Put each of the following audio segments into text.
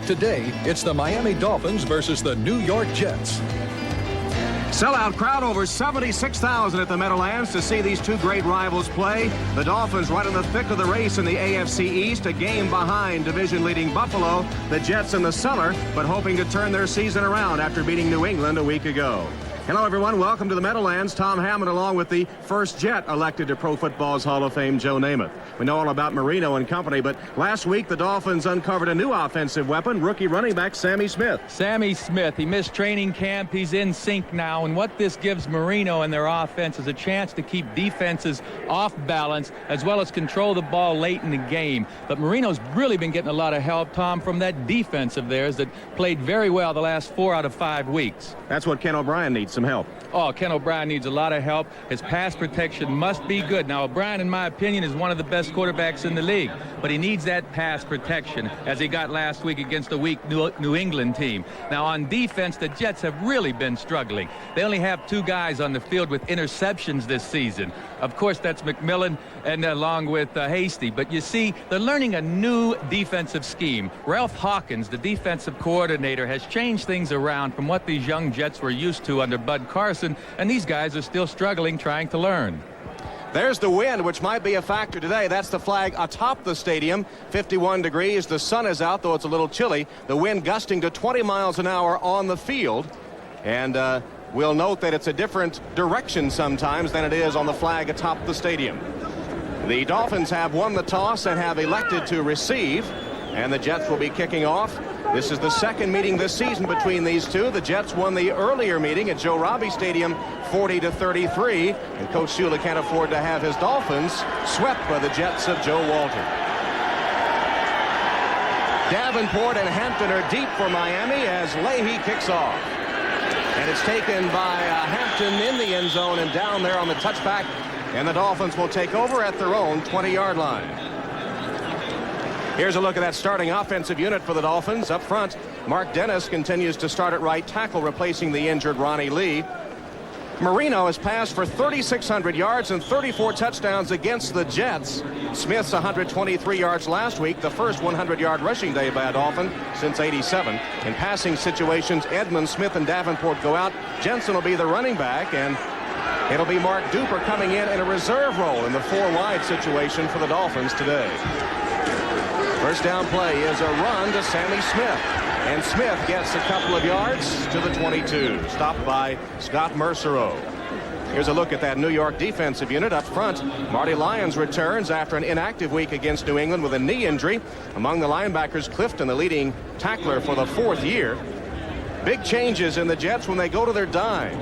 Today, it's the Miami Dolphins versus the New York Jets. Sellout crowd, over 76,000 at the Meadowlands to see these two great rivals play. The Dolphins right in the thick of the race in the AFC East, a game behind division-leading Buffalo. The Jets in the cellar, but hoping to turn their season around after beating New England a week ago. Hello, everyone. Welcome to the Meadowlands. Tom Hammond along with the first Jet elected to Pro Football's Hall of Fame, Joe Namath. We know all about Marino and company, but last week the Dolphins uncovered a new offensive weapon, rookie running back Sammy Smith. Sammy Smith, he missed training camp. He's in sync now, and what this gives Marino and their offense is a chance to keep defenses off balance as well as control the ball late in the game. But Marino's really been getting a lot of help, Tom, from that defense of theirs that played very well the last 4 out of 5 weeks. That's what Ken O'Brien needs, some help. Oh, Ken O'Brien needs a lot of help. His pass protection must be good. Now, O'Brien, in my opinion, is one of the best quarterbacks in the league, but he needs that pass protection as he got last week against a weak New England team. Now, on defense, the Jets have really been struggling. They only have 2 guys on the field with interceptions this season. Of course, that's McMillan and along with Hasty. But you see, they're learning a new defensive scheme. Ralph Hawkins, the defensive coordinator, has changed things around from what these young Jets were used to under Bud Carson, and these guys are still struggling trying to learn. There's the wind, which might be a factor today. That's the flag atop the stadium. 51 degrees. The sun is out, though it's a little chilly. The wind gusting to 20 miles an hour on the field. And we'll note that it's a different direction sometimes than it is on the flag atop the stadium. The Dolphins have won the toss and have elected to receive, and the Jets will be kicking off. This is the second meeting this season between these two. The Jets won the earlier meeting at Joe Robbie Stadium 40-33, and Coach Shula can't afford to have his Dolphins swept by the Jets of Joe Walter. Davenport and Hampton are deep for Miami as Leahy kicks off. And it's taken by Hampton in the end zone and down there on the touchback, and the Dolphins will take over at their own 20-yard line. Here's a look at that starting offensive unit for the Dolphins. Up front, Mark Dennis continues to start at right tackle, replacing the injured Ronnie Lee. Marino has passed for 3,600 yards and 34 touchdowns against the Jets. Smith's 123 yards last week, the first 100-yard rushing day by a Dolphin since '87. In passing situations, Edmonds, Smith, and Davenport go out. Jensen will be the running back, and it'll be Mark Duper coming in a reserve role in the 4-wide situation for the Dolphins today. First down play is a run to Sammy Smith. And Smith gets a couple of yards to the 22. Stopped by Scott Mercereau. Here's a look at that New York defensive unit up front. Marty Lyons returns after an inactive week against New England with a knee injury. Among the linebackers, Clifton, the leading tackler for the 4th year. Big changes in the Jets when they go to their dime.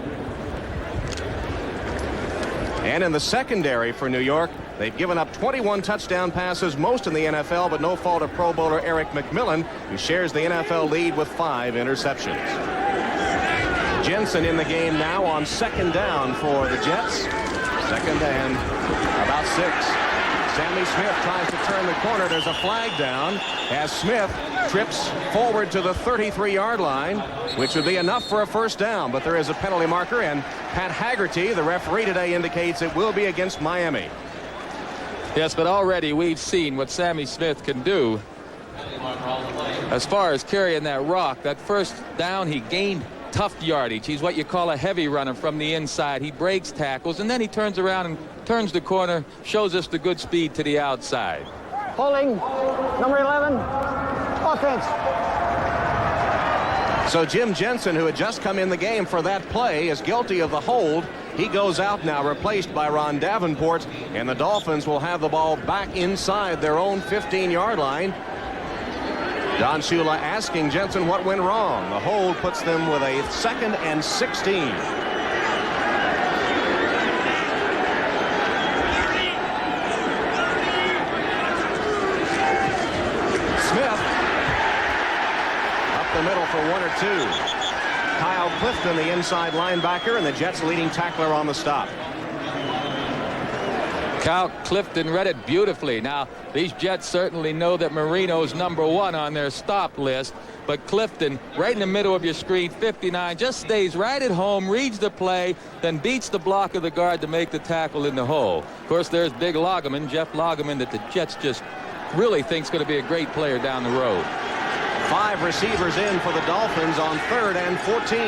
And in the secondary for New York, they've given up 21 touchdown passes, most in the NFL, but no fault of Pro Bowler Eric McMillan, who shares the NFL lead with 5 interceptions. Jensen in the game now on second down for the Jets. Second and about 6. Sammy Smith tries to turn the corner. There's a flag down as Smith trips forward to the 33-yard line, which would be enough for a first down. But there is a penalty marker, and Pat Haggerty, the referee today, indicates it will be against Miami. Yes, but already we've seen what Sammy Smith can do as far as carrying that rock. That first down, he gained tough yardage. He's what you call a heavy runner from the inside. He breaks tackles, and then he turns around and turns the corner, shows us the good speed to the outside. Holding, number 11, offense. So Jim Jensen, who had just come in the game for that play, is guilty of the hold. He goes out now, replaced by Ron Davenport, and the Dolphins will have the ball back inside their own 15-yard line. Don Shula asking Jensen what went wrong. The hold puts them with a 2nd and 16. Smith up the middle for 1 or 2. Kyle Clifton, the inside linebacker, and the Jets' leading tackler on the stop. Kyle Clifton read it beautifully. Now, these Jets certainly know that Marino's #1 on their stop list, but Clifton, right in the middle of your screen, 59, just stays right at home, reads the play, then beats the block of the guard to make the tackle in the hole. Of course, there's Big Lageman, Jeff Lageman, that the Jets just really think's going to be a great player down the road. 5 receivers in for the Dolphins on 3rd and 14.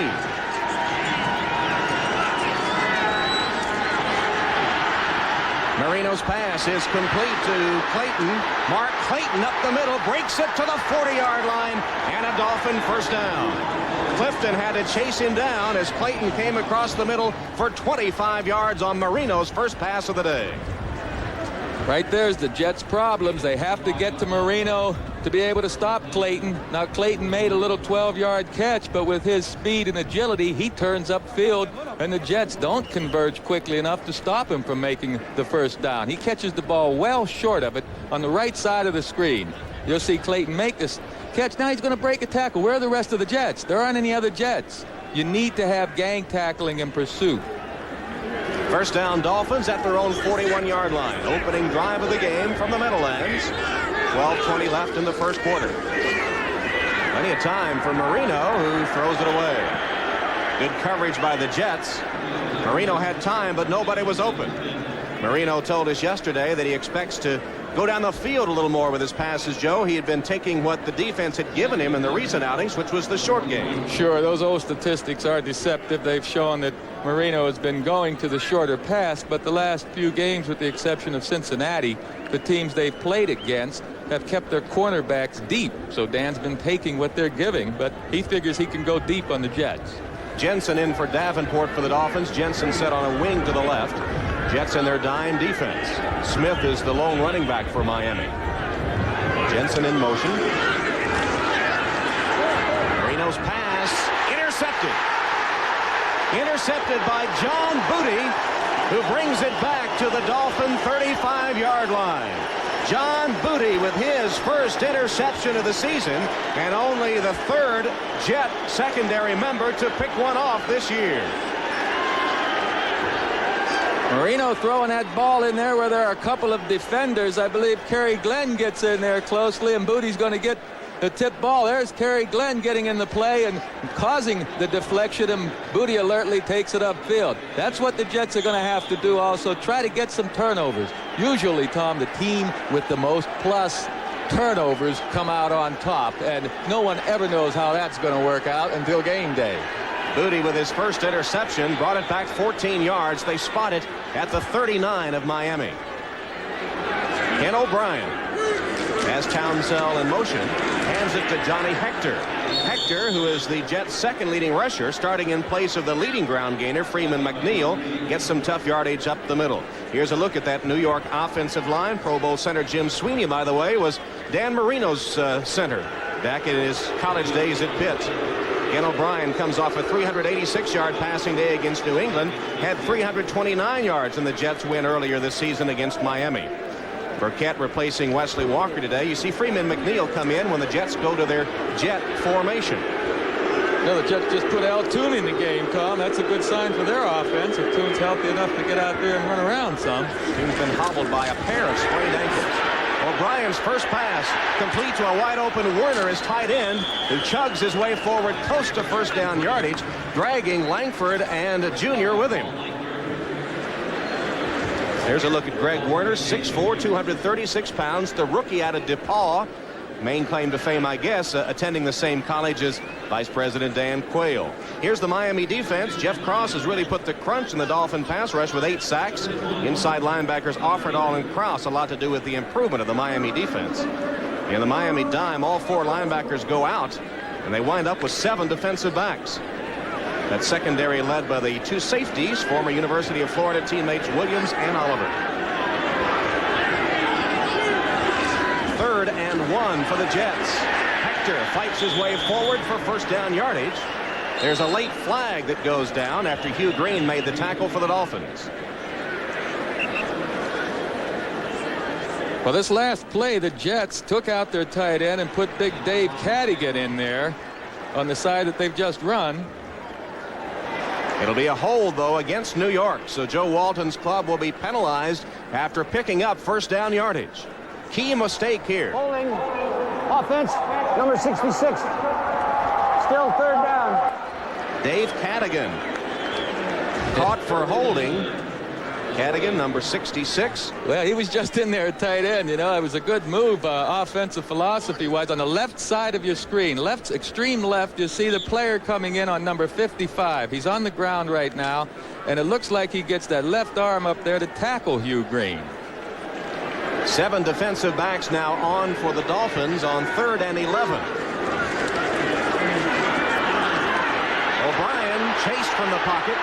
Marino's pass is complete to Clayton. Mark Clayton up the middle, breaks it to the 40-yard line, and a Dolphin first down. Clifton had to chase him down as Clayton came across the middle for 25 yards on Marino's first pass of the day. Right there's the Jets' problems. They have to get to Marino to be able to stop Clayton. Now, Clayton made a little 12-yard catch, but with his speed and agility, he turns upfield, and the Jets don't converge quickly enough to stop him from making the first down. He catches the ball well short of it on the right side of the screen. You'll see Clayton make this catch. Now he's going to break a tackle. Where are the rest of the Jets? There aren't any other Jets. You need to have gang tackling in pursuit. First down, Dolphins at their own 41-yard line. Opening drive of the game from the Meadowlands. 12:20 left in the first quarter. Plenty of time for Marino, who throws it away. Good coverage by the Jets. Marino had time, but nobody was open. Marino told us yesterday that he expects to go down the field a little more with his passes, Joe. He had been taking what the defense had given him in the recent outings, which was the short game. Sure, those old statistics are deceptive. They've shown that Marino has been going to the shorter pass, but the last few games, with the exception of Cincinnati, the teams they've played against have kept their cornerbacks deep. So Dan's been taking what they're giving, but he figures he can go deep on the Jets. Jensen in for Davenport for the Dolphins. Jensen set on a wing to the left. Jets in their dime defense. Smith is the lone running back for Miami. Jensen in motion. Marino's pass intercepted. Intercepted by John Booty, who brings it back to the Dolphin 35-yard line. John Booty with his first interception of the season, and only the 3rd Jet secondary member to pick one off this year. Marino throwing that ball in there where there are a couple of defenders. I believe Kerry Glenn gets in there closely, and Booty's going to get the tip ball. There's Kerry Glenn getting in the play and causing the deflection, and Booty alertly takes it upfield. That's what the Jets are going to have to do also. Try to get some turnovers. Usually, Tom, the team with the most plus turnovers come out on top, and no one ever knows how that's going to work out until game day. Booty with his first interception brought it back 14 yards. They spot it at the 39 of Miami. Ken O'Brien has Townsell in motion, hands it to Johnny Hector. Hector, who is the Jets' second leading rusher, starting in place of the leading ground gainer, Freeman McNeil, gets some tough yardage up the middle. Here's a look at that New York offensive line. Pro Bowl center Jim Sweeney, by the way, was Dan Marino's center back in his college days at Pitt. Ken O'Brien comes off a 386-yard passing day against New England, had 329 yards in the Jets' win earlier this season against Miami. Burkett replacing Wesley Walker today. You see Freeman McNeil come in when the Jets go to their jet formation. No, the Jets just put Al Toon in the game, Tom. That's a good sign for their offense. If Toon's healthy enough to get out there and run around some. Toon's been hobbled by a pair of sprained ankles. O'Brien's first pass complete to a wide-open Werner, his tight end, who chugs his way forward close to first down yardage, dragging Langford and Jr. with him. There's a look at Greg Werner, 6'4", 236 pounds, the rookie out of DePaul. Main claim to fame, I guess, attending the same college as Vice President Dan Quayle. Here's the Miami defense. Jeff Cross has really put the crunch in the Dolphin pass rush with 8 sacks. Inside linebackers Offerdahl and Krause, a lot to do with the improvement of the Miami defense. In the Miami dime, all 4 linebackers go out, and they wind up with 7 defensive backs. That secondary led by the 2 safeties, former University of Florida teammates Williams and Oliver. 3rd and 1 for the Jets. Hector fights his way forward for first down yardage. There's a late flag that goes down after Hugh Green made the tackle for the Dolphins. Well, this last play, the Jets took out their tight end and put big Dave Cadigan in there on the side that they've just run. It'll be a hold, though, against New York, so Joe Walton's club will be penalized after picking up first down yardage. Key mistake here. Holding. Offense, number 66. Still 3rd down. Dave Cadigan caught for holding Cadigan, number 66. Well, he was just in there at tight end. You know, it was a good move offensive philosophy-wise. On the left side of your screen, extreme left, you see the player coming in on number 55. He's on the ground right now, and it looks like he gets that left arm up there to tackle Hugh Green. 7 defensive backs now on for the Dolphins on 3rd and 11. O'Brien chased from the pocket,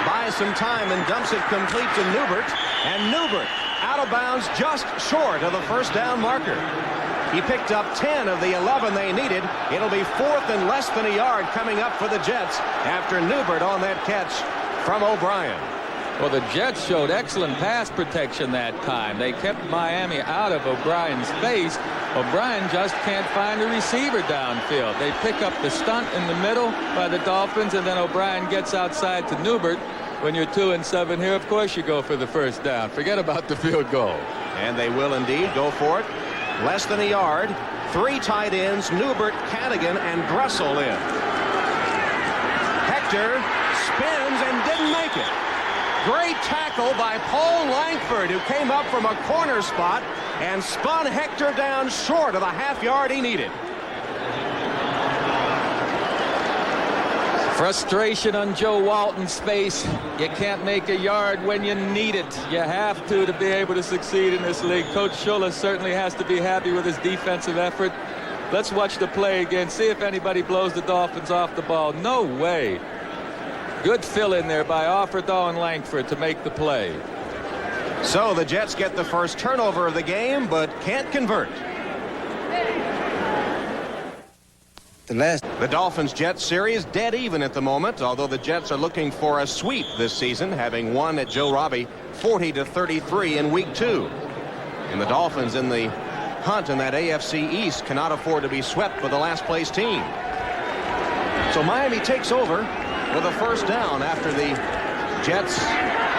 buys some time and dumps it complete to Newbert, and Newbert out of bounds just short of the first down marker. He picked up 10 of the 11 they needed. It'll be 4th and less than a yard coming up for the Jets after Newbert on that catch from O'Brien. Well, the Jets showed excellent pass protection that time. They kept Miami out of O'Brien's face. O'Brien just can't find a receiver downfield. They pick up the stunt in the middle by the Dolphins, and then O'Brien gets outside to Newbert. When you're 2-7 here, of course you go for the first down. Forget about the field goal. And they will indeed go for it. Less than a yard. 3 tight ends, Newbert, Cadigan, and Dressel in. Hector spins and didn't make it. Great tackle by Paul Langford, who came up from a corner spot and spun Hector down short of the half-yard he needed. Frustration on Joe Walton's face. You can't make a yard when you need it. You have to be able to succeed in this league. Coach Shula certainly has to be happy with his defensive effort. Let's watch the play again. See if anybody blows the Dolphins off the ball. No way. Good fill in there by Offerdahl and Langford to make the play. So the Jets get the first turnover of the game, but can't convert. The Dolphins-Jets series dead even at the moment, although the Jets are looking for a sweep this season, having won at Joe Robbie 40-33 in week 2. And the Dolphins in the hunt in that AFC East cannot afford to be swept by the last place team. So Miami takes over with a first down after the Jets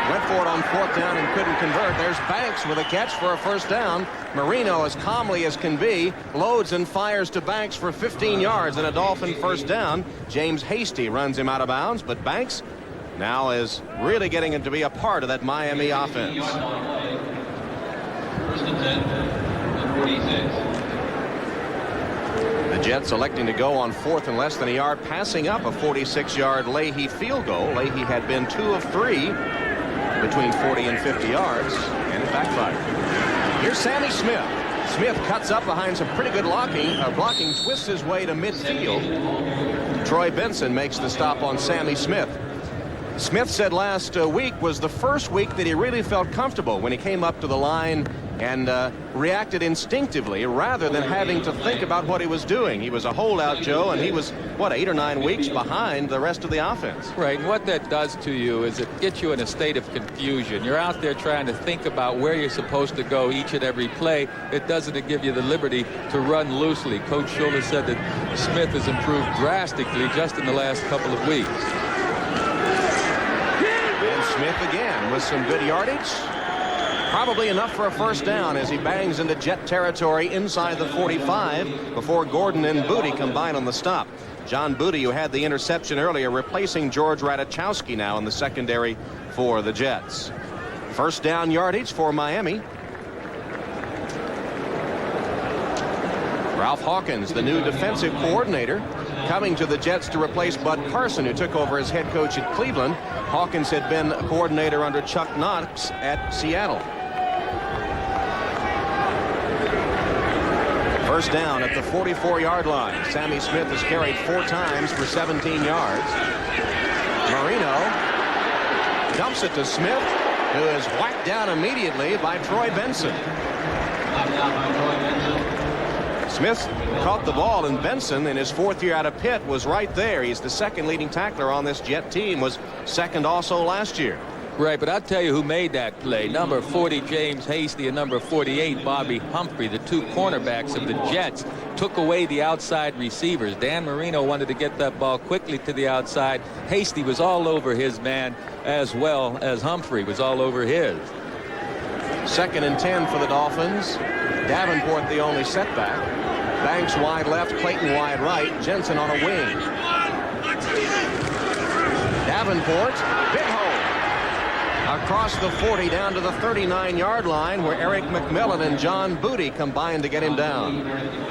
went for it on 4th down and couldn't convert. There's Banks with a catch for a first down. Marino, as calmly as can be, loads and fires to Banks for 15 yards and a Dolphin first down. James Hasty runs him out of bounds, but Banks now is really getting him to be a part of that Miami offense. First and 10, 46. The Jets electing to go on 4th and less than a yard, passing up a 46-yard Leahy field goal. Leahy had been 2 of 3 between 40 and 50 yards, and it backfired. Here's Sammy Smith. Smith cuts up behind some pretty good blocking, twists his way to midfield. Troy Benson makes the stop on Sammy Smith. Smith said last week was the first week that he really felt comfortable when he came up to the line and reacted instinctively rather than having to think about what he was doing. He was a holdout, Joe, and he was, what, 8 or 9 weeks behind the rest of the offense. Right, and what that does to you is it gets you in a state of confusion. You're out there trying to think about where you're supposed to go each and every play. It doesn't give you the liberty to run loosely. Coach Shula said that Smith has improved drastically just in the last couple of weeks. And Smith again with some good yardage. Probably enough for a first down as he bangs into Jet territory inside the 45 before Gordon and Booty combine on the stop. John Booty, who had the interception earlier, replacing George Radachowski now in the secondary for the Jets. First down yardage for Miami. Ralph Hawkins, the new defensive coordinator, coming to the Jets to replace Bud Carson, who took over as head coach at Cleveland. Hawkins had been a coordinator under Chuck Knox at Seattle. First down at the 44-yard line. Sammy Smith has carried 4 times for 17 yards. Marino dumps it to Smith, who is whacked down immediately by Troy Benson. Smith caught the ball, and Benson, in his 4th year out of Pitt, was right there. He's the second leading tackler on this Jet team, was second also last year. Right, but I'll tell you who made that play. Number 40, James Hasty, and number 48, Bobby Humphrey, the 2 cornerbacks of the Jets, took away the outside receivers. Dan Marino wanted to get that ball quickly to the outside. Hasty was all over his man, as well as Humphrey was all over his. 2nd and 10 for the Dolphins. Davenport the only setback. Banks wide left, Clayton wide right, Jensen on a wing. Davenport, big hole. Across the 40 down to the 39-yard line, where Eric McMillan and John Booty combined to get him down.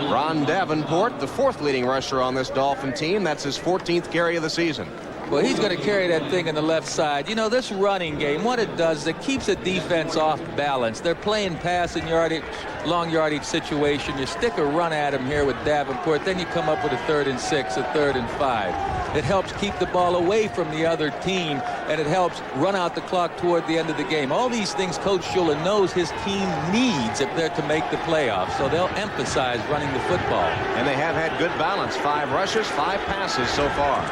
Ron Davenport, the 4th leading rusher on this Dolphin team. That's his 14th carry of the season. Well, he's going to carry that thing in the left side. You know, this running game, what it does is it keeps the defense off balance. They're playing passing yardage, long yardage situation. You stick a run at him here with Davenport, then you come up with a 3rd and 6, a 3rd and 5. It helps keep the ball away from the other team, and it helps run out the clock toward the end of the game. All these things Coach Shula knows his team needs if they're to make the playoffs, so they'll emphasize running the football. And they have had good balance. 5 rushes, 5 passes so far.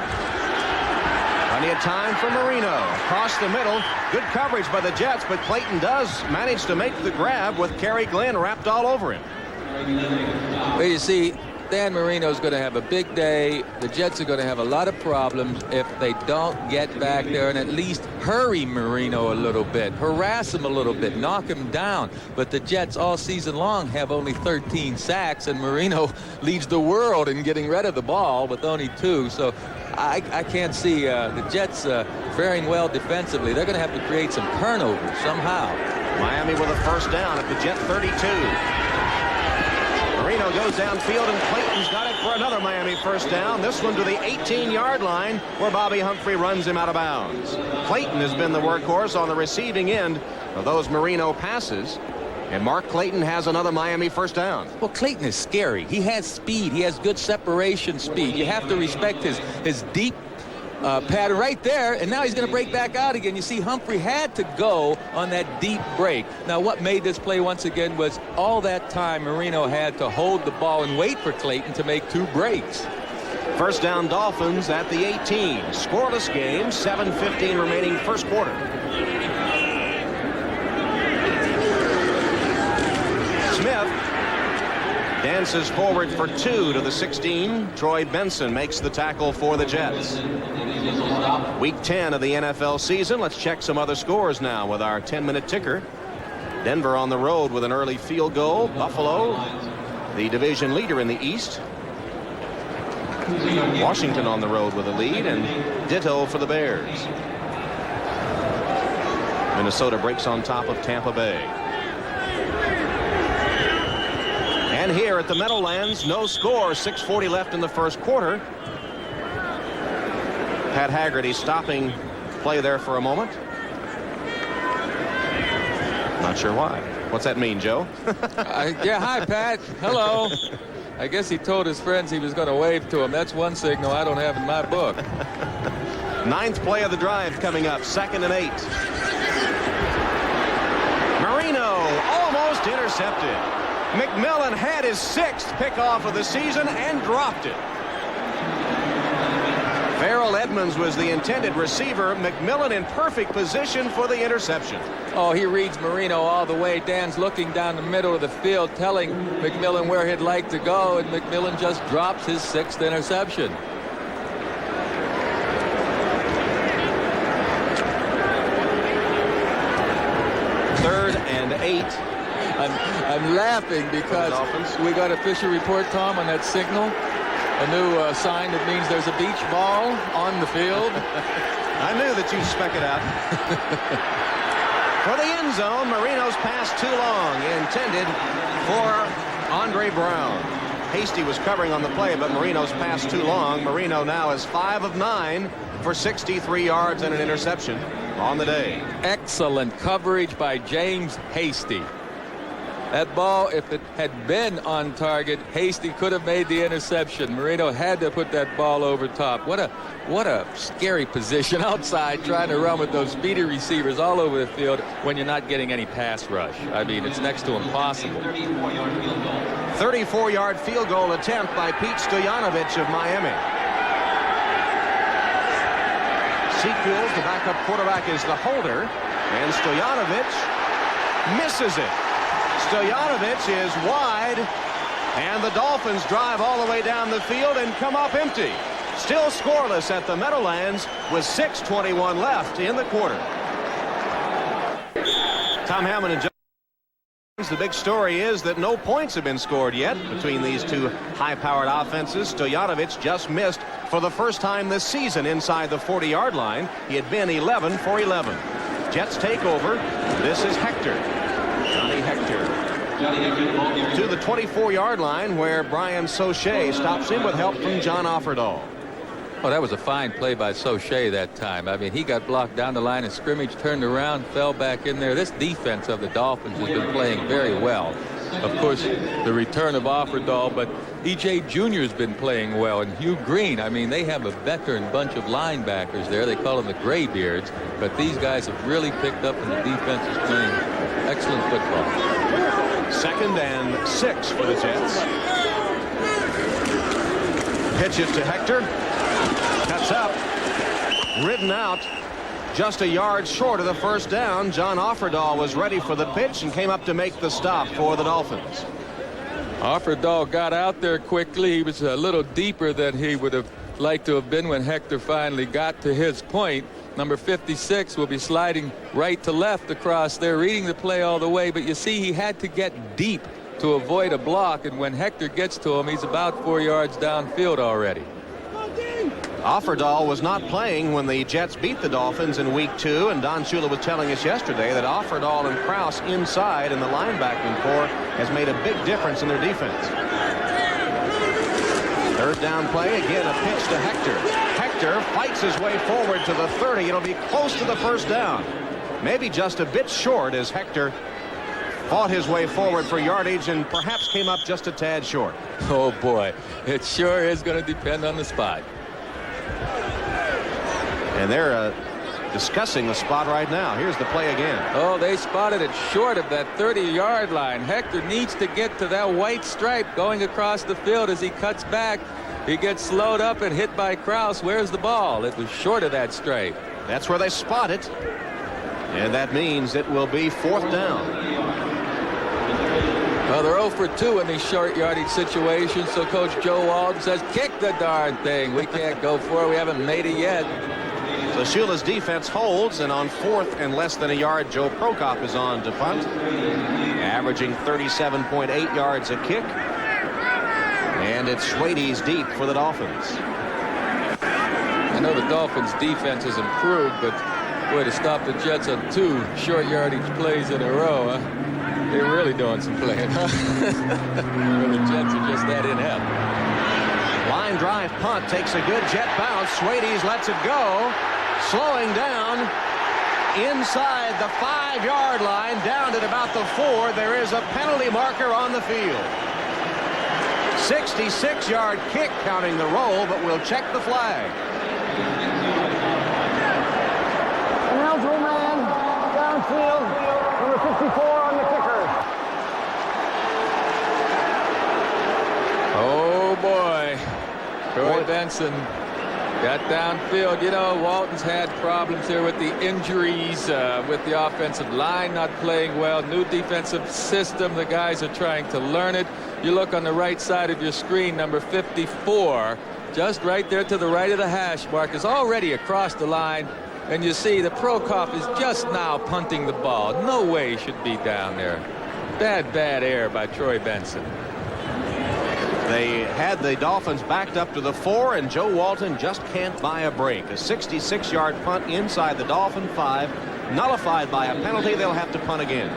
Plenty of time for Marino. Across the middle. Good coverage by the Jets, but Clayton does manage to make the grab with Kerry Glenn wrapped all over him. Well, you see, Dan Marino's going to have a big day. The Jets are going to have a lot of problems if they don't get back there and at least hurry Marino a little bit, harass him a little bit, knock him down. But the Jets all season long have only 13 sacks, and Marino leads the world in getting rid of the ball with only 2. So I can't see the Jets faring well defensively. They're going to have to create some turnovers somehow. Miami with a first down at the Jet 32. Marino goes downfield, and Clayton's got it for another Miami first down. This one to the 18-yard line, where Bobby Humphrey runs him out of bounds. Clayton has been the workhorse on the receiving end of those Marino passes. And Mark Clayton has another Miami first down. Well, Clayton is scary. He has speed. He has good separation speed. You have to respect his deep pattern right there, and now he's going to break back out again. You see, Humphrey had to go on that deep break. Now, what made this play once again was all that time Marino had to hold the ball and wait for Clayton to make 2 breaks. First down, Dolphins at the 18. Scoreless game, 7:15 remaining first quarter. Smith dances forward for 2 to the 16. Troy Benson makes the tackle for the Jets. Week 10 of the NFL season. Let's check some other scores now with our 10-minute ticker. Denver on the road with an early field goal. Buffalo, the division leader in the East. Washington on the road with a lead, and ditto for the Bears. Minnesota breaks on top of Tampa Bay. And here at the Meadowlands, no score, 6:40 left in the first quarter. Pat Haggerty stopping play there for a moment. Not sure why. What's that mean, Joe? Yeah, hi, Pat. Hello. I guess he told his friends he was going to wave to him. That's one signal I don't have in my book. 9th play of the drive coming up, 2nd and 8. Marino almost intercepted. McMillan had his 6th pickoff of the season and dropped it. Farrell Edmonds was the intended receiver. McMillan in perfect position for the interception. Oh, he reads Marino all the way. Dan's looking down the middle of the field, telling McMillan where he'd like to go, and McMillan just drops his 6th interception. Third and 8. I'm laughing because we got a Fisher report, Tom, on that signal. A new sign that means there's a beach ball on the field. I knew that you'd spec it out. For the end zone, Marino's pass too long, intended for Andre Brown. Hasty was covering on the play, but Marino's pass too long. Marino now is 5 of 9 for 63 yards and an interception on the day. Excellent coverage by James Hasty. That ball, if it had been on target, Hasty could have made the interception. Marino had to put that ball over top. What a scary position outside, trying to run with those speedy receivers all over the field when you're not getting any pass rush. I mean, it's next to impossible. 34-yard field goal attempt by Pete Stoyanovich of Miami. Sequels, the backup quarterback, is the holder, and Stoyanovich misses it. Stoyanovich is wide, and the Dolphins drive all the way down the field and come up empty. Still scoreless at the Meadowlands with 6:21 left in the quarter. Tom Hammond and Jones. The big story is that no points have been scored yet between these two high-powered offenses. Stoyanovich just missed for the first time this season inside the 40-yard line. He had been 11 for 11. Jets take over. This is Hector. Johnny Hector to the 24-yard line, where Brian Soche stops him with help from John Offerdahl. Oh, that was a fine play by Soche that time. I mean, he got blocked down the line of scrimmage, turned around, fell back in there. This defense of the Dolphins has been playing very well. Of course, the return of Offerdahl, but E.J. Jr. has been playing well, and Hugh Green. I mean, they have a veteran bunch of linebackers there. They call them the Graybeards, but these guys have really picked up, and the defense is playing excellent football. 2nd and 6 for the Jets. Pitch it to Hector. Cuts up. Ridden out. Just a yard short of the first down. John Offerdahl was ready for the pitch and came up to make the stop for the Dolphins. Offerdahl got out there quickly. He was a little deeper than he would have liked to have been when Hector finally got to his point. Number 56 will be sliding right to left across there, reading the play all the way. But you see, he had to get deep to avoid a block. And when Hector gets to him, he's about 4 yards downfield already. Offerdahl was not playing when the Jets beat the Dolphins in week 2, and Don Shula was telling us yesterday that Offerdahl and Krause inside in the linebacking core has made a big difference in their defense. 3rd down play, again a pitch to Hector. Hector fights his way forward to the 30. It'll be close to the first down. Maybe just a bit short as Hector fought his way forward for yardage and perhaps came up just a tad short. Oh boy, it sure is going to depend on the spot. And they're discussing the spot right now. Here's the play again. Oh, they spotted it short of that 30-yard line. Hector needs to get to that white stripe going across the field. As he cuts back, he gets slowed up and hit by Krause. Where's the ball? It was short of that stripe. That's where they spot it. And that means it will be 4th down. Well, they're 0 for 2 in these short yardage situations, so Coach Joe Walton says, kick the darn thing. We can't go for it. We haven't made it yet. So Shula's defense holds, and on 4th and less than a yard, Joe Prokop is on to punt, averaging 37.8 yards a kick. And it's Schwade's deep for the Dolphins. I know the Dolphins' defense has improved, but boy, to stop the Jets on 2 short yardage plays in a row, they're really doing some playing, huh? Well, the Jets are just that inept. Line drive punt takes a good jet bounce. Schwade's lets it go. Slowing down inside the 5-yard line, down at about the 4. There is a penalty marker on the field. 66-yard kick counting the roll, but we'll check the flag. An eligible man downfield, number 54 on the kicker. Oh boy, Troy Benson got downfield. You know, Walton's had problems here with the injuries, with the offensive line not playing well, new defensive system. The guys are trying to learn it. You look on the right side of your screen, number 54, just right there to the right of the hash mark, is already across the line. And you see the Prokop is just now punting the ball. No way he should be down there. Bad error by Troy Benson. They had the Dolphins backed up to the 4, and Joe Walton just can't buy a break. A 66-yard punt inside the Dolphin 5, nullified by a penalty. They'll have to punt again.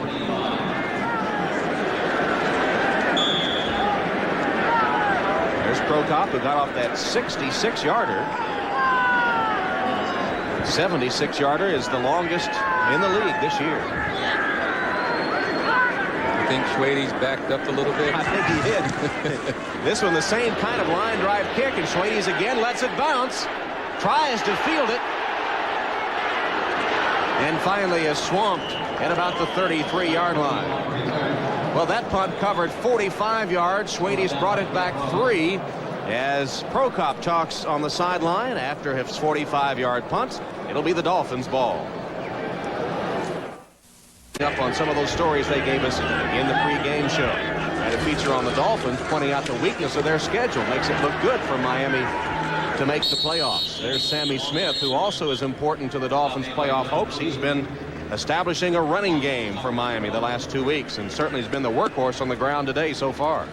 There's Prokop, who got off that 66-yarder. 76-yarder is the longest in the league this year. Think Schwade's backed up a little bit? I think he did. This one the same kind of line drive kick, and Schwade's again lets it bounce, tries to field it, and finally is swamped at about the 33-yard line. Well, that punt covered 45 yards. Schwade's brought it back 3 as Prokop talks on the sideline after his 45-yard punt. It'll be the Dolphins' ball. Up on some of those stories they gave us in the pregame show. Had a feature on the Dolphins pointing out the weakness of their schedule. Makes it look good for Miami to make the playoffs. There's Sammy Smith, who also is important to the Dolphins' playoff hopes. He's been establishing a running game for Miami the last 2 weeks, and certainly has been the workhorse on the ground today so far.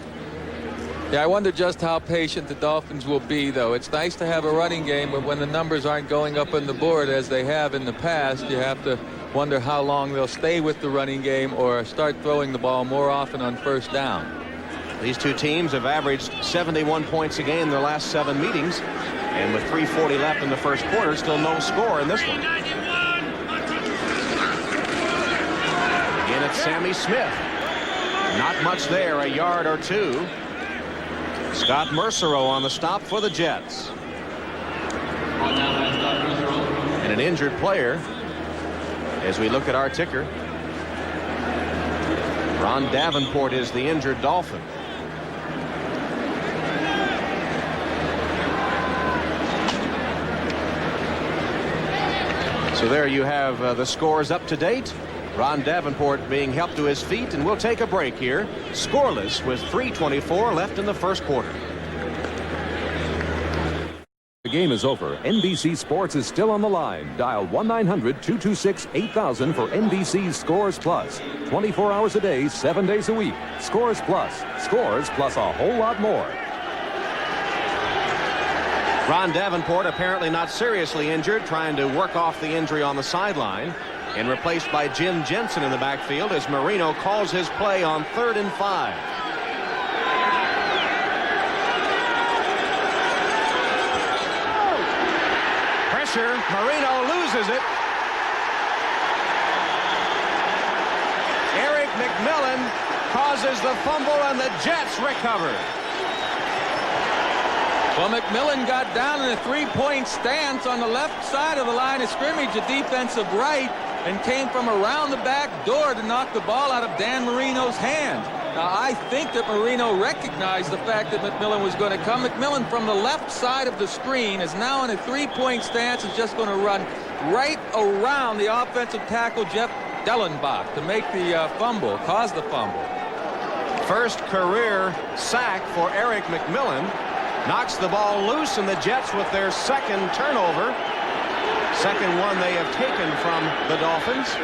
Yeah, I wonder just how patient the Dolphins will be, though. It's nice to have a running game, but when the numbers aren't going up on the board as they have in the past, you have to wonder how long they'll stay with the running game or start throwing the ball more often on first down. These two teams have averaged 71 points a game in their last 7 meetings, and with 3:40 left in the first quarter, still no score in this one. Again, it's Sammy Smith. Not much there, a yard or two. Scott Mercereau on the stop for the Jets. And an injured player as we look at our ticker. Ron Davenport is the injured Dolphin. So there you have the scores up to date. Ron Davenport being helped to his feet, and we'll take a break here. Scoreless with 3:24 left in the first quarter. The game is over. NBC Sports is still on the line. Dial 1-900-226-8000 for NBC's Scores Plus. 24 hours a day, 7 days a week. Scores Plus. Scores plus a whole lot more. Ron Davenport apparently not seriously injured, trying to work off the injury on the sideline, and replaced by Jim Jensen in the backfield as Marino calls his play on 3rd and 5. Pressure. Marino loses it. Eric McMillan causes the fumble, and the Jets recover. Well, McMillan got down in a 3-point stance on the left side of the line of scrimmage, a defensive right, and came from around the back door to knock the ball out of Dan Marino's hand. Now, I think that Marino recognized the fact that McMillan was going to come. McMillan from the left side of the screen is now in a 3-point stance, is just going to run right around the offensive tackle, Jeff Dellenbach, to make the fumble, cause the fumble. First career sack for Eric McMillan. Knocks the ball loose, and the Jets with their second turnover. Second one they have taken from the Dolphins.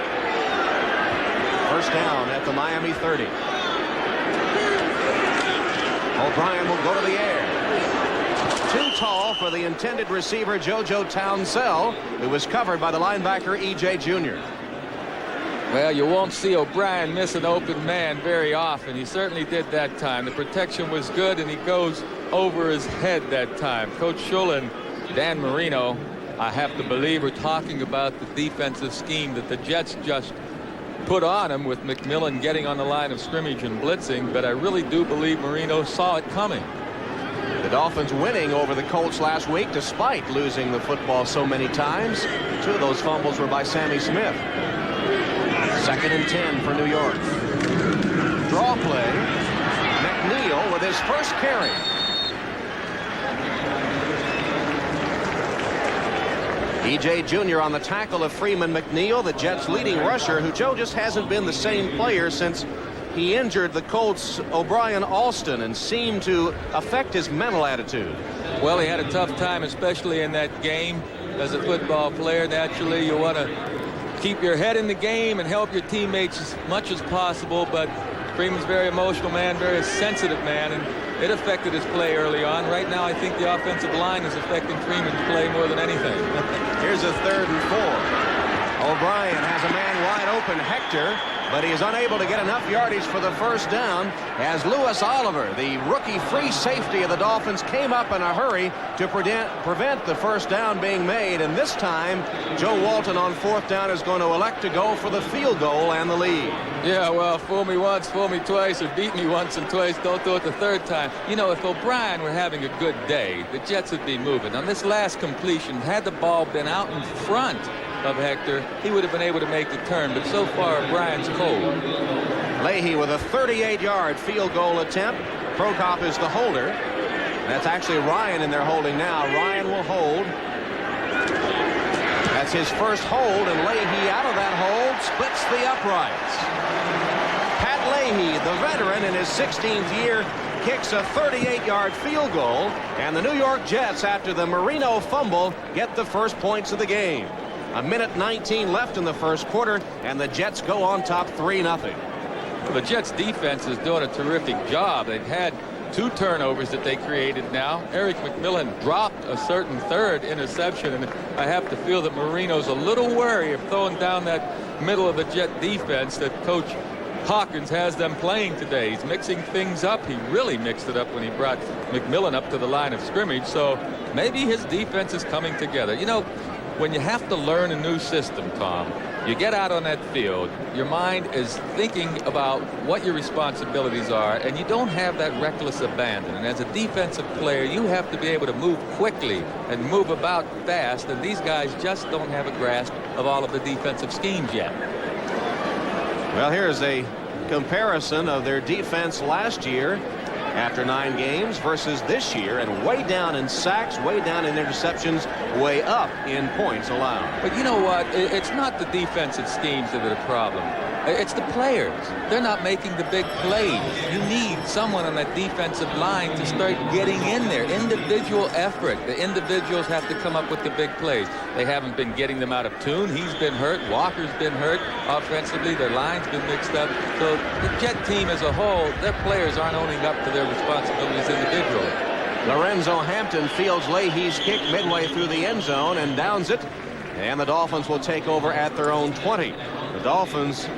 First down at the Miami 30. O'Brien will go to the air. Too tall for the intended receiver, JoJo Townsell, who was covered by the linebacker, E.J. Jr. Well, you won't see O'Brien miss an open man very often. He certainly did that time. The protection was good, and he goes over his head that time. Coach Schull and Dan Marino, I have to believe, are talking about the defensive scheme that the Jets just put on him with McMillan getting on the line of scrimmage and blitzing, but I really do believe Marino saw it coming. The Dolphins winning over the Colts last week despite losing the football so many times. 2 of those fumbles were by Sammy Smith. 2nd and 10 for New York. Draw play. McNeil with his first carry. E.J. Jr. on the tackle of Freeman McNeil, the Jets' leading rusher, who Joe just hasn't been the same player since he injured the Colts' O'Brien Alston and seemed to affect his mental attitude. Well, he had a tough time, especially in that game. As a football player, naturally, you want to keep your head in the game and help your teammates as much as possible, but Freeman's a very emotional man, very sensitive man, and it affected his play early on. Right now, I think the offensive line is affecting Freeman's play more than anything. Here's a 3rd and 4. O'Brien has a man wide open, Hector, but he is unable to get enough yardage for the first down as Lewis Oliver, the rookie free safety of the Dolphins, came up in a hurry to prevent the first down being made. And this time, Joe Walton on 4th down is going to elect to go for the field goal and the lead. Yeah, well, fool me once, fool me twice, or beat me once and twice, don't do it the 3rd time. You know, if O'Brien were having a good day, the Jets would be moving. On this last completion, had the ball been out in front of Hector, he would have been able to make the turn, but so far O'Brien's cold. Leahy with a 38-yard field goal attempt. Prokop is the holder. That's actually Ryan in there holding now. Ryan will hold. That's his first hold, and Leahy out of that hold splits the uprights. Pat Leahy, the veteran in his 16th year, kicks a 38-yard field goal, and the New York Jets, after the Marino fumble, get the first points of the game. 1:19 left in the first quarter, and the Jets go on top 3-0. Well, the Jets defense is doing a terrific job. They've had 2 turnovers that they created now. Eric McMillan dropped a certain third interception, and I have to feel that Marino's a little wary of throwing down that middle of the Jet defense that Coach Hawkins has them playing today. He's mixing things up. He really mixed it up when he brought McMillan up to the line of scrimmage, so maybe his defense is coming together. You know, when you have to learn a new system, Tom, you get out on that field, your mind is thinking about what your responsibilities are, and you don't have that reckless abandon. And as a defensive player, you have to be able to move quickly and move about fast, and these guys just don't have a grasp of all of the defensive schemes yet. Well, here's a comparison of their defense last year after 9 games versus this year, and way down in sacks, way down in interceptions, way up in points allowed. But you know what? It's not the defensive schemes that are the problem. It's the players. They're not making the big plays. You need someone on that defensive line to start getting in there. Individual effort. The individuals have to come up with the big plays. They haven't been getting them out of tune. He's been hurt. Walker's been hurt. Offensively, their line's been mixed up. So the Jet team as a whole, their players aren't owning up to their responsibilities individually. Lorenzo Hampton fields Leahy's kick midway through the end zone and downs it. And the Dolphins will take over at their own 20. The Dolphins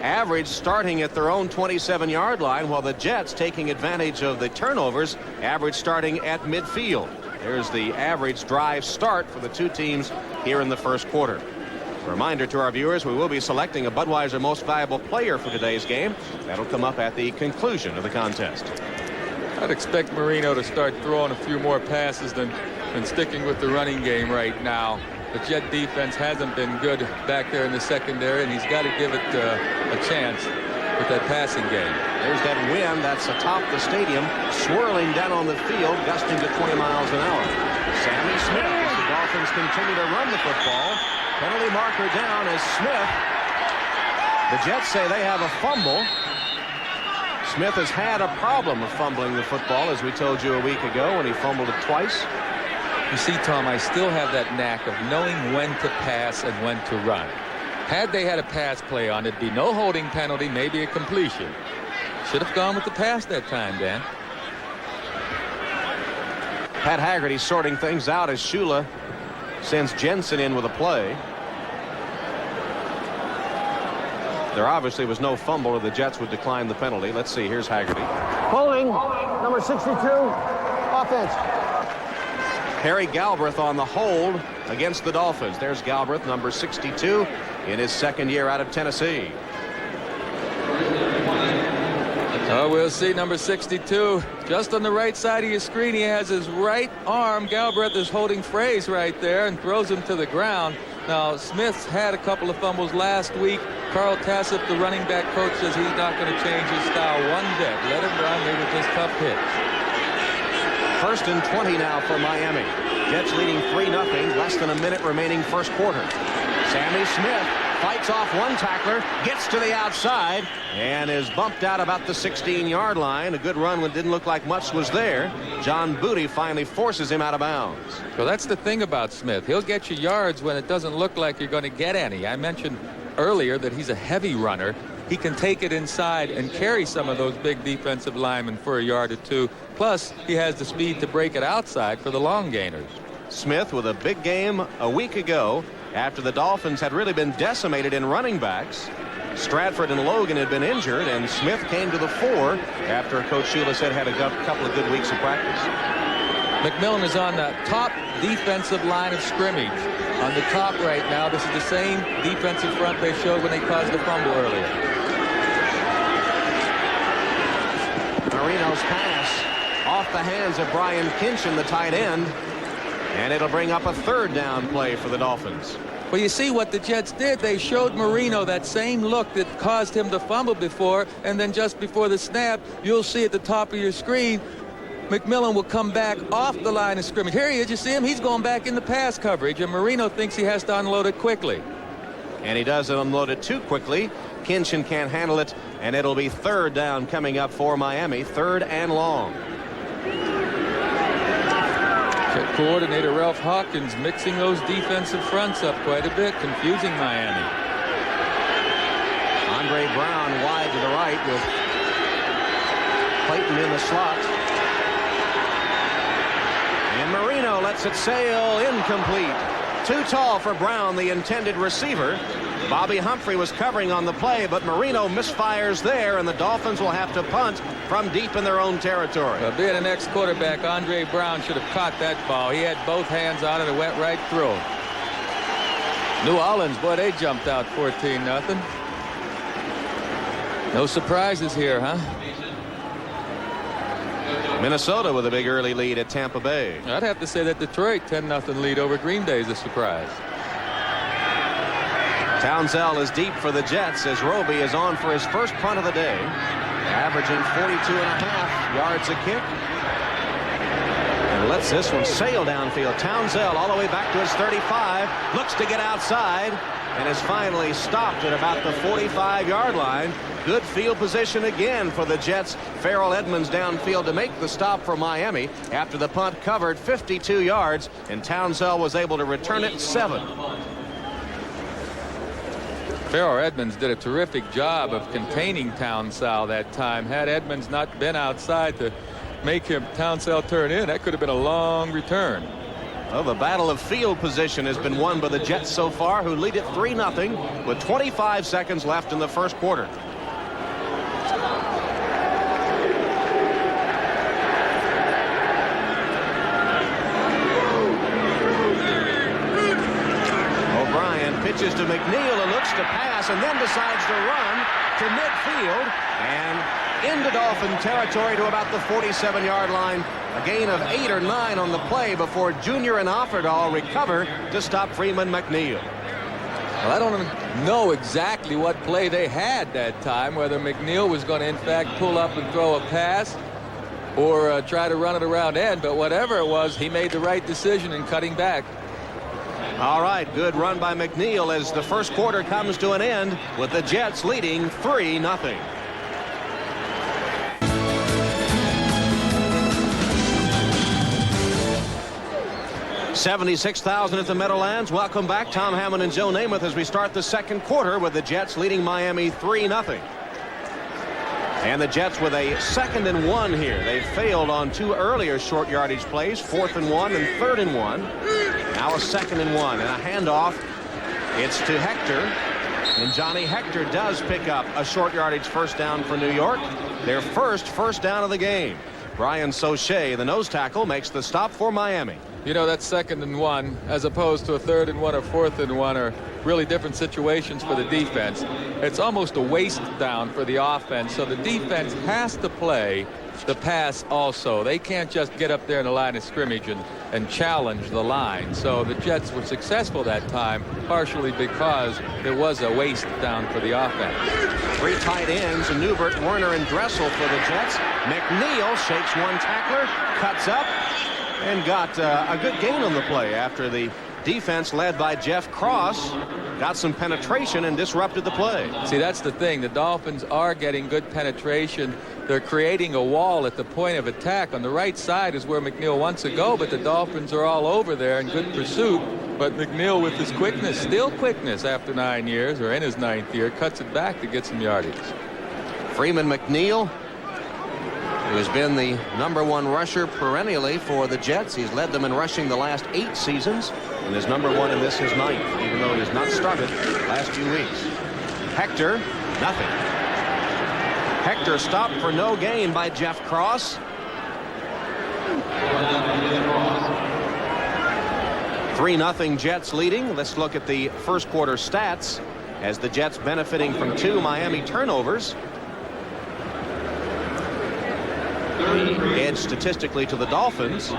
average starting at their own 27-yard line, while the Jets, taking advantage of the turnovers, average starting at midfield. There's the average drive start for the 2 teams here in the first quarter. A reminder to our viewers, we will be selecting a Budweiser Most Valuable Player for today's game. That'll come up at the conclusion of the contest. I'd expect Marino to start throwing a few more passes than sticking with the running game right now. The Jet defense hasn't been good back there in the secondary, and he's got to give it a chance with that passing game. There's that wind that's atop the stadium, swirling down on the field, gusting to 20 miles an hour. Sammy Smith, as the Dolphins continue to run the football. Penalty marker down as Smith. The Jets say they have a fumble. Smith has had a problem of fumbling the football, as we told you a week ago when he fumbled it twice. You see, Tom, I still have that knack of knowing when to pass and when to run. Had they had a pass play on, it'd be no holding penalty, maybe a completion. Should have gone with the pass that time, Dan. Pat Haggerty sorting things out as Shula sends Jensen in with a play. There obviously was no fumble, or the Jets would decline the penalty. Let's see. Here's Haggerty. Holding, number 62, offense. Harry Galbraith on the hold against the Dolphins. There's Galbraith, number 62, in his second year out of Tennessee. We'll see number 62 just on the right side of your screen. He has his right arm. Galbraith is holding Fraze right there and throws him to the ground. Now, Smith's had a couple of fumbles last week. Carl Tassif, the running back coach, says he's not going to change his style one bit. Let him run. They were just tough hits. 1st and 20 now for Miami. Jets leading 3-0. Less than a minute remaining first quarter. Sammy Smith fights off one tackler, gets to the outside, and is bumped out about the 16-yard line. A good run when it didn't look like much was there. John Booty finally forces him out of bounds. Well, that's the thing about Smith. He'll get you yards when it doesn't look like you're going to get any. I mentioned earlier that he's a heavy runner. He can take it inside and carry some of those big defensive linemen for a yard or two. Plus, he has the speed to break it outside for the long gainers. Smith with a big game a week ago after the Dolphins had really been decimated in running backs. Stratford and Logan had been injured, and Smith came to the fore after Coach Shula said had a couple of good weeks of practice. McMillan is on the top defensive line of scrimmage. On the top right now. This is the same defensive front they showed when they caused the fumble earlier. Marino's pass off the hands of Brian Kinchin, the tight end, and it'll bring up a 3rd down play for the Dolphins. Well, you see what the Jets did. They showed Marino that same look that caused him to fumble before, and then just before the snap, you'll see at the top of your screen, McMillan will come back off the line of scrimmage. Here he is. You see him? He's going back in the pass coverage, and Marino thinks he has to unload it quickly. And he does unload it too quickly. Kinchin can't handle it, and it'll be 3rd down coming up for Miami. 3rd and long. Jet coordinator Ralph Hawkins mixing those defensive fronts up quite a bit, confusing Miami. Andre Brown wide to the right with Clayton in the slot. And Marino lets it sail incomplete. Too tall for Brown, the intended receiver. Bobby Humphrey was covering on the play, but Marino misfires there, and the Dolphins will have to punt from deep in their own territory. Well, being an ex-quarterback, Andre Brown should have caught that ball. He had both hands on it and went right through him. New Orleans, boy, they jumped out 14-0. No surprises here, huh? Minnesota with a big early lead at Tampa Bay. I'd have to say that Detroit 10-0 lead over Green Bay is a surprise. Townsell is deep for the Jets as Roby is on for his first punt of the day, averaging 42.5 yards a kick. And lets this one sail downfield. Townsell all the way back to his 35, looks to get outside, and is finally stopped at about the 45-yard line. Good field position again for the Jets. Farrell Edmonds downfield to make the stop for Miami after the punt covered 52 yards, and Townsell was able to return it 7. Farrell Edmonds did a terrific job of containing Townsell that time. Had Edmonds not been outside to make him Townsell turn in, that could have been a long return. Well, the battle of field position has been won by the Jets so far, who lead it 3-0 with 25 seconds left in the first quarter. Pitches to McNeil and looks to pass and then decides to run to midfield and into Dolphin territory to about the 47-yard line. A gain of 8 or 9 on the play before Junior and Offerdahl recover to stop Freeman McNeil. Well, I don't know exactly what play they had that time, whether McNeil was going to in fact pull up and throw a pass or try to run it around end, but whatever it was, he made the right decision in cutting back. All right, good run by McNeil as the first quarter comes to an end with the Jets leading 3-0. $76,000 at the Meadowlands. Welcome back, Tom Hammond and Joe Namath, as we start the second quarter with the Jets leading Miami 3-0. And the Jets with a 2nd and 1 here. They failed on 2 earlier short yardage plays, 4th and 1 and 3rd and 1. Now a 2nd and 1 and a handoff. It's to Hector, and Johnny Hector does pick up a short yardage first down for New York. Their first down of the game. Brian Soche, the nose tackle, makes the stop for Miami. You know, that 2nd and 1 as opposed to a 3rd and 1 or 4th and 1 are really different situations for the defense. It's almost a waste down for the offense, so the defense has to play the pass also. They can't just get up there in the line of scrimmage and challenge the line. So the Jets were successful that time, partially because it was a waste down for the offense. 3 tight ends, Newbert, Werner, and Dressel for the Jets. McNeil shakes one tackler, cuts up, and got a good gain on the play after the defense led by Jeff Cross got some penetration and disrupted the play. See, that's the thing. The Dolphins are getting good penetration. They're creating a wall at the point of attack. On the right side is where McNeil wants to go, but the Dolphins are all over there in good pursuit. But McNeil, with his quickness, still quickness after 9 years, or in his 9th year, cuts it back to get some yardage. Freeman McNeil, who has been the #1 rusher perennially for the Jets. He's led them in rushing the last 8 seasons, and is #1 in this, his 9th, even though he's not started the last few weeks. Hector, nothing. Hector stopped for no gain by Jeff Cross. 3-0 Jets leading. Let's look at the first quarter stats as the Jets benefiting from 2 Miami turnovers. Edge statistically to the Dolphins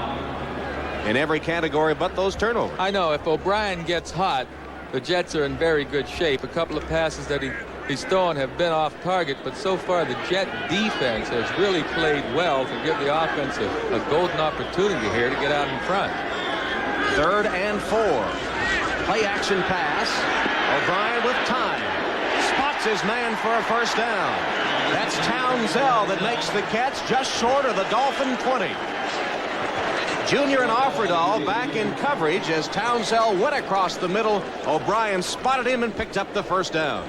in every category but those turnovers. I know if O'Brien gets hot, the Jets are in very good shape. A couple of passes that he's thrown have been off target, but so far the Jet defense has really played well to give the offense a golden opportunity here to get out in front. 3rd and 4. Play action pass. O'Brien with time. Spots his man for a first down. That's Townsell that makes the catch just short of the Dolphin 20. Junior and Offerdahl back in coverage as Townsell went across the middle. O'Brien spotted him and picked up the first down.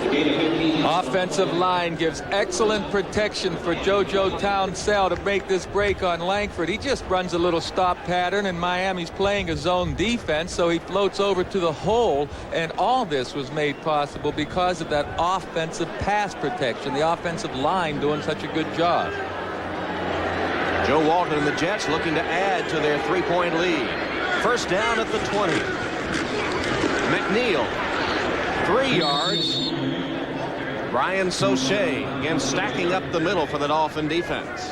A gain of 15. Offensive line gives excellent protection for JoJo Townsell to make this break on Langford. He just runs a little stop pattern, and Miami's playing a zone defense, so he floats over to the hole, and all this was made possible because of that offensive pass protection, the offensive line doing such a good job. Joe Walton and the Jets looking to add to their 3-point lead. First down at the 20. McNeil, 3 yards. Brian Sauché again stacking up the middle for the Dolphin defense.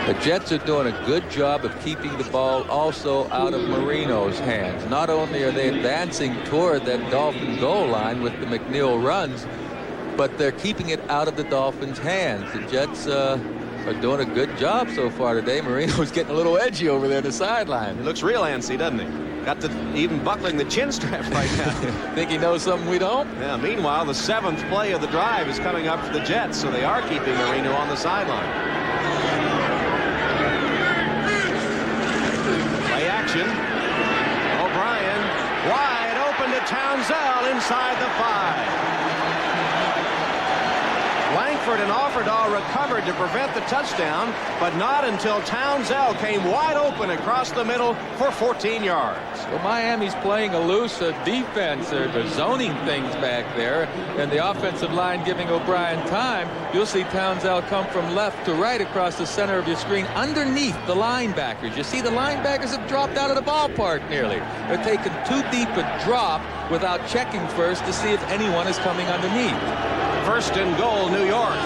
The Jets are doing a good job of keeping the ball also out of Marino's hands. Not only are they advancing toward that Dolphin goal line with the McNeil runs, but they're keeping it out of the Dolphins' hands. The Jets are doing a good job so far today. Marino's getting a little edgy over there on the sideline. He looks real antsy, doesn't he? Got to even buckling the chin strap right now. Think he knows something we don't? Yeah, meanwhile, the 7th play of the drive is coming up for the Jets, so they are keeping Marino on the sideline. Play action. O'Brien wide open to Townsell inside the 5. Langford and Offerdahl recovered to prevent the touchdown, but not until Townsell came wide open across the middle for 14 yards. Well, Miami's playing a loose defense. They're zoning things back there, and the offensive line giving O'Brien time. You'll see Townsell come from left to right across the center of your screen underneath the linebackers. You see the linebackers have dropped out of the ballpark nearly. They're taking too deep a drop without checking first to see if anyone is coming underneath. First and goal, New York,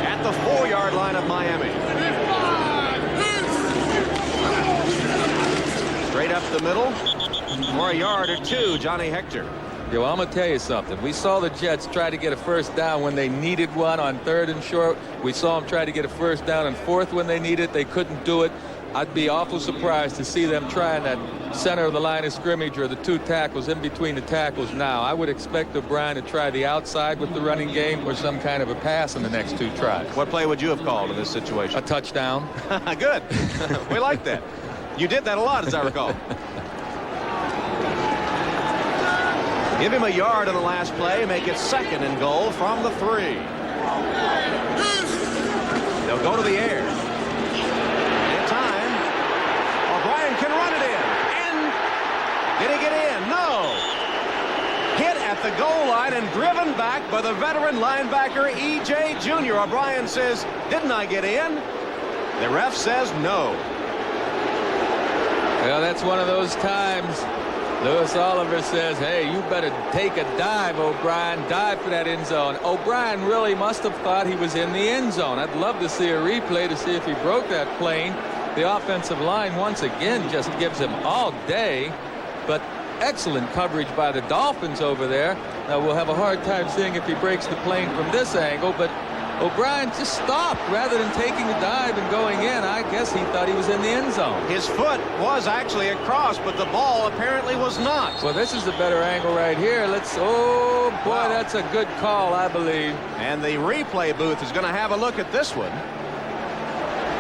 at the 4-yard line of Miami. Straight up the middle, for a yard or two, Johnny Hector. Yeah, well, I'm going to tell you something. We saw the Jets try to get a first down when they needed one on 3rd and short. We saw them try to get a first down on 4th when they needed it. They couldn't do it. I'd be awful surprised to see them trying that center of the line of scrimmage or the 2 tackles in between the tackles now. I would expect O'Brien to try the outside with the running game or some kind of a pass in the next 2 tries. What play would you have called in this situation? A touchdown. Good. We like that. You did that a lot, as I recall. Give him a yard on the last play. Make it 2nd and goal from the 3. They'll go to the air. Can run it in. And did he get in? No. Hit at the goal line and driven back by the veteran linebacker E.J. Jr. O'Brien says, didn't I get in? The ref says no. Well, that's one of those times Louis Oliver says, hey, you better take a dive, O'Brien. Dive for that end zone. O'Brien really must have thought he was in the end zone. I'd love to see a replay to see if he broke that plane. The offensive line once again just gives him all day, but excellent coverage by the Dolphins over there. Now we'll have a hard time seeing if he breaks the plane from this angle, but O'Brien just stopped rather than taking a dive and going in. I guess he thought he was in the end zone. His foot was actually across, but the ball apparently was not. Well, this is a better angle right here. Oh boy, wow. That's a good call, I believe. And the replay booth is going to have a look at this one.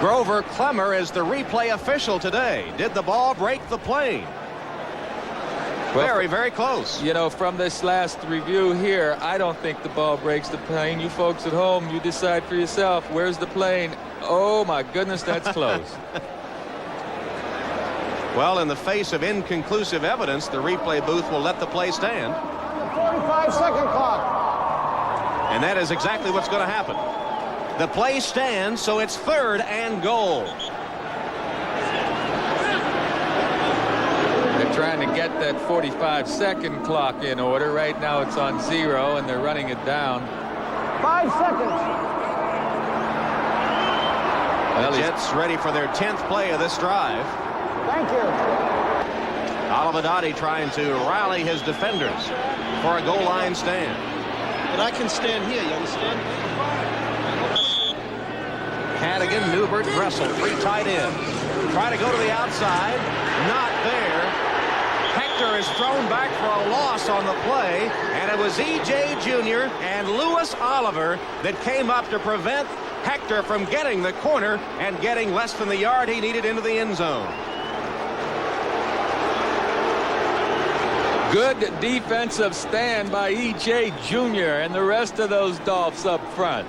Grover Clemmer is the replay official today. Did the ball break the plane? Well, very, very close. You know, from this last review here, I don't think the ball breaks the plane. You folks at home, you decide for yourself. Where's the plane? Oh, my goodness, that's close. Well, in the face of inconclusive evidence, the replay booth will let the play stand. 45-second clock. And that is exactly what's going to happen. The play stands, so it's 3rd and goal. They're trying to get that 45-second clock in order. Right now it's on 0, and they're running it down. 5 seconds. Well, the Jets ready for their 10th play of this drive. Thank you. Olivadotti trying to rally his defenders for a goal line stand. And I can stand here, you understand? Hannigan, Newbert, Dressel, 3 tight ends. Try to go to the outside. Not there. Hector is thrown back for a loss on the play, and it was E.J. Jr. and Louis Oliver that came up to prevent Hector from getting the corner and getting less than the yard he needed into the end zone. Good defensive stand by E.J. Jr. and the rest of those Dolphs up front.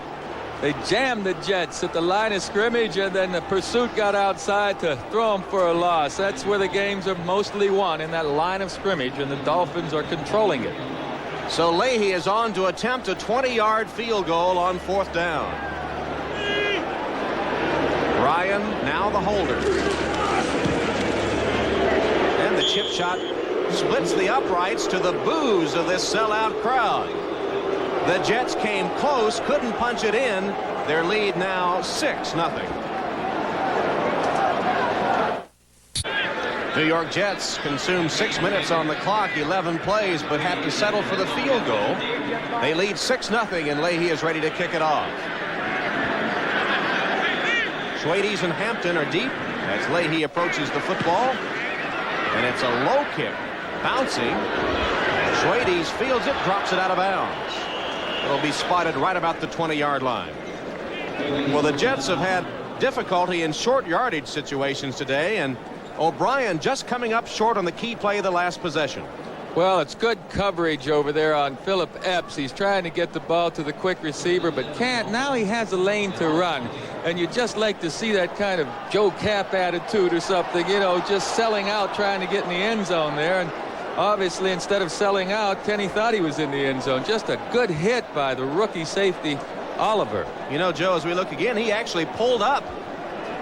They jammed the Jets at the line of scrimmage, and then the pursuit got outside to throw them for a loss. That's where the games are mostly won, in that line of scrimmage, and the Dolphins are controlling it. So Leahy is on to attempt a 20-yard field goal on 4th down. Ryan now the holder. And the chip shot splits the uprights to the boos of this sellout crowd. The Jets came close, couldn't punch it in. Their lead now 6-0. New York Jets consume 6 minutes on the clock, 11 plays, but have to settle for the field goal. They lead 6-0, and Leahy is ready to kick it off. Schwades and Hampton are deep as Leahy approaches the football. And it's a low kick. Bouncing. Schwades fields it, drops it out of bounds. It'll be spotted right about the 20-yard line. Well, the Jets have had difficulty in short yardage situations today, and O'Brien just coming up short on the key play of the last possession. Well, it's good coverage over there on Philip Epps. He's trying to get the ball to the quick receiver, but can't. Now he has a lane to run, and you just like to see that kind of Joe Cap attitude or something, you know, just selling out, trying to get in the end zone there. And obviously, instead of selling out, Kenny thought he was in the end zone. Just a good hit by the rookie safety, Oliver. You know, Joe, as we look again, he actually pulled up.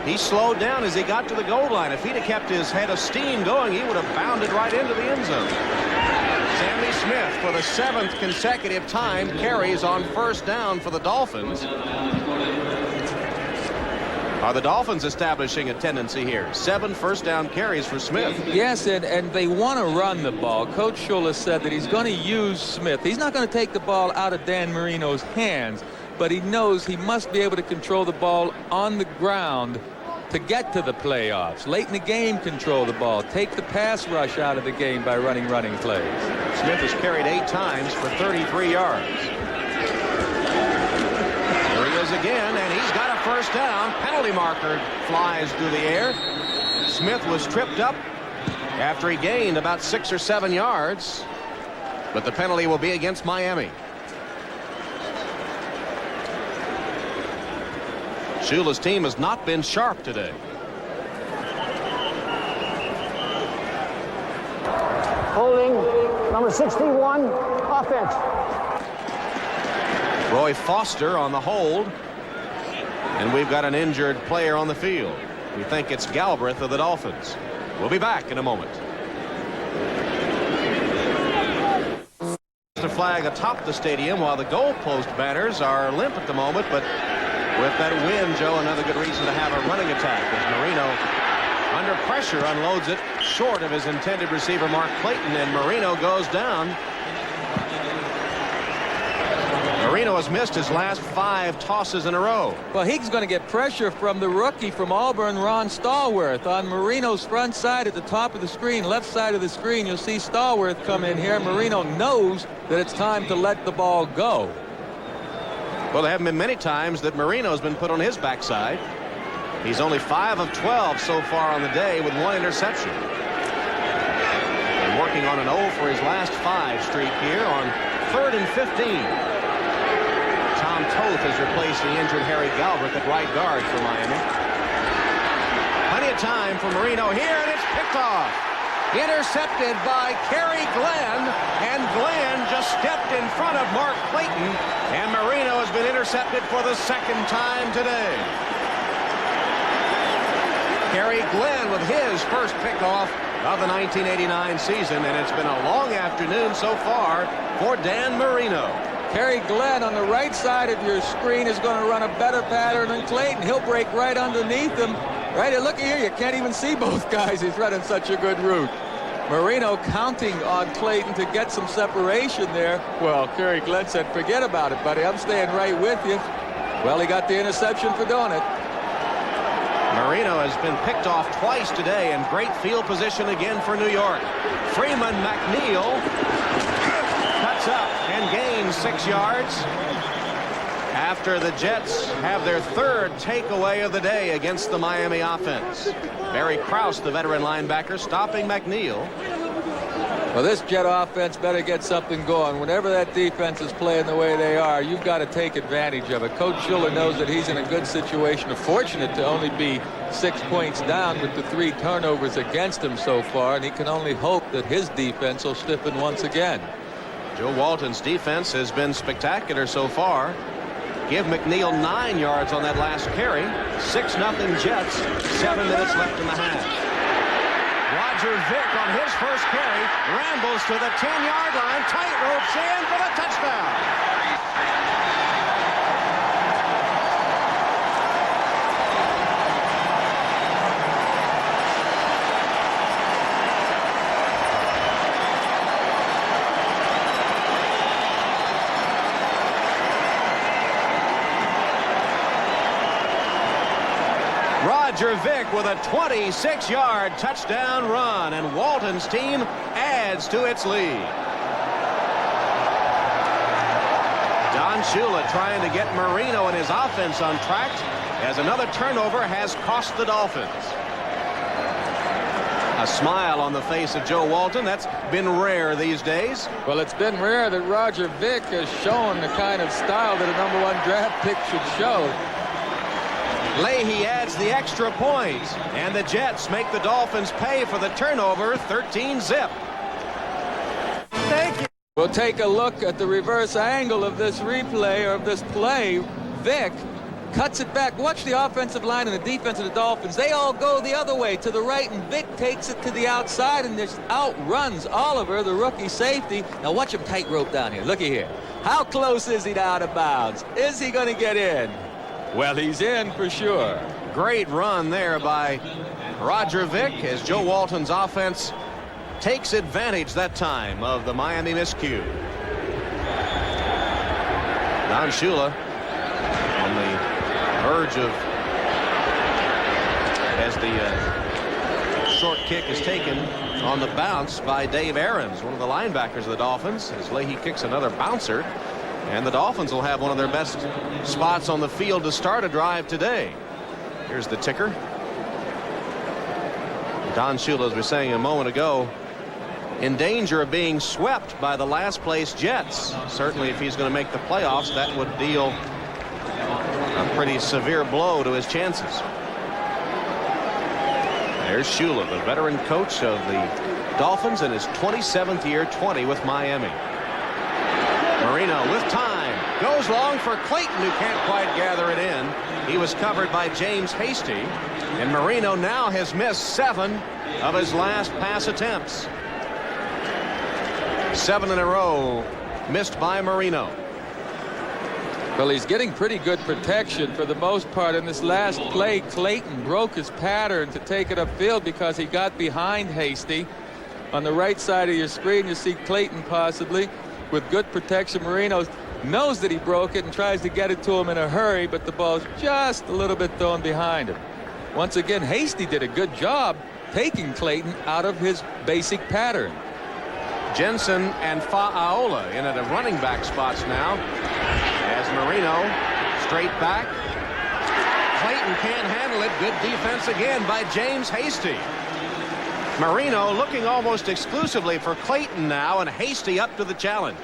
He slowed down as he got to the goal line. If he'd have kept his head of steam going, he would have bounded right into the end zone. Sammy Smith, for the 7th consecutive time, carries on 1st down for the Dolphins. Are the Dolphins establishing a tendency here? 7 1st down carries for Smith. Yes, and they want to run the ball. Coach Shula said that he's going to use Smith. He's not going to take the ball out of Dan Marino's hands, but he knows he must be able to control the ball on the ground to get to the playoffs. Late in the game, control the ball. Take the pass rush out of the game by running plays. Smith has carried 8 times for 33 yards. Here he is again, and he's got a 1st down. Penalty marker flies through the air. Smith was tripped up after he gained about 6 or 7 yards, but the penalty will be against Miami. Shula's team has not been sharp today. Holding, number 61, offense. Roy Foster on the hold. And we've got an injured player on the field. We think it's Galbraith of the Dolphins. We'll be back in a moment. The flag atop the stadium while the goalpost banners are limp at the moment, but with that win, Joe, another good reason to have a running attack as Marino, under pressure, unloads it short of his intended receiver, Mark Clayton, and Marino goes down. Marino has missed his last 5 tosses in a row. Well, he's going to get pressure from the rookie from Auburn, Ron Stallworth, on Marino's front side at the top of the screen, left side of the screen. You'll see Stallworth come in here. Marino knows that it's time to let the ball go. Well, there haven't been many times that Marino's been put on his backside. He's only 5 of 12 so far on the day with 1 interception. And working on an 0 for his last 5 streak here on 3rd and 15. Tom Toth has replaced the injured Harry Galbraith at right guard for Miami. Plenty of time for Marino here, and it's picked off. Intercepted by Kerry Glenn, and Glenn just stepped in front of Mark Clayton, and Marino has been intercepted for the 2nd time today. Kerry Glenn with his first pickoff of the 1989 season, and it's been a long afternoon so far for Dan Marino. Kerry Glenn on the right side of your screen is going to run a better pattern than Clayton. He'll break right underneath him. Right here, look here, you can't even see both guys. He's running such a good route. Marino counting on Clayton to get some separation there. Well, Kerry Glenn said, forget about it, buddy. I'm staying right with you. Well, he got the interception for doing it. Marino has been picked off twice today, and great field position again for New York. Freeman McNeil cuts up and gains 6 yards after the Jets have their 3rd takeaway of the day against the Miami offense. Barry Krause, the veteran linebacker, stopping McNeil. Well, this Jet offense better get something going. Whenever that defense is playing the way they are, you've got to take advantage of it. Coach Schuler knows that he's in a good situation. Fortunate to only be 6 points down with the 3 turnovers against him so far, and he can only hope that his defense will stiffen once again. Joe Walton's defense has been spectacular so far. Give McNeil 9 yards on that last carry. 6-0 Jets. 7 minutes left in the half. Roger Vick on his first carry rambles to the 10-yard line, tight ropes in for the touchdown. Roger Vick with a 26-yard touchdown run, and Walton's team adds to its lead. Don Shula trying to get Marino and his offense on track as another turnover has cost the Dolphins. A smile on the face of Joe Walton. That's been rare these days. Well, it's been rare that Roger Vick has shown the kind of style that a #1 draft pick should show. Leahy adds the extra point, and the Jets make the Dolphins pay for the turnover. 13-zip. Thank you. We'll take a look at the reverse angle of this replay, or of this play. Vick cuts it back. Watch the offensive line and the defense of the Dolphins. They all go the other way to the right, and Vick takes it to the outside and just outruns Oliver, the rookie safety. Now watch him tightrope down here. Looky here. How close is he to out of bounds? Is he going to get in? Well, he's in for sure. Great run there by Roger Vick as Joe Walton's offense takes advantage that time of the Miami miscue. Don Shula on the verge of, as the short kick is taken on the bounce by Dave Aarons, one of the linebackers of the Dolphins, as Leahy kicks another bouncer. And the Dolphins will have one of their best spots on the field to start a drive today. Here's the ticker. Don Shula, as we were saying a moment ago, in danger of being swept by the last place Jets. Certainly if he's going to make the playoffs, that would deal a pretty severe blow to his chances. There's Shula, the veteran coach of the Dolphins in his 27th year, 20 with Miami. Marino with time goes long for Clayton, who can't quite gather it in. He was covered by James Hasty, and Marino now has missed 7 of his last pass attempts. 7 in a row missed by Marino. Well, he's getting pretty good protection for the most part. In this last play, Clayton broke his pattern to take it upfield because he got behind Hasty. On the right side of your screen, you see Clayton possibly with good protection. Marino knows that he broke it and tries to get it to him in a hurry, but the ball's just a little bit thrown behind him. Once again, Hasty did a good job taking Clayton out of his basic pattern. Jensen and Fa'aola in at a running back spots now as Marino straight back. Clayton can't handle it. Good defense again by James Hasty. Marino looking almost exclusively for Clayton now, and Hasty up to the challenge.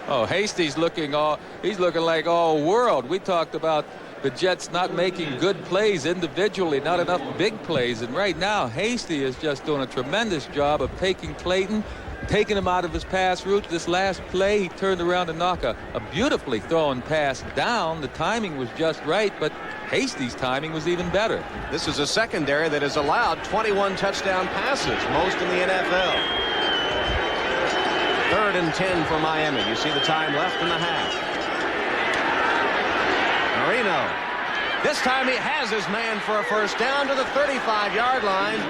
Oh, Hasty's looking like all world. We talked about the Jets not making good plays individually, not enough big plays, and right now Hasty is just doing a tremendous job of taking Clayton, taking him out of his pass route. This last play, he turned around to knock a beautifully thrown pass down. The timing was just right, but Hasty's timing was even better. This is a secondary that has allowed 21 touchdown passes, most in the NFL. 3rd and 10 for Miami. You see the time left in the half. Marino. This time he has his man for a first down to the 35-yard line.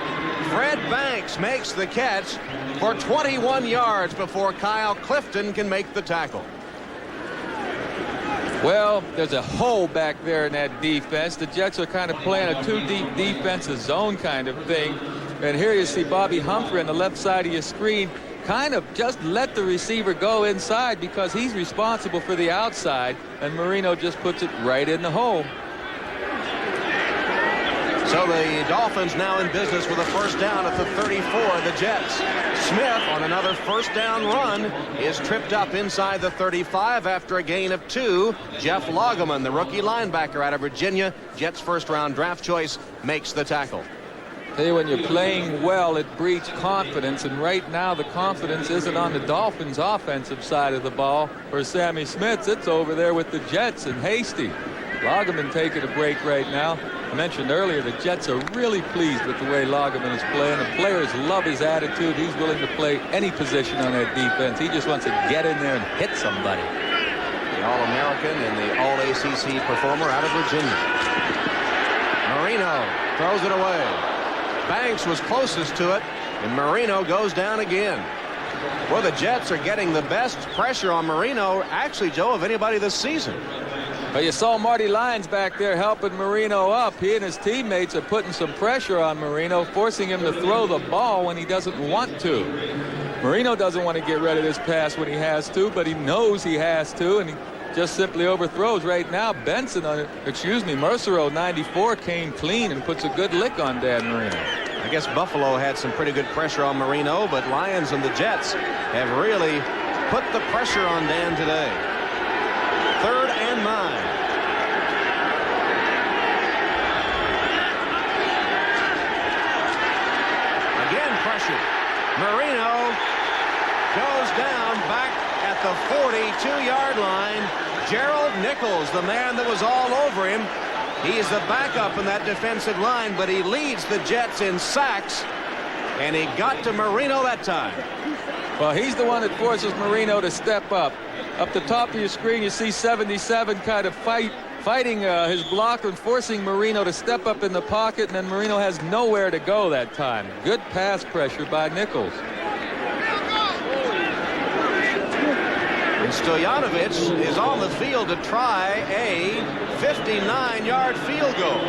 Fred Banks makes the catch for 21 yards before Kyle Clifton can make the tackle. Well, there's a hole back there in that defense. The Jets are kind of playing a 2-deep defensive zone kind of thing. And here you see Bobby Humphrey on the left side of your screen kind of just let the receiver go inside because he's responsible for the outside, and Marino just puts it right in the hole. So the Dolphins now in business with a first down at the 34 of the Jets. Smith on another first down run is tripped up inside the 35 after a gain of 2. Jeff Loggeman, the rookie linebacker out of Virginia, Jets first-round draft choice, makes the tackle. Tell you, when you're playing well, it breeds confidence, and right now the confidence isn't on the Dolphins' offensive side of the ball. For Sammy Smith, it's over there with the Jets and Hasty. Loggeman taking a break right now. I mentioned earlier the Jets are really pleased with the way Loggeman is playing. The players love his attitude. He's willing to play any position on that defense. He just wants to get in there and hit somebody. The All-American and the All-ACC performer out of Virginia. Marino throws it away. Banks was closest to it, and Marino goes down again. Well, the Jets are getting the best pressure on Marino, actually, Joe, of anybody this season. But you saw Marty Lyons back there helping Marino up. He and his teammates are putting some pressure on Marino, forcing him to throw the ball when he doesn't want to. Marino doesn't want to get rid of this pass when he has to, but he knows he has to, and he just simply overthrows. Right now, Mercero, 94, came clean and puts a good lick on Dan Marino. I guess Buffalo had some pretty good pressure on Marino, but Lions and the Jets have really put the pressure on Dan today. 3rd and 9. Again pressure. Marino goes down back at the 42-yard line. Gerald Nichols, the man that was all over him. He's the backup in that defensive line, but he leads the Jets in sacks, and he got to Marino that time. Well, he's the one that forces Marino to step up. Up the top of your screen, you see 77 kind of fighting his blocker and forcing Marino to step up in the pocket, and then Marino has nowhere to go that time. Good pass pressure by Nichols. And Stoyanovich is on the field to try a 59-yard field goal.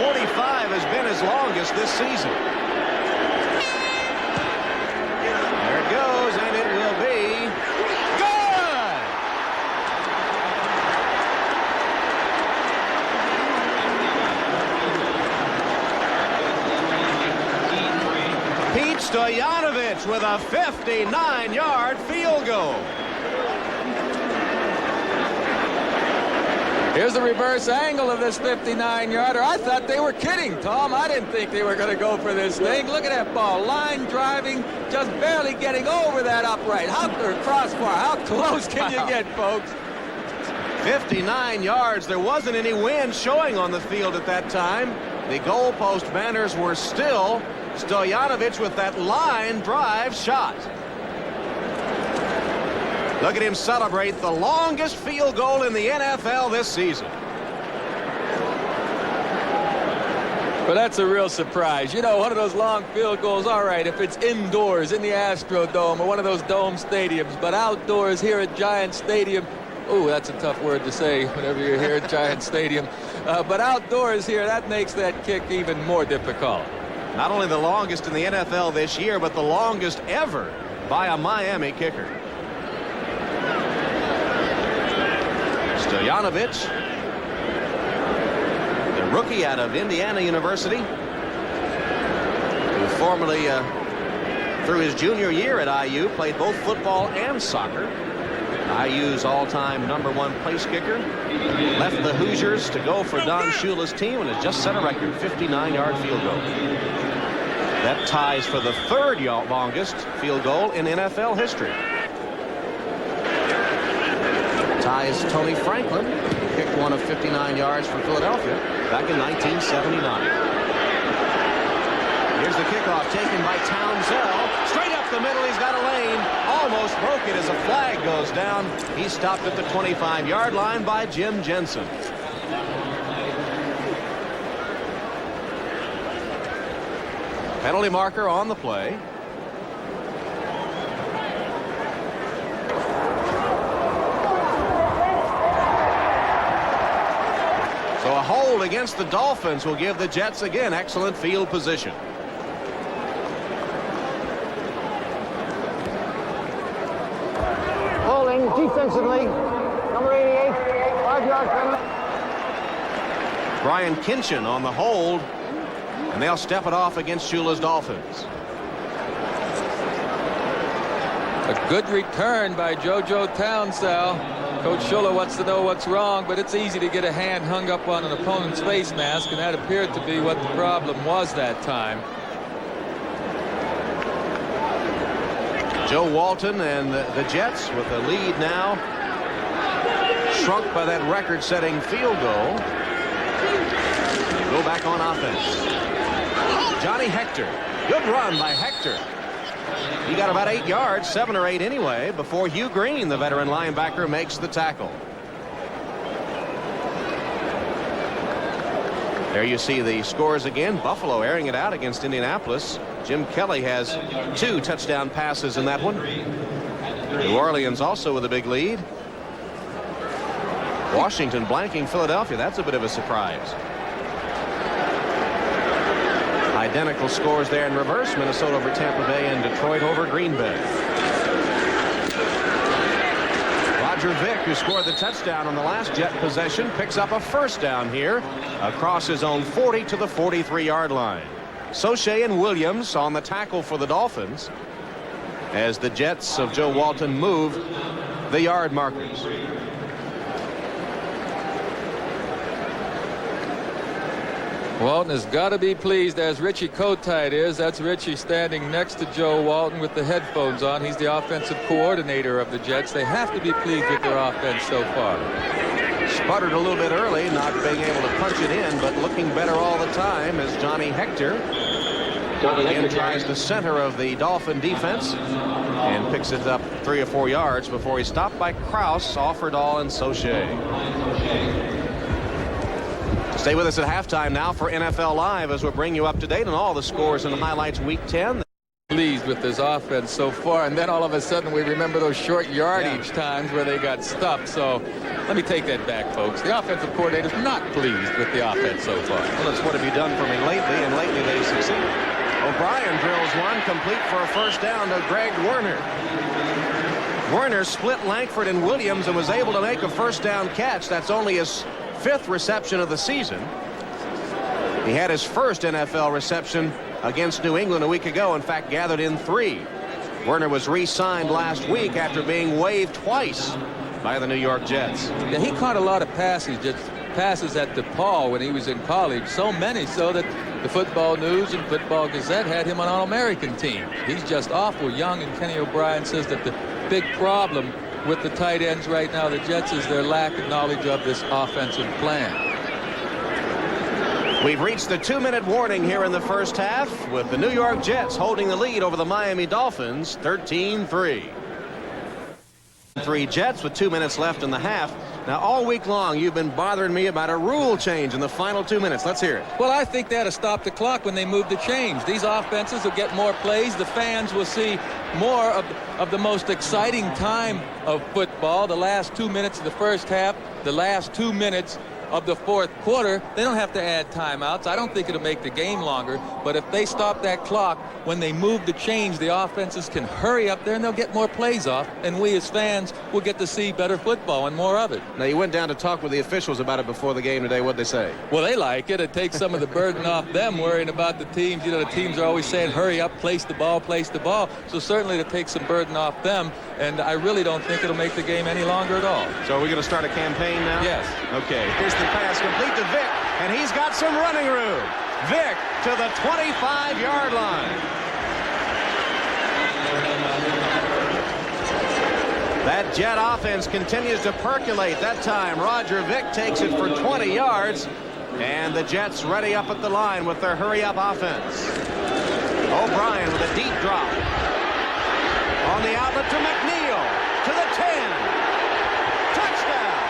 45 has been his longest this season. There it goes, and it will be good! Pete Stoyanovich with a 59-yard field goal. Here's the reverse angle of this 59-yarder. I thought they were kidding, Tom. I didn't think they were going to go for this thing. Look at that ball. Line driving, just barely getting over that upright. Or crossbar. How close can you get, folks? 59 yards. There wasn't any wind showing on the field at that time. The goalpost banners were still. Stoyanovich with that line drive shot. Look at him celebrate the longest field goal in the NFL this season. But that's a real surprise. You know, one of those long field goals, all right, if it's indoors in the Astrodome or one of those dome stadiums, but outdoors here at Giant Stadium, oh, that's a tough word to say whenever you're here at Giant Stadium. But outdoors here, that makes that kick even more difficult. Not only the longest in the NFL this year, but the longest ever by a Miami kicker. Stoyanovich, the rookie out of Indiana University, who formerly, through his junior year at IU, played both football and soccer. IU's all-time #1 place kicker. Left the Hoosiers to go for Don Shula's team and has just set a record 59-yard field goal. That ties for the 3rd longest field goal in NFL history. Ties Tony Franklin, who kicked one of 59 yards for Philadelphia back in 1979. Here's the kickoff taken by Townsell. Straight up the middle, he's got a lane. Almost broke it as a flag goes down. He's stopped at the 25-yard line by Jim Jensen. Penalty marker on the play. So a hold against the Dolphins will give the Jets again excellent field position. Holding defensively, number 88, 5-yard penalty. Brian Kinchin on the hold, and they'll step it off against Shula's Dolphins. A good return by JoJo Townsell. Coach Shula wants to know what's wrong, but it's easy to get a hand hung up on an opponent's face mask, and that appeared to be what the problem was that time. Joe Walton and the Jets with a lead now, shrunk by that record-setting field goal. Go back on offense. Johnny Hector. Good run by Hector. He got about 8 yards, 7 or 8 anyway, before Hugh Green, the veteran linebacker, makes the tackle. There you see the scores again. Buffalo airing it out against Indianapolis. Jim Kelly has 2 touchdown passes in that one. New Orleans also with a big lead. Washington blanking Philadelphia. That's a bit of a surprise. Identical scores there in reverse. Minnesota over Tampa Bay and Detroit over Green Bay. Roger Vick, who scored the touchdown on the last Jet possession, picks up a first down here across his own 40 to the 43-yard line. Soche and Williams on the tackle for the Dolphins as the Jets of Joe Walton move the yard markers. Walton has got to be pleased, as Richie Kotite is. That's Richie standing next to Joe Walton with the headphones on. He's the offensive coordinator of the Jets. They have to be pleased with their offense so far. Sputtered a little bit early, not being able to punch it in, but looking better all the time as Johnny Hector again tries the center of the Dolphin defense and picks it up 3 or 4 yards before he's stopped by Krause, Offerdahl, and Soche. Stay with us at halftime now for NFL Live as we'll bring you up to date on all the scores and highlights Week 10. Pleased with this offense so far, and then all of a sudden we remember those short yardage times where they got stuffed. So let me take that back, folks. The offensive coordinator's not pleased with the offense so far. Well, it's what have you done for me lately, and lately they succeeded. O'Brien drills one complete for a first down to Greg Werner. Werner split Langford and Williams and was able to make a first down catch. That's only his 5th reception of the season. He had his first NFL reception against New England a week ago. In fact, gathered in 3. Werner was re-signed last week after being waived twice by the New York Jets. Yeah, he caught a lot of passes at DePaul when he was in college. So many so that the Football News and Football Gazette had him on an All-American team. He's just awful young, and Kenny O'Brien says that the big problem with the tight ends right now, the Jets, is their lack of knowledge of this offensive plan. We've reached the 2-minute warning here in the first half with the New York Jets holding the lead over the Miami Dolphins 13-3. 3 Jets with 2 minutes left in the half. Now, all week long, you've been bothering me about a rule change in the final 2 minutes. Let's hear it. Well, I think they had to stop the clock when they moved the change. These offenses will get more plays. The fans will see more of the most exciting time of football. The last 2 minutes of the first half, the last 2 minutes of the fourth quarter. They don't have to add timeouts. I don't think it'll make the game longer, but if they stop that clock when they move the change, the offenses can hurry up there and they'll get more plays off, and we as fans will get to see better football and more of it. Now, you went down to talk with the officials about it before the game today. What'd they say? Well, they like it. It takes some of the burden off them worrying about the teams. You know, the teams are always saying, hurry up, place the ball, place the ball. So certainly to take some burden off them, and I really don't think it'll make the game any longer at all. So are we going to start a campaign now? Yes. Okay, here's the pass complete to Vick, and he's got some running room. Vick to the 25-yard line. That Jet offense continues to percolate. That time, Roger Vick takes it for 20 yards, and the Jets ready up at the line with their hurry-up offense. O'Brien with a deep drop. On the outlet to McNeil, to the 10. Touchdown!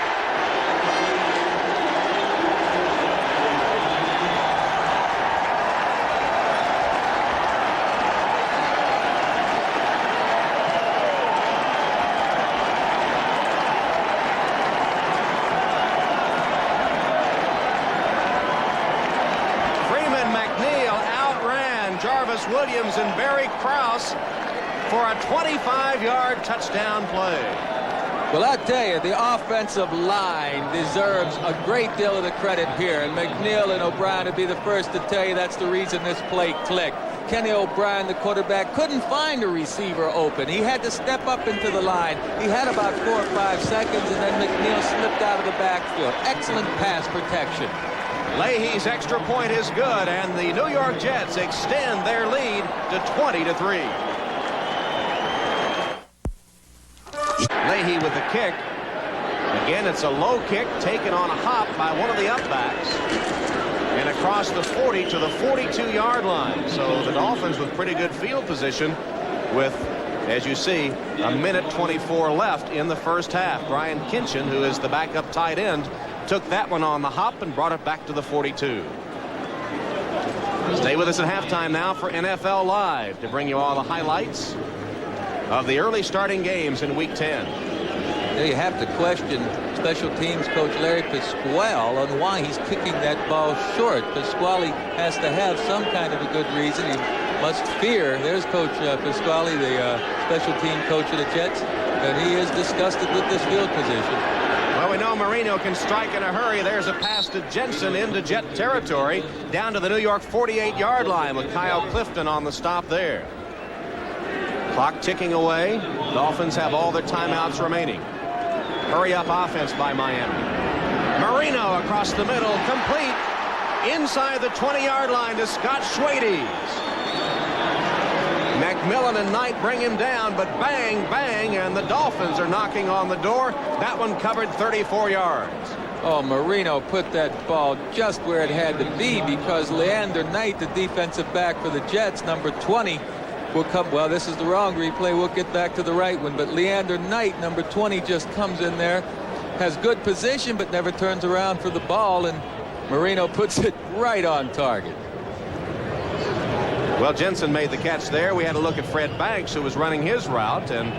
Jarvis Williams and Barry Krause for a 25-yard touchdown play. Well, I tell you, the offensive line deserves a great deal of the credit here. And McNeil and O'Brien would be the first to tell you that's the reason this play clicked. Kenny O'Brien, the quarterback, couldn't find a receiver open. He had to step up into the line. He had about 4 or 5 seconds, and then McNeil slipped out of the backfield. Excellent pass protection. Leahy's extra point is good, and the New York Jets extend their lead to 20-3. Leahy with the kick. Again, it's a low kick taken on a hop by one of the upbacks. And across the 40 to the 42-yard line. So the Dolphins with pretty good field position with, as you see, 1:24 left in the first half. Brian Kinchin, who is the backup tight end, took that one on the hop and brought it back to the 42. Stay with us at halftime now for NFL Live to bring you all the highlights of the early starting games in Week 10. You have to question special teams coach Larry Pasquale on why he's kicking that ball short. Pasquale has to have some kind of a good reason. He must fear. There's Coach Pasquale, the special team coach of the Jets, and he is disgusted with this field position. Well, we know Marino can strike in a hurry. There's a pass to Jensen into Jet territory down to the New York 48-yard line with Kyle Clifton on the stop there. Clock ticking away. Dolphins have all their timeouts remaining. Hurry-up offense by Miami. Marino across the middle, complete. Inside the 20-yard line to Scott Schwades. McMillan and Knight bring him down, but bang, bang, and the Dolphins are knocking on the door. That one covered 34 yards. Oh, Marino put that ball just where it had to be because Leander Knight, the defensive back for the Jets, number 20, will come. Well, this is the wrong replay. We'll get back to the right one. But Leander Knight, number 20, just comes in there, has good position, but never turns around for the ball, and Marino puts it right on target. Well, Jensen made the catch there. We had a look at Fred Banks, who was running his route, and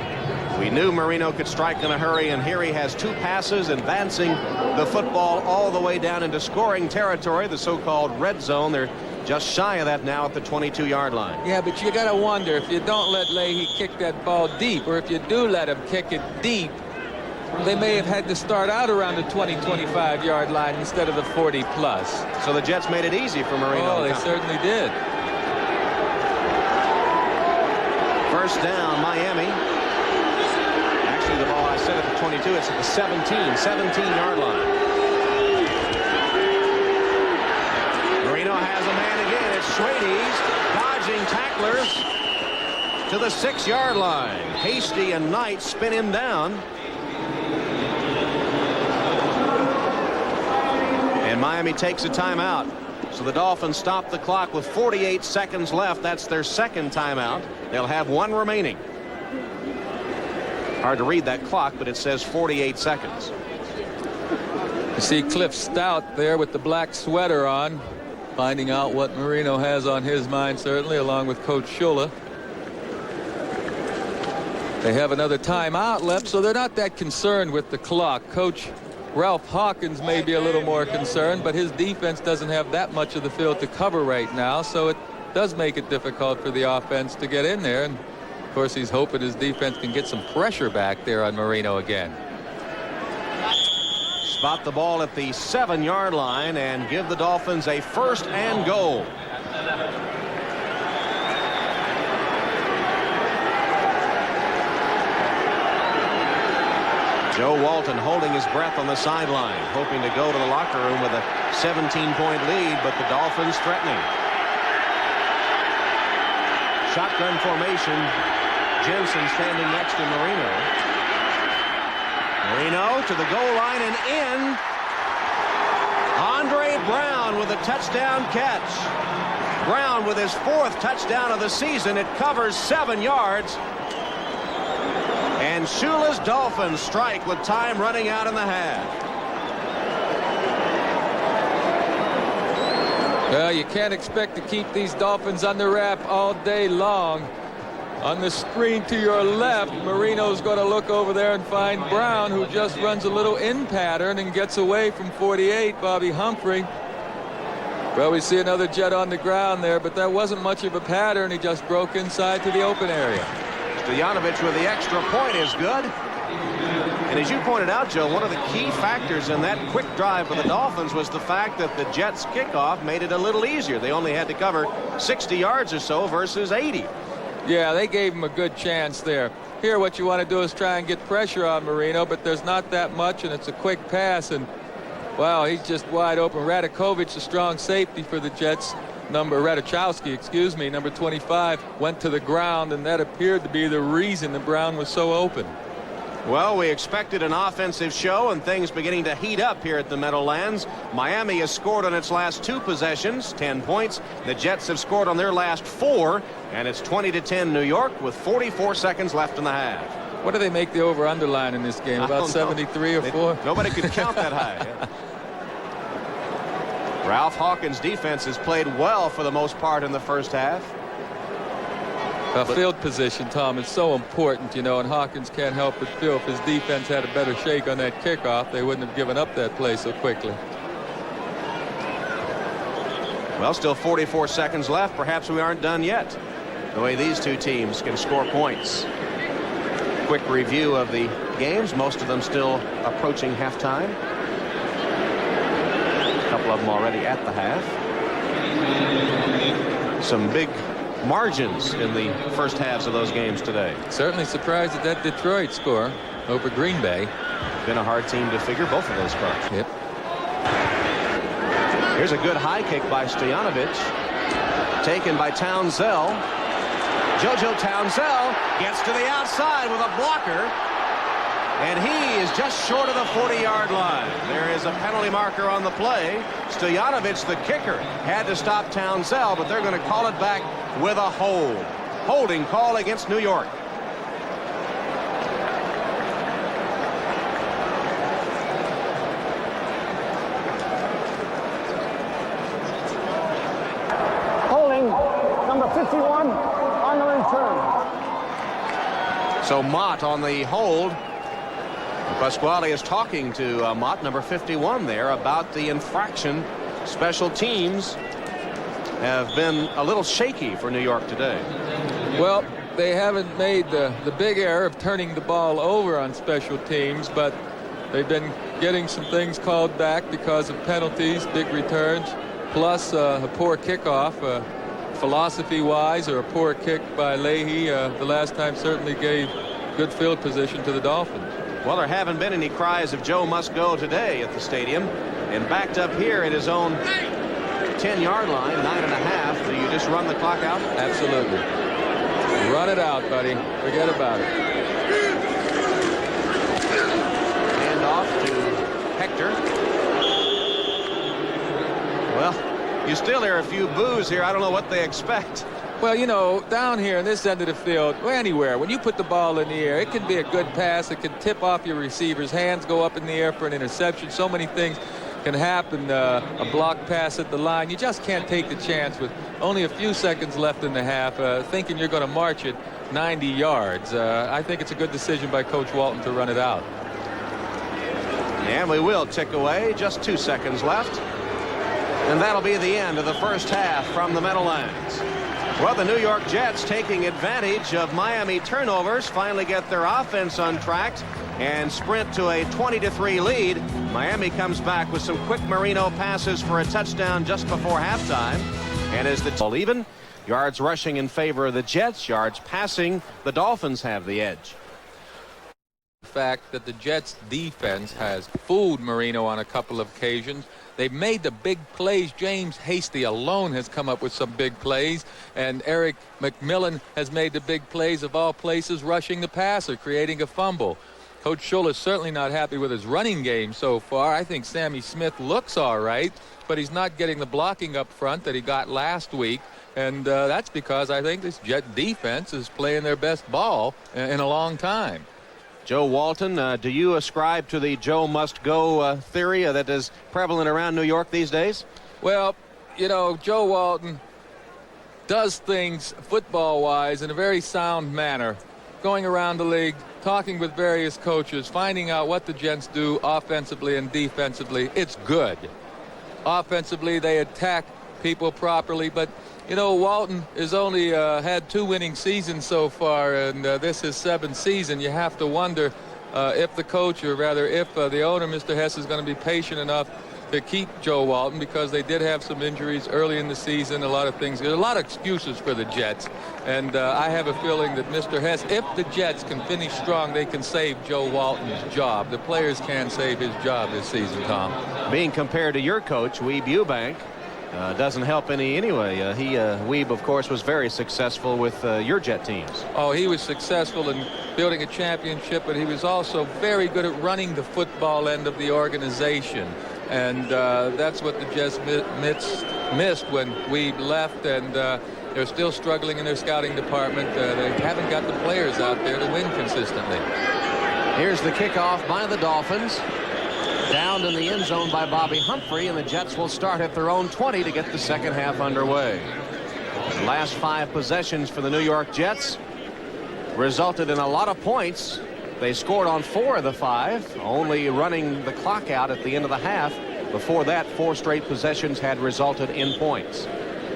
we knew Marino could strike in a hurry, and here he has 2 passes advancing the football all the way down into scoring territory, the so-called red zone. They're just shy of that now at the 22-yard line. Yeah, but you got to wonder if you don't let Leahy kick that ball deep, or if you do let him kick it deep, they may have had to start out around the 20-25-yard line instead of the 40-plus. So the Jets made it easy for Marino. Oh, they certainly did. First down, Miami. Actually, the ball I said at the 22, it's at the 17-yard line. Marino has a man again. It's Schwades dodging tacklers to the 6-yard line. Hasty and Knight spin him down. And Miami takes a timeout. So the Dolphins stop the clock with 48 seconds left. That's their second timeout. They'll have 1 remaining. Hard to read that clock, but it says 48 seconds. You see Cliff Stout there with the black sweater on, finding out what Marino has on his mind, certainly, along with Coach Shula. They have another timeout left, so they're not that concerned with the clock. Coach Ralph Hawkins may be a little more concerned, but his defense doesn't have that much of the field to cover right now, so it does make it difficult for the offense to get in there. And of course, he's hoping his defense can get some pressure back there on Marino again. Spot the ball at the 7-yard line and give the Dolphins a 1st and goal. Joe Walton holding his breath on the sideline, hoping to go to the locker room with a 17-point lead, but the Dolphins threatening. Shotgun formation. Jensen standing next to Marino. Marino to the goal line and in. Andre Brown with a touchdown catch. Brown with his 4th touchdown of the season. It covers 7 yards. And Shula's Dolphins strike with time running out in the half. Well, you can't expect to keep these Dolphins under wrap all day long. On the screen to your left, Marino's going to look over there and find Brown, who just runs a little in pattern and gets away from 48, Bobby Humphrey. Well, we see another Jet on the ground there, but that wasn't much of a pattern. He just broke inside to the open area. Stoyanovich with the extra point is good. And as you pointed out, Joe, one of the key factors in that quick drive for the Dolphins was the fact that the Jets kickoff made it a little easier. They only had to cover 60 yards or so versus 80. Yeah, they gave him a good chance there. Here, what you want to do is try and get pressure on Marino, but there's not that much, and it's a quick pass, and wow, he's just wide open. Radakovich, a strong safety for the Jets. Radachowski, excuse me, number 25, went to the ground, and that appeared to be the reason that Brown was so open. Well, we expected an offensive show, and things beginning to heat up here at the Meadowlands. Miami has scored on its last 2 possessions, 10 points. The Jets have scored on their last 4, and it's 20-10 New York with 44 seconds left in the half. What do they make the over-under line in this game? About 73 or 4? Nobody could count that high. Yeah. Ralph Hawkins' defense has played well for the most part in the first half. Field position, Tom, is so important, you know, and Hawkins can't help but feel if his defense had a better shake on that kickoff, they wouldn't have given up that play so quickly. Well, still 44 seconds left. Perhaps we aren't done yet. The way these two teams can score points. Quick review of the games. Most of them still approaching halftime. A couple of them already at the half. Some big margins in the first halves of those games today. Certainly surprised at that Detroit score over Green Bay. Been a hard team to figure both of those cards. Yep. Here's a good high kick by Stoyanovich. Taken by Townsell. JoJo Townsell gets to the outside with a blocker. And he is just short of the 40-yard line. There is a penalty marker on the play. Stoyanovich, the kicker, had to stop Townsell, but they're going to call it back with a hold. Holding call against New York. Holding number 51 on the return. So Mott on the hold. Pasquale is talking to Mott, number 51 there, about the infraction. Special teams have been a little shaky for New York today. Well, they haven't made the big error of turning the ball over on special teams, but they've been getting some things called back because of penalties, big returns, plus a poor kickoff. Philosophy-wise, or a poor kick by Leahy the last time certainly gave good field position to the Dolphins. Well, there haven't been any cries of Joe must go today at the stadium. And backed up here at his own 10-yard line, 9.5. Do you just run the clock out? Absolutely. Run it out, buddy. Forget about it. Hand off to Hector. Well, you still hear a few boos here. I don't know what they expect. Well, you know, down here in this end of the field, or anywhere, when you put the ball in the air, it can be a good pass. It can tip off your receiver's hands, go up in the air for an interception. So many things can happen. A block pass at the line. You just can't take the chance with only a few seconds left in the half, thinking you're going to march it 90 yards. I think it's a good decision by Coach Walton to run it out. And we will tick away. Just 2 seconds left. And that'll be the end of the first half from the Meadowlands. Well, the New York Jets, taking advantage of Miami turnovers, finally get their offense untracked and sprint to a 20-3 lead. Miami comes back with some quick Marino passes for a touchdown just before halftime. And as the ball even, yards rushing in favor of the Jets, yards passing, the Dolphins have the edge. The fact that the Jets defense has fooled Marino on a couple of occasions. They've made the big plays. James Hasty alone has come up with some big plays, and Eric McMillan has made the big plays of all places, rushing the passer, creating a fumble. Coach Schull is certainly not happy with his running game so far. I think Sammy Smith looks all right, but he's not getting the blocking up front that he got last week, and that's because I think this Jet defense is playing their best ball in a long time. Joe Walton, do you ascribe to the Joe must go theory that is prevalent around New York these days? Well, you know, Joe Walton does things football-wise in a very sound manner, going around the league, talking with various coaches, finding out what the Jets do offensively and defensively. It's good. Offensively, they attack people properly, but you know, Walton has only had 2 winning seasons so far, and this is 7th season. You have to wonder if the coach, or rather if the owner, Mr. Hess, is going to be patient enough to keep Joe Walton, because they did have some injuries early in the season, a lot of things. There's a lot of excuses for the Jets, and I have a feeling that Mr. Hess, if the Jets can finish strong, they can save Joe Walton's job. The players can save his job this season, Tom. Being compared to your coach, Weeb Eubank, doesn't help any anyway. Weeb, of course, was very successful with your Jet teams. Oh, he was successful in building a championship, but he was also very good at running the football end of the organization. And that's what the Jets missed when Weeb left, and they're still struggling in their scouting department. They haven't got the players out there to win consistently. Here's the kickoff by the Dolphins. Downed in the end zone by Bobby Humphrey, and the Jets will start at their own 20 to get the second half underway. The last 5 possessions for the New York Jets resulted in a lot of points. They scored on 4 of the 5, only running the clock out at the end of the half. Before that, 4 straight possessions had resulted in points.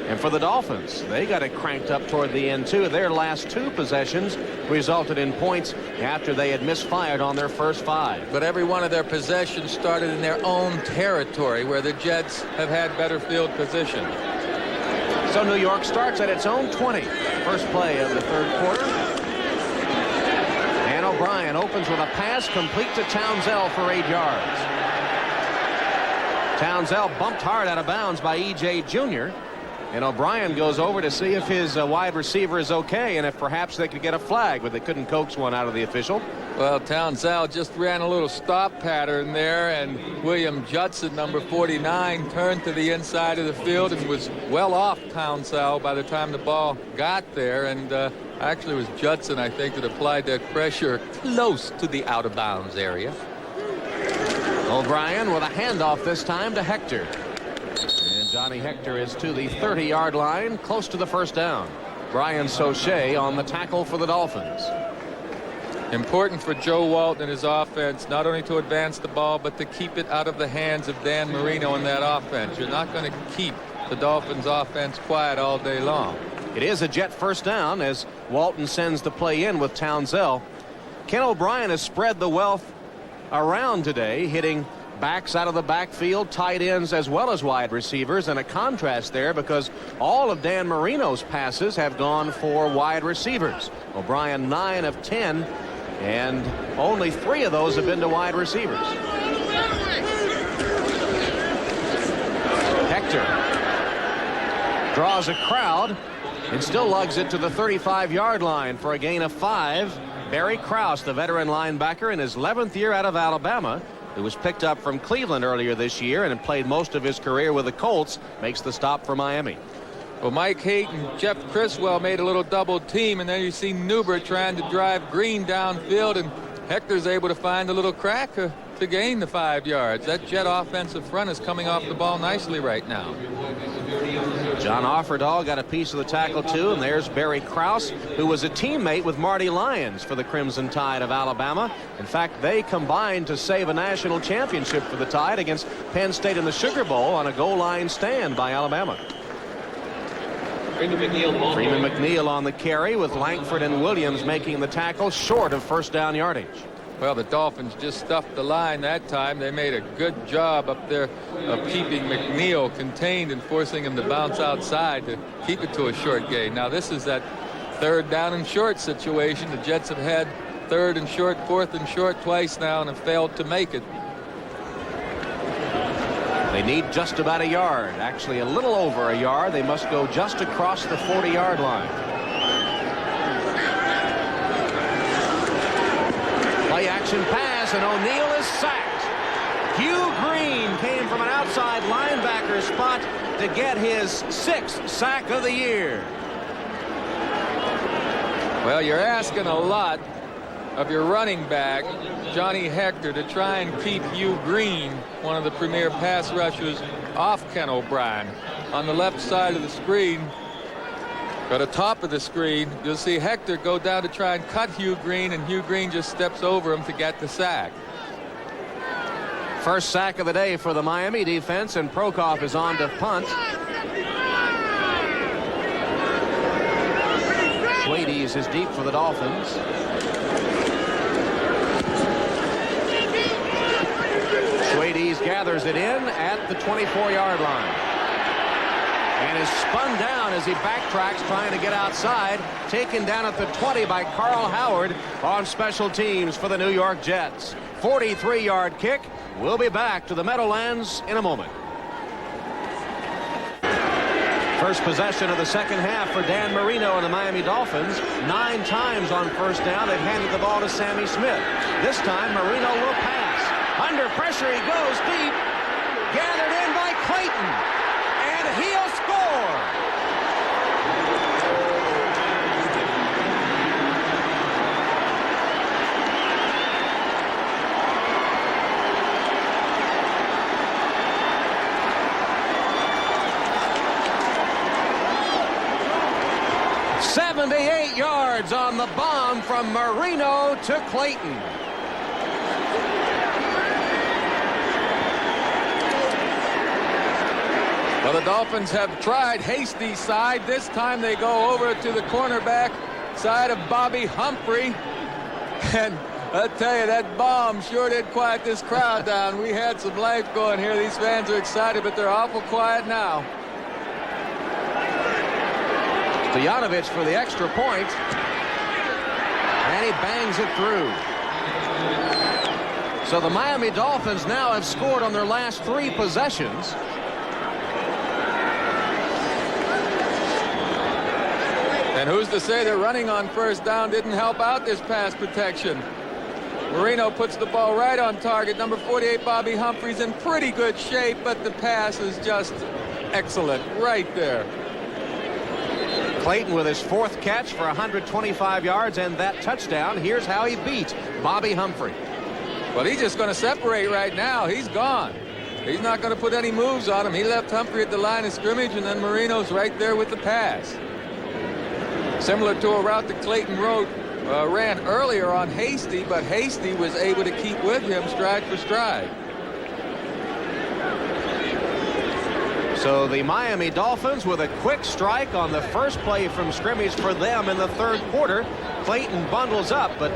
And for the Dolphins, they got it cranked up toward the end, too. Their last 2 possessions resulted in points after they had misfired on their first 5. But every one of their possessions started in their own territory, where the Jets have had better field position. So New York starts at its own 20. First play of the third quarter. And O'Brien opens with a pass complete to Townsell for 8 yards. Townsell bumped hard out of bounds by E.J. Jr., and O'Brien goes over to see if his wide receiver is okay and if perhaps they could get a flag, but they couldn't coax one out of the official. Well, Townsell just ran a little stop pattern there, and William Judson, number 49, turned to the inside of the field and was well off Townsell by the time the ball got there. And actually it was Judson, I think, that applied that pressure close to the out-of-bounds area. O'Brien with a handoff this time to Hector. And Johnny Hector is to the 30-yard line, close to the first down. Brian Sauché on the tackle for the Dolphins. Important for Joe Walton and his offense, not only to advance the ball, but to keep it out of the hands of Dan Marino in that offense. You're not going to keep the Dolphins offense quiet all day long. It is a Jet first down as Walton sends the play in with Townsell. Ken O'Brien has spread the wealth around today, hitting backs out of the backfield, tight ends as well as wide receivers, and a contrast there because all of Dan Marino's passes have gone for wide receivers. O'Brien 9 of 10, and only 3 of those have been to wide receivers. Hector draws a crowd and still lugs it to the 35-yard line for a gain of 5. Barry Krause, the veteran linebacker in his 11th year out of Alabama, who was picked up from Cleveland earlier this year and played most of his career with the Colts, makes the stop for Miami. Well, Mike Haight and Jeff Criswell made a little double team, and then you see Newber trying to drive Green downfield, and Hector's able to find a little crack to gain the 5 yards. That Jet offensive front is coming off the ball nicely right now. John Offerdahl got a piece of the tackle too, and there's Barry Krause, who was a teammate with Marty Lyons for the Crimson Tide of Alabama. In fact, they combined to save a national championship for the Tide against Penn State in the Sugar Bowl on a goal line stand by Alabama. Freeman McNeil on the carry, with Langford and Williams making the tackle short of first down yardage. Well, the Dolphins just stuffed the line that time. They made a good job up there of keeping McNeil contained and forcing him to bounce outside to keep it to a short gain. Now, this is that 3rd down and short situation. The Jets have had 3rd and short, 4th and short twice now and have failed to make it. They need just about a yard, actually a little over a yard. They must go just across the 40-yard line. Play action pass, and O'Neal is sacked. Hugh Green came from an outside linebacker spot to get his 6th sack of the year. Well, you're asking a lot of your running back, Johnny Hector, to try and keep Hugh Green, one of the premier pass rushers, off Ken O'Brien. On the left side of the screen, at the top of the screen, you'll see Hector go down to try and cut Hugh Green, and Hugh Green just steps over him to get the sack. First sack of the day for the Miami defense, and Prokoff is on to punt. Schwades is deep for the Dolphins. Schwades gathers it in at the 24-yard line. And is spun down as he backtracks trying to get outside. Taken down at the 20 by Carl Howard on special teams for the New York Jets. 43-yard kick. We'll be back to the Meadowlands in a moment. First possession of the second half for Dan Marino and the Miami Dolphins. 9 times on first down they've handed the ball to Sammy Smith. This time Marino will pass. Under pressure he goes deep. Gathered in by Clayton. And he'll score. "78 yards on the bomb from Marino to Clayton." Well, the Dolphins have tried Hasty's side. This time they go over to the cornerback side of Bobby Humphrey. And I tell you, that bomb sure did quiet this crowd down. We had some life going here. These fans are excited, but they're awful quiet now. Stoyanovich for the extra point. And he bangs it through. So the Miami Dolphins now have scored on their last 3 possessions. And who's to say that running on first down didn't help out this pass protection? Marino puts the ball right on target. Number 48, Bobby Humphrey's in pretty good shape, but the pass is just excellent right there. Clayton with his 4th catch for 125 yards and that touchdown. Here's how he beat Bobby Humphrey. Well, he's just going to separate right now. He's gone. He's not going to put any moves on him. He left Humphrey at the line of scrimmage, and then Marino's right there with the pass. Similar to a route that Clayton ran earlier on Hasty, but Hasty was able to keep with him stride for stride. So the Miami Dolphins with a quick strike on the first play from scrimmage for them in the 3rd quarter. Clayton bundles up, but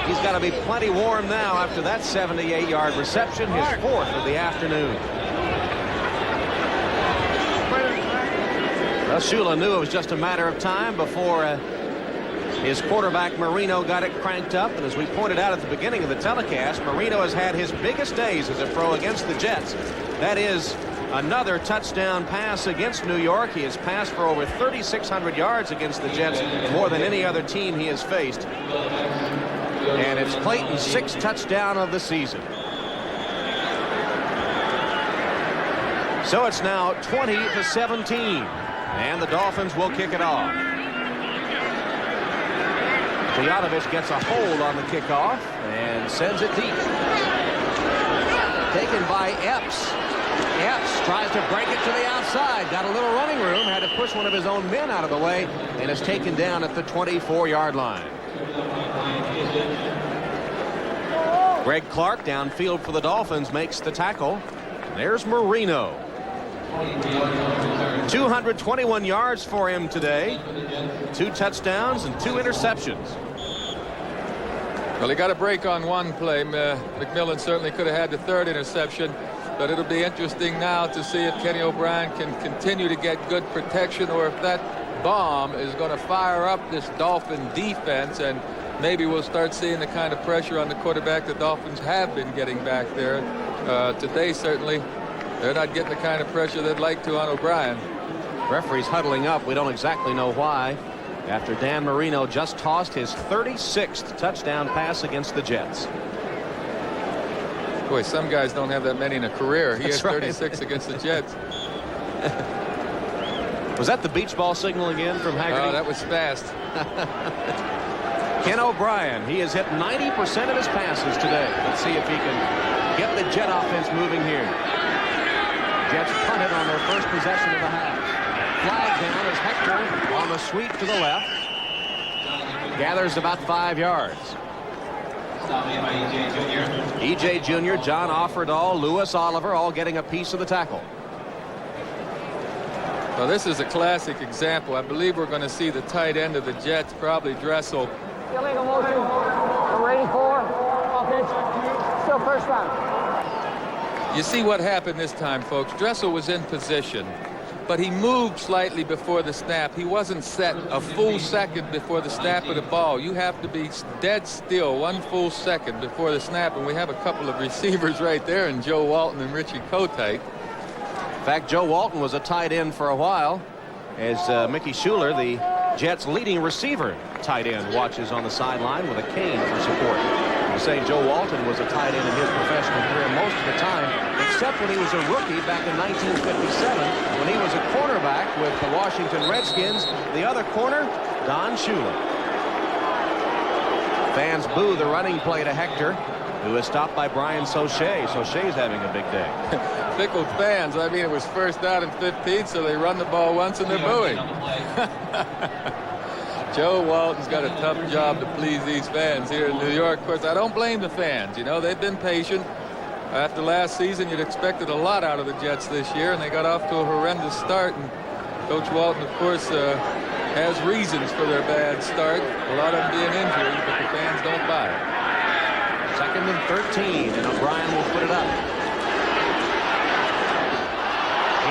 he's got to be plenty warm now after that 78-yard reception, his 4th of the afternoon. Well, Shula knew it was just a matter of time before his quarterback Marino got it cranked up. And as we pointed out at the beginning of the telecast, Marino has had his biggest days as a pro against the Jets. That is another touchdown pass against New York. He has passed for over 3,600 yards against the Jets, more than any other team he has faced. And it's Clayton's 6th touchdown of the season. So it's now 20-17. And the Dolphins will kick it off. Stoyanovich gets a hold on the kickoff and sends it deep. Taken by Epps. Epps tries to break it to the outside. Got a little running room. Had to push one of his own men out of the way. And is taken down at the 24-yard line. Greg Clark downfield for the Dolphins makes the tackle. There's Marino. 221 yards for him today. 2 touchdowns and 2 interceptions. Well, he got a break on one play. McMillan certainly could have had the 3rd interception, but it'll be interesting now to see if Kenny O'Brien can continue to get good protection, or if that bomb is going to fire up this Dolphin defense, and maybe we'll start seeing the kind of pressure on the quarterback the Dolphins have been getting back there. Today, certainly, they're not getting the kind of pressure they'd like to on O'Brien. Referee's huddling up. We don't exactly know why, after Dan Marino just tossed his 36th touchdown pass against the Jets. Boy, some guys don't have that many in a career. He has 36 right. against the Jets. Was that the beach ball signal again from Haggerty? Oh, that was fast. Ken O'Brien, he has hit 90% of his passes today. Let's see if he can get the Jet offense moving here. Jets punted on their first possession of the half. Flag down as Hector on the sweep to the left. Gathers about 5 yards. E.J. Jr., John Offerdahl, Lewis Oliver all getting a piece of the tackle. Well, this is a classic example. I believe we're going to see the tight end of the Jets, probably Dressel. Illegal motion. Number 84. Offense. Still first down. You see what happened this time, folks. Dressel was in position, but he moved slightly before the snap. He wasn't set a full second before the snap of the ball. You have to be dead still 1 full second before the snap, and we have a couple of receivers right there in Joe Walton and Richie Kotite. In fact, Joe Walton was a tight end for a while as Mickey Schuler, the Jets' leading receiver tight end, watches on the sideline with a cane for support. I say Joe Walton was a tight end in his professional career most of the time, except when he was a rookie back in 1957 when he was a cornerback with the Washington Redskins. The other corner, Don Shula. Fans boo the running play to Hector, who is stopped by Brian Sauché. Sauché's having a big day. Pickled fans. I mean, it was first down and 15, so they run the ball once and they're booing. Joe Walton's got a tough job to please these fans here in New York. Of course, I don't blame the fans. You know, they've been patient. After last season, you'd expected a lot out of the Jets this year, and they got off to a horrendous start. And Coach Walton, of course, has reasons for their bad start. A lot of them being injured, but the fans don't buy it. 2nd and 13, and O'Brien will put it up.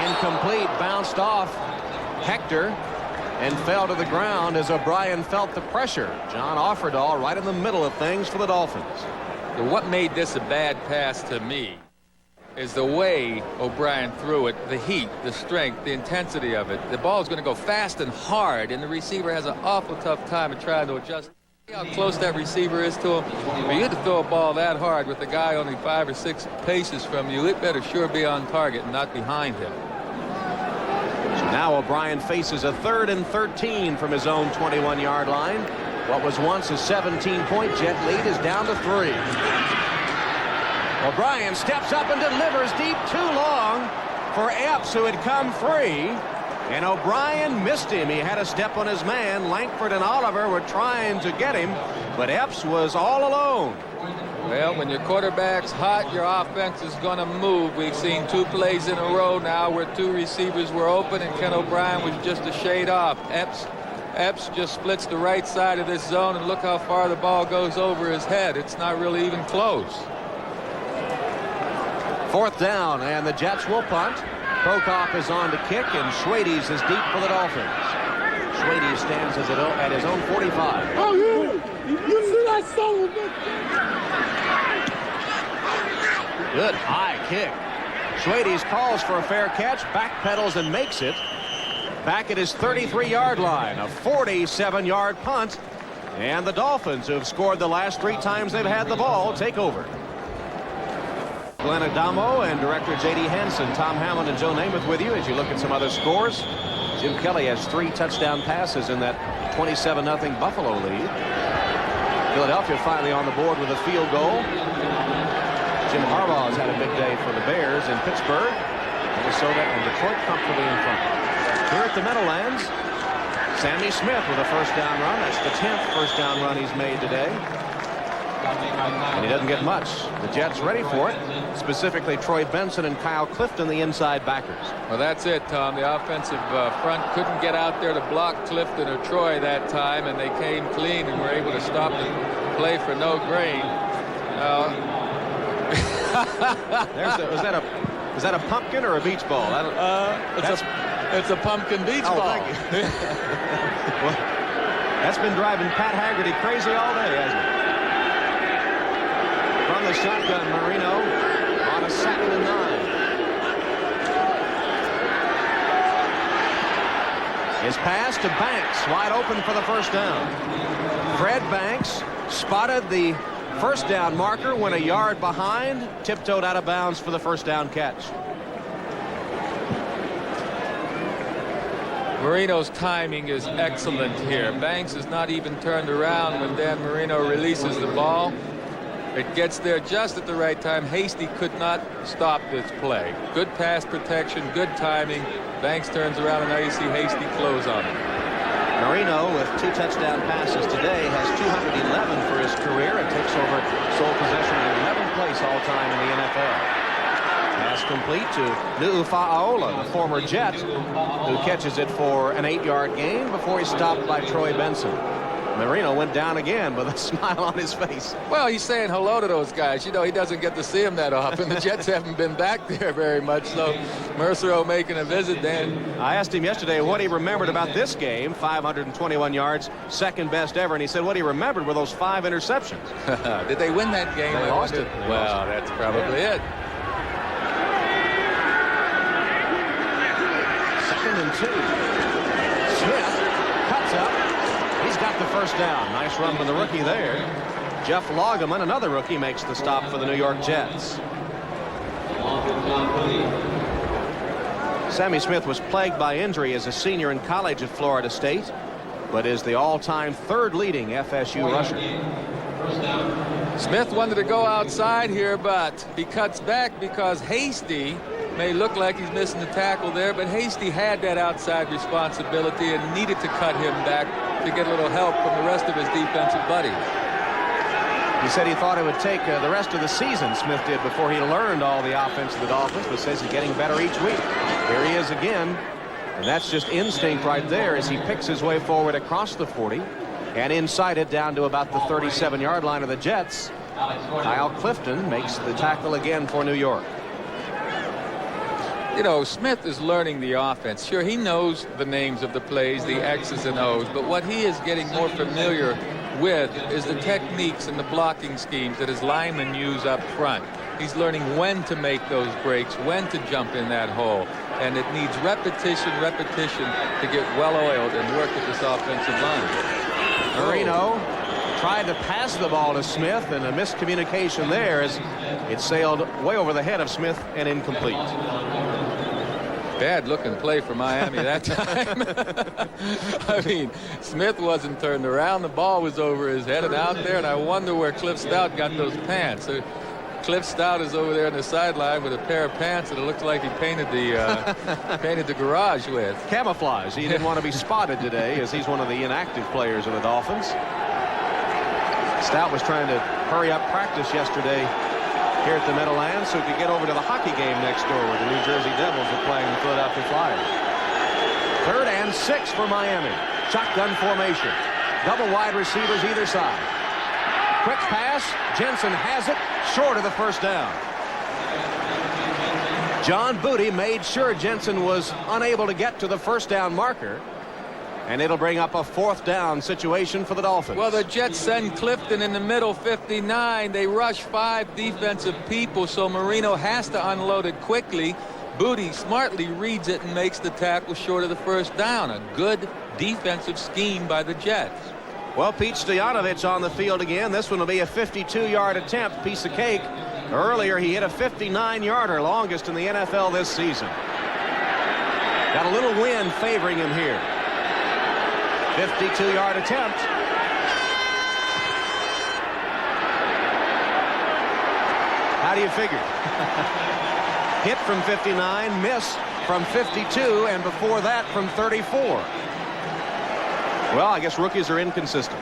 Incomplete, bounced off Hector and fell to the ground as O'Brien felt the pressure. John Offerdahl right in the middle of things for the Dolphins. What made this a bad pass to me is the way O'Brien threw it, the heat, the strength, the intensity of it. The ball is going to go fast and hard, and the receiver has an awful tough time of trying to adjust. See how close that receiver is to him? For you to throw a ball that hard with the guy only 5 or 6 paces from you, it better sure be on target and not behind him. So now O'Brien faces a 3rd and 13 from his own 21-yard line. What was once a 17-point Jet lead is down to 3. O'Brien steps up and delivers deep, too long for Epps, who had come free. And O'Brien missed him. He had a step on his man. Langford and Oliver were trying to get him, but Epps was all alone. Well, when your quarterback's hot, your offense is going to move. We've seen 2 plays in a row now where 2 receivers were open and Ken O'Brien was just a shade off. Epps just splits the right side of this zone, and look how far the ball goes over his head. It's not really even close. 4th down, and the Jets will punt. Prokop is on to kick, and Schwades is deep for the Dolphins. Schwades stands at his own 45. Oh, you see that son of a Good high kick. Schwades calls for a fair catch, backpedals and makes it. Back at his 33-yard line, a 47-yard punt. And the Dolphins, who have scored the last 3 times they've had the ball, take over. Glenn Adamo and director J.D. Hansen, Tom Hammond and Joe Namath with you as you look at some other scores. Jim Kelly has 3 touchdown passes in that 27-0 Buffalo lead. Philadelphia finally on the board with a field goal. Jim Harbaugh has had a big day for the Bears in Pittsburgh, Minnesota, and Detroit comfortably in front. Here at the Meadowlands, Sammy Smith with a first down run. That's the 10th first down run he's made today. And he doesn't get much. The Jets ready for it. Specifically, Troy Benson and Kyle Clifton, the inside backers. Well, that's it, Tom. The offensive front couldn't get out there to block Clifton or Troy that time, and they came clean and were able to stop the play for no gain. Is that a pumpkin or a beach ball? It's a pumpkin beach ball. Thank you. Well, that's been driving Pat Haggerty crazy all day, hasn't it? From the shotgun, Marino on a 2nd and 9. His pass to Banks, wide open for the first down. Fred Banks spotted the first down marker, went a yard behind, tiptoed out of bounds for the first down catch. Marino's timing is excellent here. Banks is not even turned around when Dan Marino releases the ball. It gets there just at the right time. Hasty could not stop this play. Good pass protection, good timing. Banks turns around, and now you see Hasty close on him. Marino, with 2 touchdown passes today, has 211 for his career and takes over sole possession in 11th place all-time in the NFL. Pass complete to Nu'ufa'aola, the former Jet, who catches it for an 8-yard gain before he's stopped by Troy Benson. Marino went down again with a smile on his face. Well, he's saying hello to those guys. You know, he doesn't get to see them that often. The Jets haven't been back there very much, so Mercereau making a visit then. I asked him yesterday what he remembered about this game, 521 yards, second best ever, and he said what he remembered were those 5 interceptions. Did they win that game? They lost it. Well, that's probably it. 2nd and 2. Smith cuts up. He's got the first down. Nice run from the rookie there. Jeff Loggeman, another rookie, makes the stop for the New York Jets. Sammy Smith was plagued by injury as a senior in college at Florida State, but is the all-time 3rd leading FSU rusher. Smith wanted to go outside here, but he cuts back because Hasty may look like he's missing the tackle there, but Hasty had that outside responsibility and needed to cut him back to get a little help from the rest of his defensive buddies. He said he thought it would take the rest of the season, Smith did, before he learned all the offense of the Dolphins, but says he's getting better each week. Here he is again, and that's just instinct right there as he picks his way forward across the 40 and inside it down to about the 37-yard line of the Jets. Kyle Clifton makes the tackle again for New York. You know, Smith is learning the offense. Sure, he knows the names of the plays, the X's and O's, but what he is getting more familiar with is the techniques and the blocking schemes that his linemen use up front. He's learning when to make those breaks, when to jump in that hole, and it needs repetition to get well-oiled and work with this offensive line. Marino tried to pass the ball to Smith, and a miscommunication there as it sailed way over the head of Smith and incomplete. Bad looking play for Miami that time. I mean, Smith wasn't turned around. The ball was over his head and out there, and I wonder where Cliff Stout got those pants. Cliff Stout is over there on the sideline with a pair of pants that it looks like he painted the garage with. Camouflage. He didn't want to be spotted today as he's one of the inactive players of the Dolphins. Stout was trying to hurry up practice yesterday here at the Meadowlands so he could get over to the hockey game next door where the New Jersey Devils are playing the Philadelphia Flyers. 3rd and 6 for Miami. Shotgun formation. Double wide receivers either side. Quick pass. Jensen has it. Short of the first down. John Booty made sure Jensen was unable to get to the first down marker. And it'll bring up a 4th down situation for the Dolphins. Well, the Jets send Clifton in the middle, 59. They rush 5 defensive people, so Marino has to unload it quickly. Booty smartly reads it and makes the tackle short of the first down. A good defensive scheme by the Jets. Well, Pete Stoyanovich on the field again. This one will be a 52-yard attempt, piece of cake. Earlier, he hit a 59-yarder, longest in the NFL this season. Got a little wind favoring him here. 52-yard attempt. How do you figure? Hit from 59, miss from 52, and before that from 34. Well, I guess rookies are inconsistent.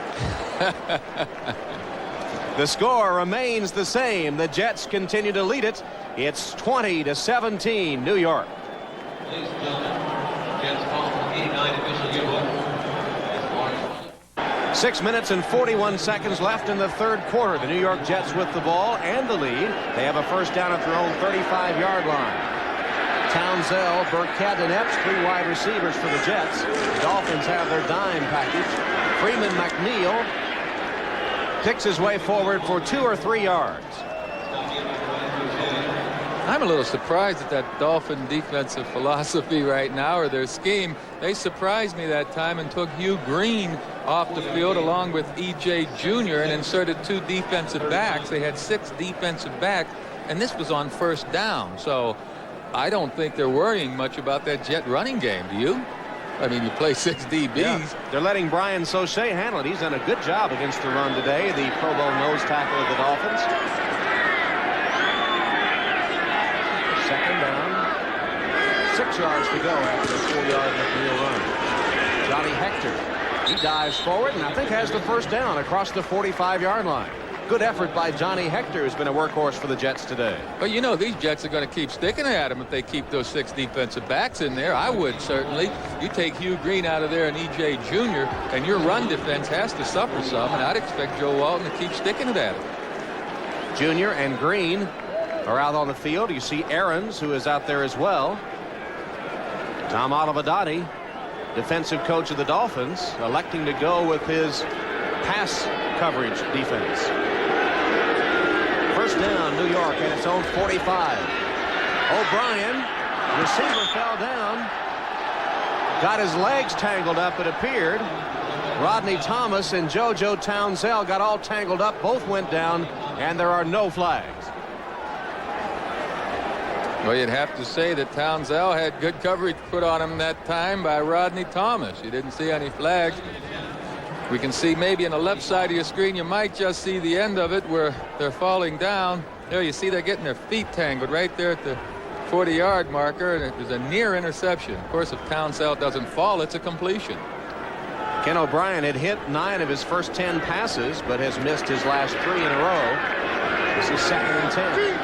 The score remains the same. The Jets continue to lead it. It's 20-17, New York. Ladies and gentlemen, Jets call from 89 official yearbook. 6 minutes and 41 seconds left in the 3rd quarter. The New York Jets with the ball and the lead. They have a first down at their own 35-yard line. Townsend, Burkett, and Epps, 3 wide receivers for the Jets. The Dolphins have their dime package. Freeman McNeil picks his way forward for 2 or 3 yards. I'm a little surprised at that Dolphin defensive philosophy right now, or their scheme. They surprised me that time and took Hugh Green off the field along with E.J. Jr. and inserted 2 defensive backs. They had 6 defensive backs, and this was on first down. So I don't think they're worrying much about that Jet running game. Do you? I mean, you play 6 DBs. Yeah. They're letting Brian Sauché handle it. He's done a good job against the run today, the Pro Bowl nose tackle of the Dolphins. 2nd down. 6 yards to go after the 4-yard McNeil run. Johnny Hector, he dives forward and I think has the first down across the 45-yard line. good effort by Johnny Hector, who's been a workhorse for the Jets today. But you know, these Jets are going to keep sticking at him if they keep those 6 defensive backs in there. I would certainly. You take Hugh Green out of there and E.J. Jr., and your run defense has to suffer some, and I'd expect Joe Walton to keep sticking it at him. Jr. and Green are out on the field. You see Aarons, who is out there as well. Tom Olivadotti, defensive coach of the Dolphins, electing to go with his pass coverage defense. First down, New York at its own 45. O'Brien, receiver fell down. Got his legs tangled up, it appeared. Rodney Thomas and JoJo Townsell got all tangled up. Both went down, and there are no flags. Well, you'd have to say that Townsell had good coverage put on him that time by Rodney Thomas. You didn't see any flags. We can see maybe on the left side of your screen, you might just see the end of it where they're falling down. There you see they're getting their feet tangled right there at the 40-yard marker, and it was a near interception. Of course, if Townsell doesn't fall, it's a completion. Ken O'Brien had hit 9 of his first 10 passes, but has missed his last 3 in a row. This is 2nd and 10.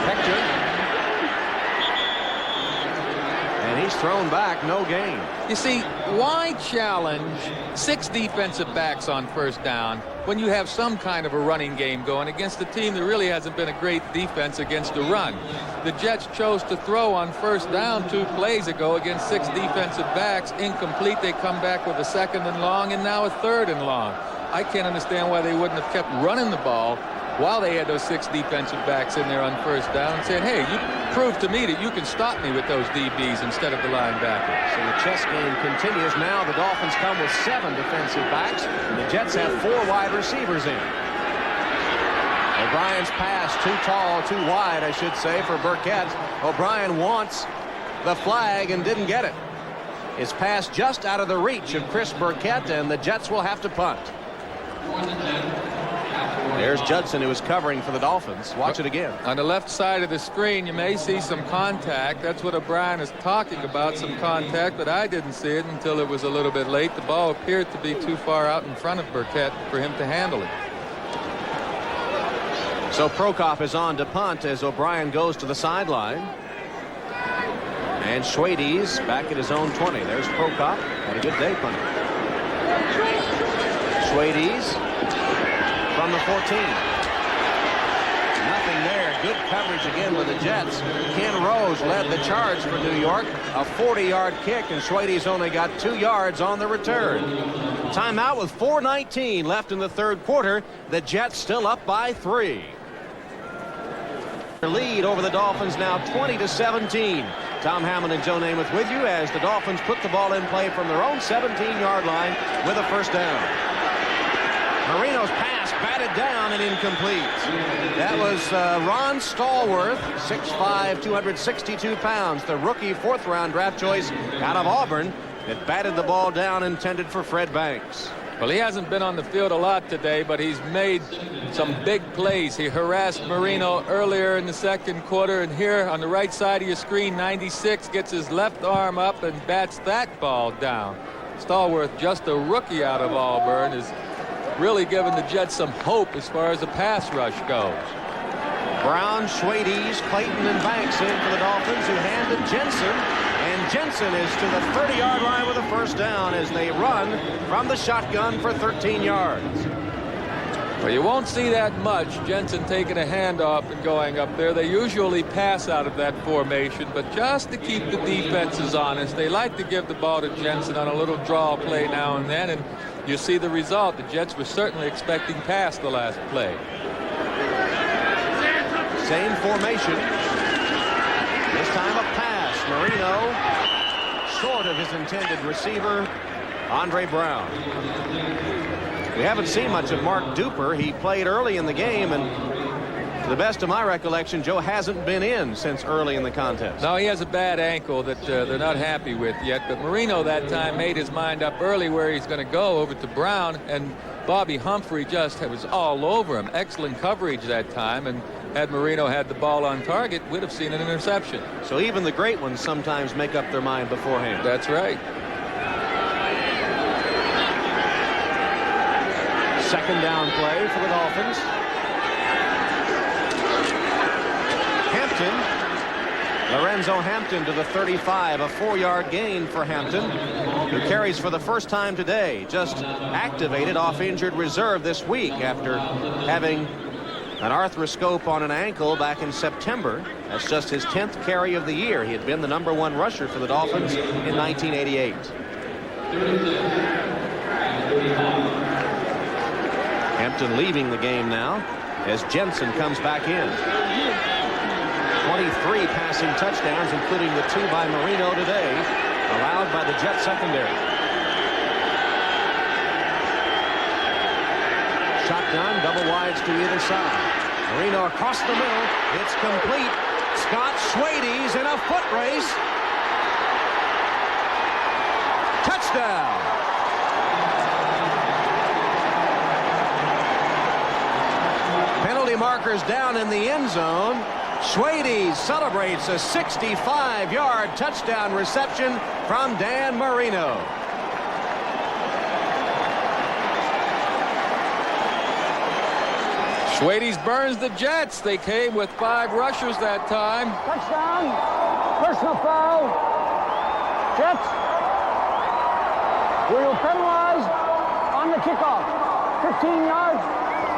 Hector. And he's thrown back, no gain. You see, why challenge 6 defensive backs on first down when you have some kind of a running game going against a team that really hasn't been a great defense against the run? The Jets chose to throw on first down 2 plays ago against 6 defensive backs. Incomplete. They come back with a 2nd and long and now a 3rd and long. I can't understand why they wouldn't have kept running the ball while they had those 6 defensive backs in there on first down and said, hey, you prove to me that you can stop me with those DBs instead of the linebacker. So the chess game continues. Now the Dolphins come with 7 defensive backs, and the Jets have 4 wide receivers in. O'Brien's pass too tall, too wide, I should say, for Burkett. O'Brien wants the flag and didn't get it. His pass just out of the reach of Chris Burkett, and the Jets will have to punt. There's Judson, who is covering for the Dolphins. Watch it again. On the left side of the screen, you may see some contact. That's what O'Brien is talking about, some contact, but I didn't see it until it was a little bit late. The ball appeared to be too far out in front of Burkett for him to handle it. So Prokop is on to punt as O'Brien goes to the sideline. And Schwades back at his own 20. There's Prokop. Had a good day punting. Schwades from the 14. Nothing there. Good coverage again with the Jets. Ken Rose led the charge for New York. A 40-yard kick, and Schwades only got 2 yards on the return. Timeout with 4:19 left in the 3rd quarter. The Jets still up by 3. Lead over the Dolphins now 20-17. Tom Hammond and Joe Namath with you as the Dolphins put the ball in play from their own 17-yard line with a first down. Marino's pass batted down and incomplete. That was Ron Stallworth, 6'5", 262 pounds, the rookie 4th-round draft choice out of Auburn, that batted the ball down, intended for Fred Banks. Well, he hasn't been on the field a lot today, but he's made some big plays. He harassed Marino earlier in the 2nd quarter, and here on the right side of your screen, 96 gets his left arm up and bats that ball down. Stallworth, just a rookie out of Auburn, is really giving the Jets some hope as far as the pass rush goes. Brown, Schwades, Clayton, and Banks in for the Dolphins, who hand to Jensen. And Jensen is to the 30-yard line with a first down as they run from the shotgun for 13 yards. Well, you won't see that much, Jensen taking a handoff and going up there. They usually pass out of that formation, but just to keep the defenses honest, they like to give the ball to Jensen on a little draw play now and then, and you see the result. The Jets were certainly expecting pass the last play. Same formation. This time a pass. Marino short of his intended receiver, Andre Brown. We haven't seen much of Mark Duper. He played early in the game, and to the best of my recollection, Joe hasn't been in since early in the contest. No, he has a bad ankle that they're not happy with yet, but Marino that time made his mind up early where he's going to go over to Brown, and Bobby Humphrey just was all over him. Excellent coverage that time, and had Marino had the ball on target, we'd have seen an interception. So even the great ones sometimes make up their mind beforehand. That's right. Second down play for the Dolphins. Lorenzo Hampton to the 35, a 4-yard gain for Hampton, who carries for the first time today. Just activated off injured reserve this week after having an arthroscope on an ankle back in September. That's just his 10th carry of the year. He had been the #1 rusher for the Dolphins in 1988. Hampton leaving the game now as Jensen comes back in. 23 passing touchdowns, including the 2 by Marino today, allowed by the Jet secondary. Shotgun, double wides to either side. Marino across the middle. It's complete. Scott Schwade's in a foot race. Touchdown. Penalty markers down in the end zone. Schwade celebrates a 65-yard touchdown reception from Dan Marino. Schwade's burns the Jets. They came with 5 rushers that time. Touchdown. Personal foul. Jets. We were penalized on the kickoff. 15 yards.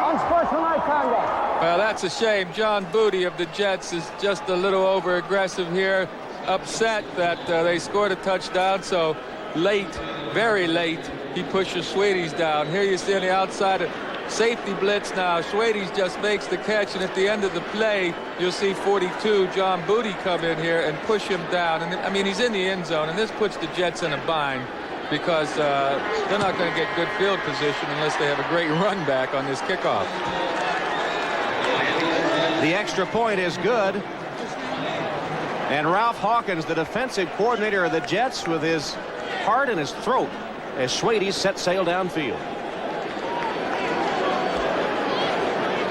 Unsportsmanlike conduct. Well, that's a shame. John Booty of the Jets is just a little over-aggressive here. Upset that they scored a touchdown, so late, very late, he pushes Schwade's down. Here you see on the outside a safety blitz now. Schwade's just makes the catch, and at the end of the play, you'll see 42, John Booty, come in here and push him down. And I mean, he's in the end zone, and this puts the Jets in a bind because they're not going to get good field position unless they have a great run back on this kickoff. The extra point is good. And Ralph Hawkins, the defensive coordinator of the Jets, with his heart in his throat as Schwade set sail downfield.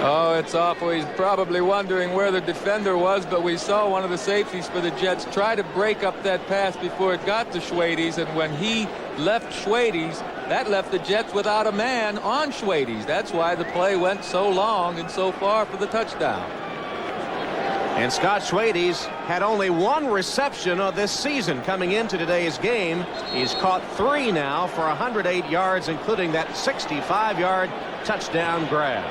Oh, it's awful. He's probably wondering where the defender was, but we saw one of the safeties for the Jets try to break up that pass before it got to Schwade's, and when he left Schwade's, that left the Jets without a man on Schwade's. That's why the play went so long and so far for the touchdown. And Scott Schwade's had only 1 reception of this season coming into today's game. He's caught 3 now for 108 yards, including that 65-yard touchdown grab.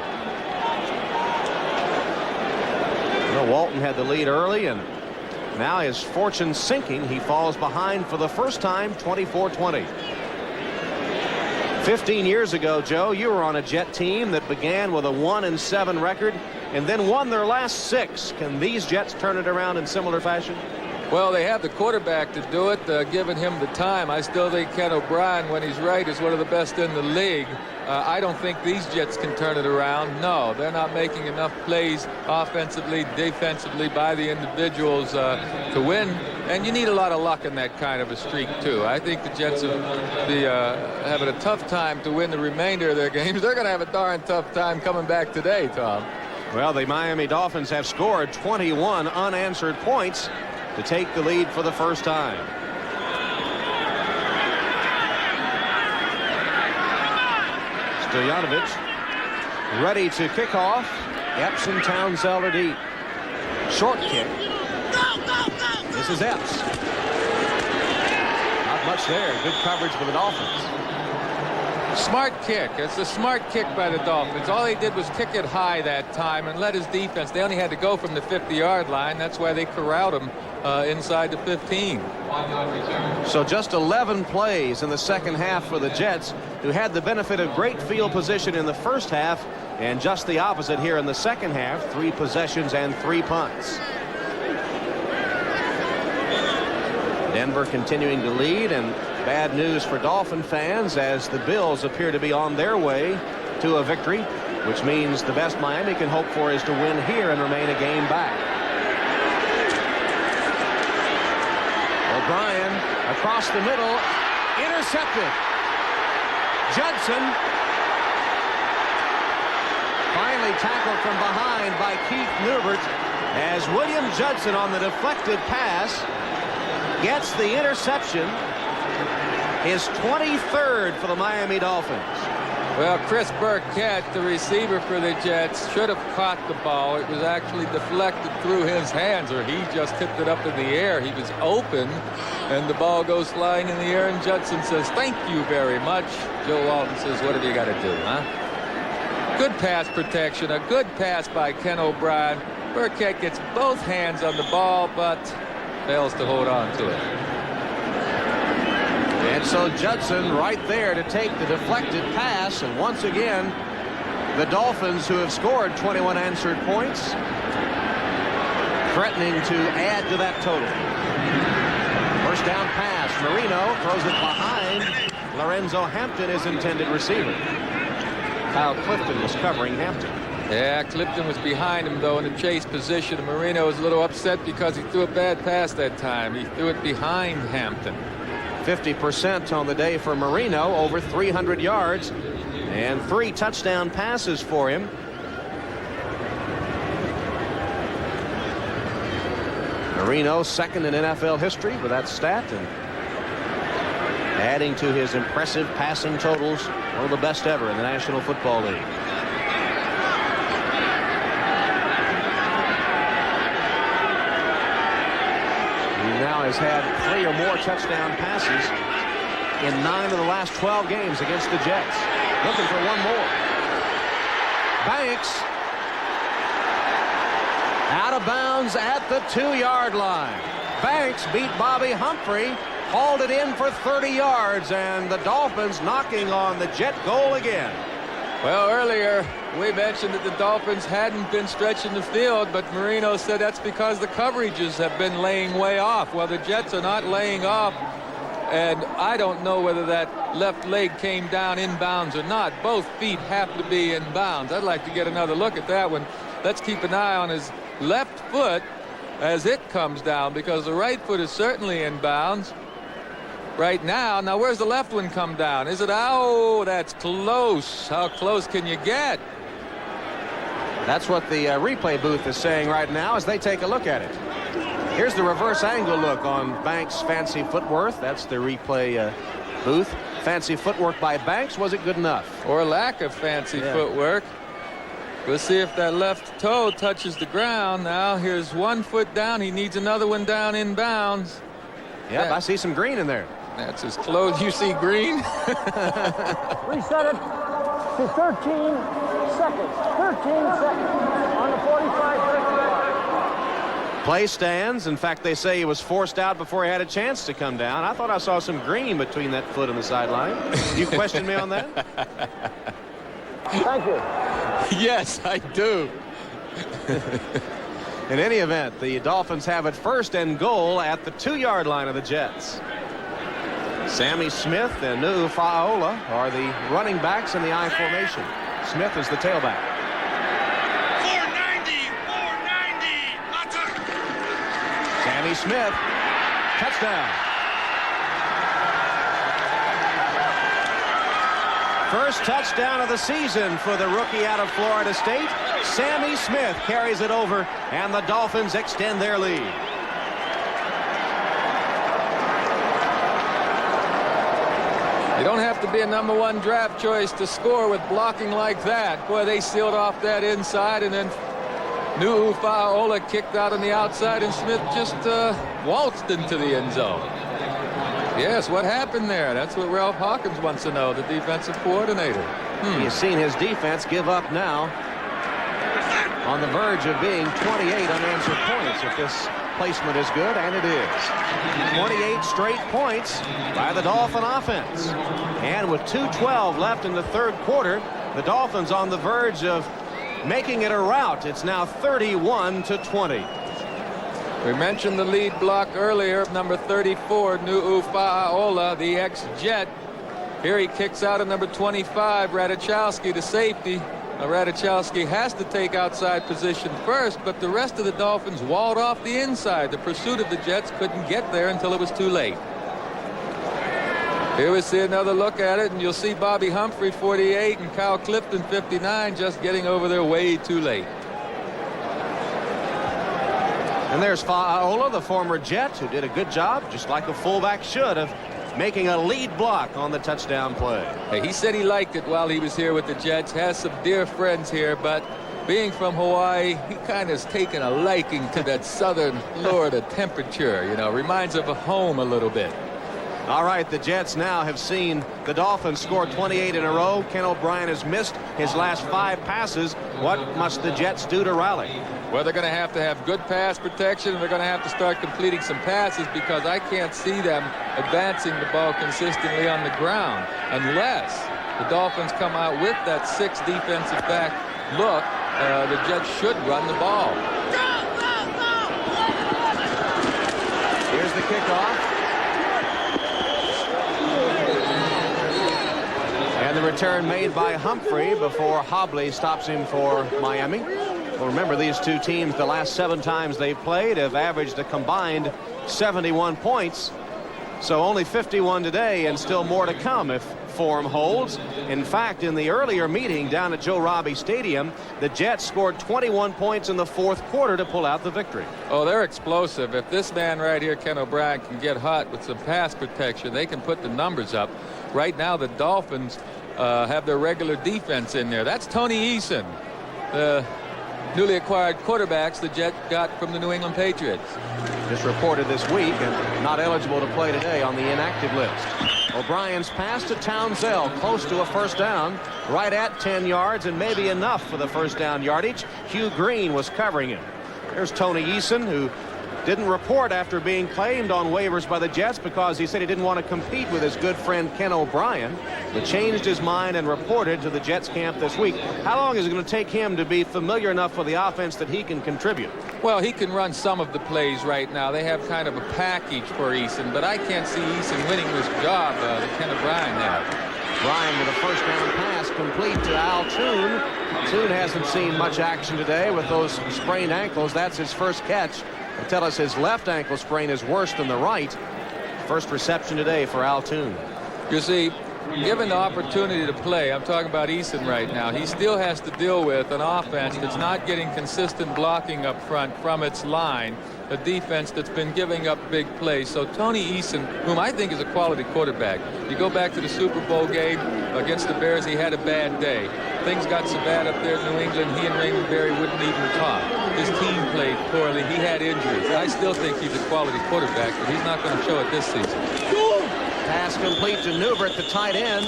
Well, Walton had the lead early, and now his fortune sinking. He falls behind for the first time, 24-20. 15 years ago, Joe, you were on a Jet team that began with a 1-7 record and then won their last 6. Can these Jets turn it around in similar fashion? Well, they have the quarterback to do it, giving him the time. I still think Ken O'Brien, when he's right, is one of the best in the league. I don't think these Jets can turn it around. No, they're not making enough plays offensively, defensively by the individuals to win. And you need a lot of luck in that kind of a streak, too. I think the Jets will be having a tough time to win the remainder of their games. They're going to have a darn tough time coming back today, Tom. Well, the Miami Dolphins have scored 21 unanswered points to take the lead for the first time. Stoyanovich ready to kick off. Epps and Townsend are deep. Short kick. This is Epps. Not much there. Good coverage for the Dolphins. Smart kick. It's a smart kick by the Dolphins. All they did was kick it high that time and let his defense. They only had to go from the 50-yard line. That's why they corralled him inside the 15. So just 11 plays in the second half for the Jets, who had the benefit of great field position in the first half, and just the opposite here in the second half. 3 possessions and 3 punts. Denver continuing to lead, and bad news for Dolphin fans as the Bills appear to be on their way to a victory, which means the best Miami can hope for is to win here and remain a game back. O'Brien across the middle, intercepted. Judson finally tackled from behind by Keith Newbert as William Judson on the deflected pass gets the interception, his 23rd for the Miami Dolphins. Well, Chris Burkett, the receiver for the Jets, should have caught the ball. It was actually deflected through his hands, or he just tipped it up in the air. He was open, and the ball goes flying in the air, and Judson says, "Thank you very much." Joe Walton says, "What have you got to do, huh?" Good pass protection, a good pass by Ken O'Brien. Burkett gets both hands on the ball, but fails to hold on to it. And so Judson right there to take the deflected pass. And once again, the Dolphins, who have scored 21 answered points, threatening to add to that total. First down pass. Marino throws it behind Lorenzo Hampton, his intended receiver. Kyle Clifton was covering Hampton. Yeah, Clifton was behind him, though, in a chase position. And Marino was a little upset because he threw a bad pass that time. He threw it behind Hampton. 50% on the day for Marino, over 300 yards and 3 touchdown passes for him. Marino second in NFL history with that stat, and adding to his impressive passing totals, one of the best ever in the National Football League. Now has had 3 or more touchdown passes in 9 of the last 12 games against the Jets. Looking for one more. Banks out of bounds at the 2-yard line. Banks beat Bobby Humphrey, hauled it in for 30 yards, and the Dolphins knocking on the Jet goal again. Well, earlier we mentioned that the Dolphins hadn't been stretching the field, but Marino said that's because the coverages have been laying way off. Well, the Jets are not laying off, and I don't know whether that left leg came down in bounds or not. Both feet have to be in bounds. I'd like to get another look at that one. Let's keep an eye on his left foot as it comes down, because the right foot is certainly in bounds right now. Now, where's the left one come down? Is it? Oh, that's close. How close can you get? That's what the replay booth is saying right now as they take a look at it. Here's the reverse angle look on Banks' fancy footwork. That's the replay booth. Fancy footwork by Banks. Was it good enough? Or lack of fancy footwork. We'll see if that left toe touches the ground. Now, here's one foot down. He needs another one down in bounds. Yep, I see some green in there. That's as close. You see green? Reset it to 13 seconds. 13 seconds on the 45-second clock. Play stands. In fact, they say he was forced out before he had a chance to come down. I thought I saw some green between that foot and the sideline. You question me on that? Thank you. Yes, I do. In any event, the Dolphins have it 1st and goal at the 2-yard line of the Jets. Sammy Smith and Nu'u Fa'aola are the running backs in the I formation. Smith is the tailback. 490. Sammy Smith, touchdown. First touchdown of the season for the rookie out of Florida State. Sammy Smith carries it over, and the Dolphins extend their lead. You don't have to be a #1 draft choice to score with blocking like that. Boy, they sealed off that inside, and then Nu'u Fa'aola kicked out on the outside, and Smith just waltzed into the end zone. Yes, what happened there? That's what Ralph Hawkins wants to know, the defensive coordinator. He's seen his defense give up now, on the verge of being 28 unanswered points if this placement is good, and it is. 28 straight points by the Dolphin offense. And with 2:12 left in the 3rd quarter, the Dolphins on the verge of making it a rout. It's now 31-20. We mentioned the lead block earlier, number 34, Nu'u Fa'aola, the ex-Jet. Here he kicks out at number 25, Radichowski, the safety. Now, Radichowski has to take outside position first, but the rest of the Dolphins walled off the inside. The pursuit of the Jets couldn't get there until it was too late. Here we see another look at it, and you'll see Bobby Humphrey, 48, and Kyle Clifton, 59, just getting over there way too late. And there's Fa'aola, the former Jet, who did a good job, just like a fullback should, of making a lead block on the touchdown play. Hey, he said he liked it while he was here with the Jets. Has some dear friends here, but being from Hawaii, he kind of has taken a liking to that southern Florida temperature. You know, reminds of a home a little bit. All right, the Jets now have seen the Dolphins score 28 in a row. Ken O'Brien has missed his last 5 passes. What must the Jets do to rally? Well, they're going to have good pass protection, and they're going to have to start completing some passes, because I can't see them advancing the ball consistently on the ground unless the Dolphins come out with that 6 defensive back look. The Jets should run the ball. Here's the kickoff. And the return made by Humphrey before Hobley stops him for Miami. Well, remember, these two teams, the last 7 times they've played, have averaged a combined 71 points. So only 51 today, and still more to come if form holds. In fact, in the earlier meeting down at Joe Robbie Stadium, the Jets scored 21 points in the 4th quarter to pull out the victory. Oh, they're explosive. If this man right here, Ken O'Brien, can get hot with some pass protection, they can put the numbers up. Right now, the Dolphins have their regular defense in there. That's Tony Eason, the newly acquired quarterbacks the Jets got from the New England Patriots. Just reported this week and not eligible to play today on the inactive list. O'Brien's pass to Townsell, close to a first down, right at 10 yards, and maybe enough for the first down yardage. Hugh Green was covering him. There's Tony Eason, who didn't report after being claimed on waivers by the Jets because he said he didn't want to compete with his good friend Ken O'Brien, but changed his mind and reported to the Jets camp this week. How long is it going to take him to be familiar enough for the offense that he can contribute? Well, he can run some of the plays right now. They have kind of a package for Eason, but I can't see Eason winning this job that Ken O'Brien has. Bryan with a first down pass complete to Al Toon. Toon hasn't seen much action today with those sprained ankles. That's his first catch. They tell us his left ankle sprain is worse than the right. First reception today for Al Toon. You see, given the opportunity to play, I'm talking about Eason right now, he still has to deal with an offense that's not getting consistent blocking up front from its line, a defense that's been giving up big plays. So Tony Eason, whom I think is a quality quarterback, you go back to the Super Bowl game against the Bears, he had a bad day. Things got so bad up there in New England, he and Raymond Berry wouldn't even talk. His team played poorly. He had injuries. I still think he's a quality quarterback, but he's not going to show it this season. Pass complete to Newbert, the tight end.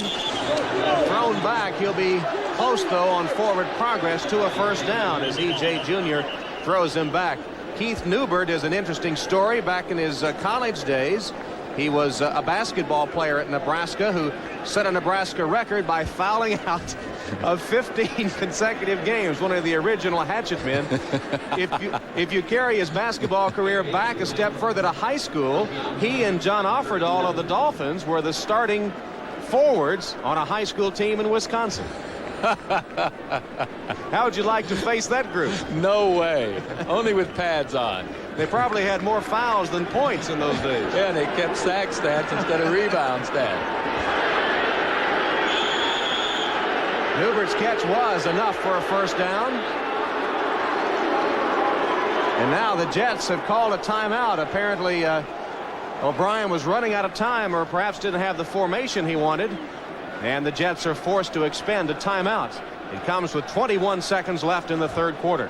Thrown back. He'll be close, though, on forward progress to a first down as E.J. Jr. throws him back. Keith Newbert is an interesting story. Back in his college days, he was a basketball player at Nebraska who set a Nebraska record by fouling out of 15 consecutive games, one of the original hatchet men. If you carry his basketball career back a step further to high school, he and John Offerdahl of the Dolphins were the starting forwards on a high school team in Wisconsin. How would you like to face that group? No way. Only with pads on. They probably had more fouls than points in those days. Yeah, they kept sack stats instead of rebound stats. Newbert's catch was enough for a first down. And now the Jets have called a timeout. Apparently O'Brien was running out of time, or perhaps didn't have the formation he wanted. And the Jets are forced to expend a timeout. It comes with 21 seconds left in the 3rd quarter.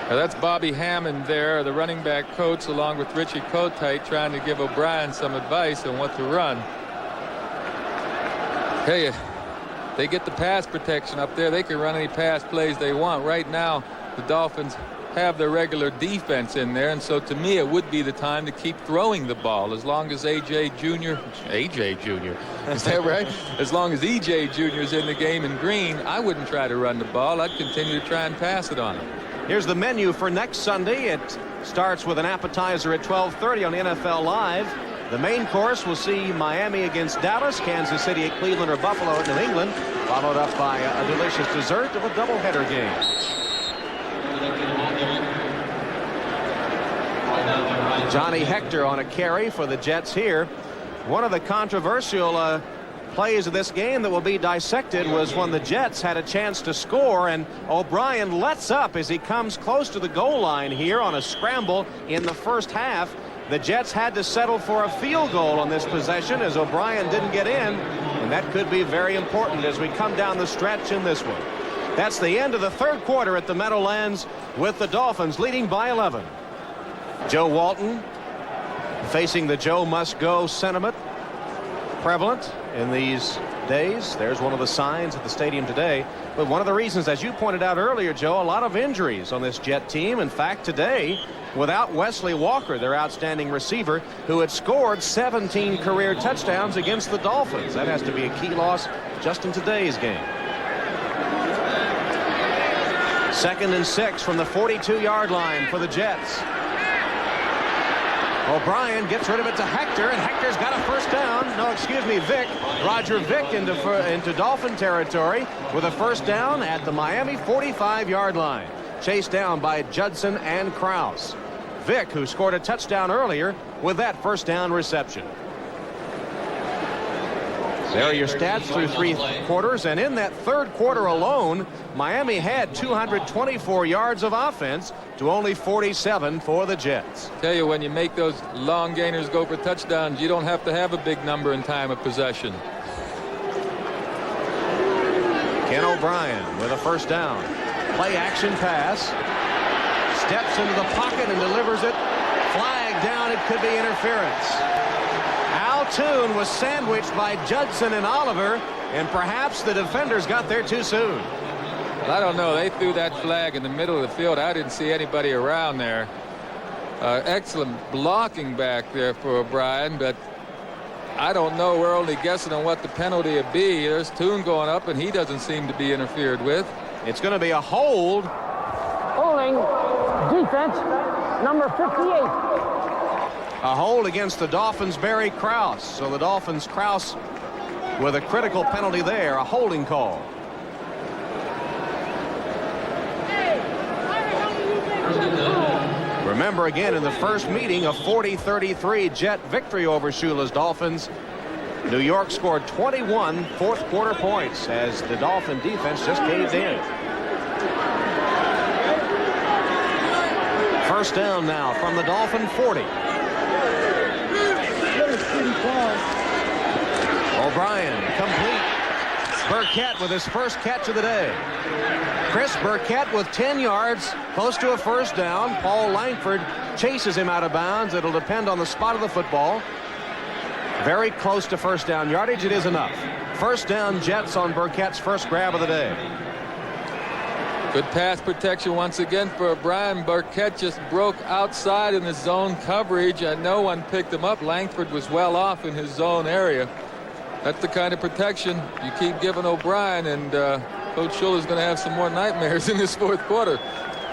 Now that's Bobby Hammond there, the running back coach, along with Richie Kotite, trying to give O'Brien some advice on what to run. Hey, they get the pass protection up there. They can run any pass plays they want. Right now, the Dolphins have their regular defense in there, and so to me it would be the time to keep throwing the ball as long as AJ Jr. Is that right? As long as EJ Jr. is in the game in green, I wouldn't try to run the ball. I'd continue to try and pass it on him. Here's the menu for next Sunday. It starts with an appetizer at 12:30 on NFL Live. The main course will see Miami against Dallas, Kansas City at Cleveland, or Buffalo at New England, followed up by a delicious dessert of a doubleheader game. Johnny Hector on a carry for the Jets here. One of the controversial plays of this game that will be dissected was when the Jets had a chance to score, and O'Brien lets up as he comes close to the goal line here on a scramble in the first half. The Jets had to settle for a field goal on this possession as O'Brien didn't get in, and that could be very important as we come down the stretch in this one. That's the end of the third quarter at the Meadowlands with the Dolphins leading by 11. Joe Walton facing the Joe must go sentiment prevalent in these days. There's one of the signs at the stadium today. But one of the reasons, as you pointed out earlier, Joe, a lot of injuries on this Jet team. In fact, today, without Wesley Walker, their outstanding receiver, who had scored 17 career touchdowns against the Dolphins. That has to be a key loss just in today's game. 2nd and 6 from the 42-yard line for the Jets. O'Brien gets rid of it to Hector, and Hector's got a first down. No, excuse me, Vick. Roger Vick into Dolphin territory with a first down at the Miami 45-yard line. Chased down by Judson and Krause. Vick, who scored a touchdown earlier, with that first down reception. There are your stats through 3 quarters, and in that third quarter alone, Miami had 224 yards of offense to only 47 for the Jets. Tell you, when you make those long gainers go for touchdowns, you don't have to have a big number in time of possession. Ken O'Brien with a first down. Play action pass. Steps into the pocket and delivers it. Flag down. It could be interference. Al Toon was sandwiched by Judson and Oliver, and perhaps the defenders got there too soon. I don't know. They threw that flag in the middle of the field. I didn't see anybody around there. Excellent blocking back there for O'Brien, but I don't know. We're only guessing on what the penalty would be. There's Toon going up, and he doesn't seem to be interfered with. It's going to be a hold. Holding defense number 58. A hold against the Dolphins' Barry Krause. So the Dolphins' Krause with a critical penalty there, a holding call. Remember, again, in the first meeting, a 40-33 Jet victory over Shula's Dolphins. New York scored 21 fourth-quarter points as the Dolphin defense just caved in. First down now from the Dolphin 40. O'Brien complete. Burkett with his first catch of the day. Chris Burkett with 10 yards, close to a first down. Paul Langford chases him out of bounds. It'll depend on the spot of the football. Very close to first down yardage. It is enough. First down Jets on Burkett's first grab of the day. Good pass protection once again for O'Brien. Burkett just broke outside in the zone coverage, and no one picked him up. Langford was well off in his zone area. That's the kind of protection you keep giving O'Brien, and Coach Shula's going to have some more nightmares in this fourth quarter.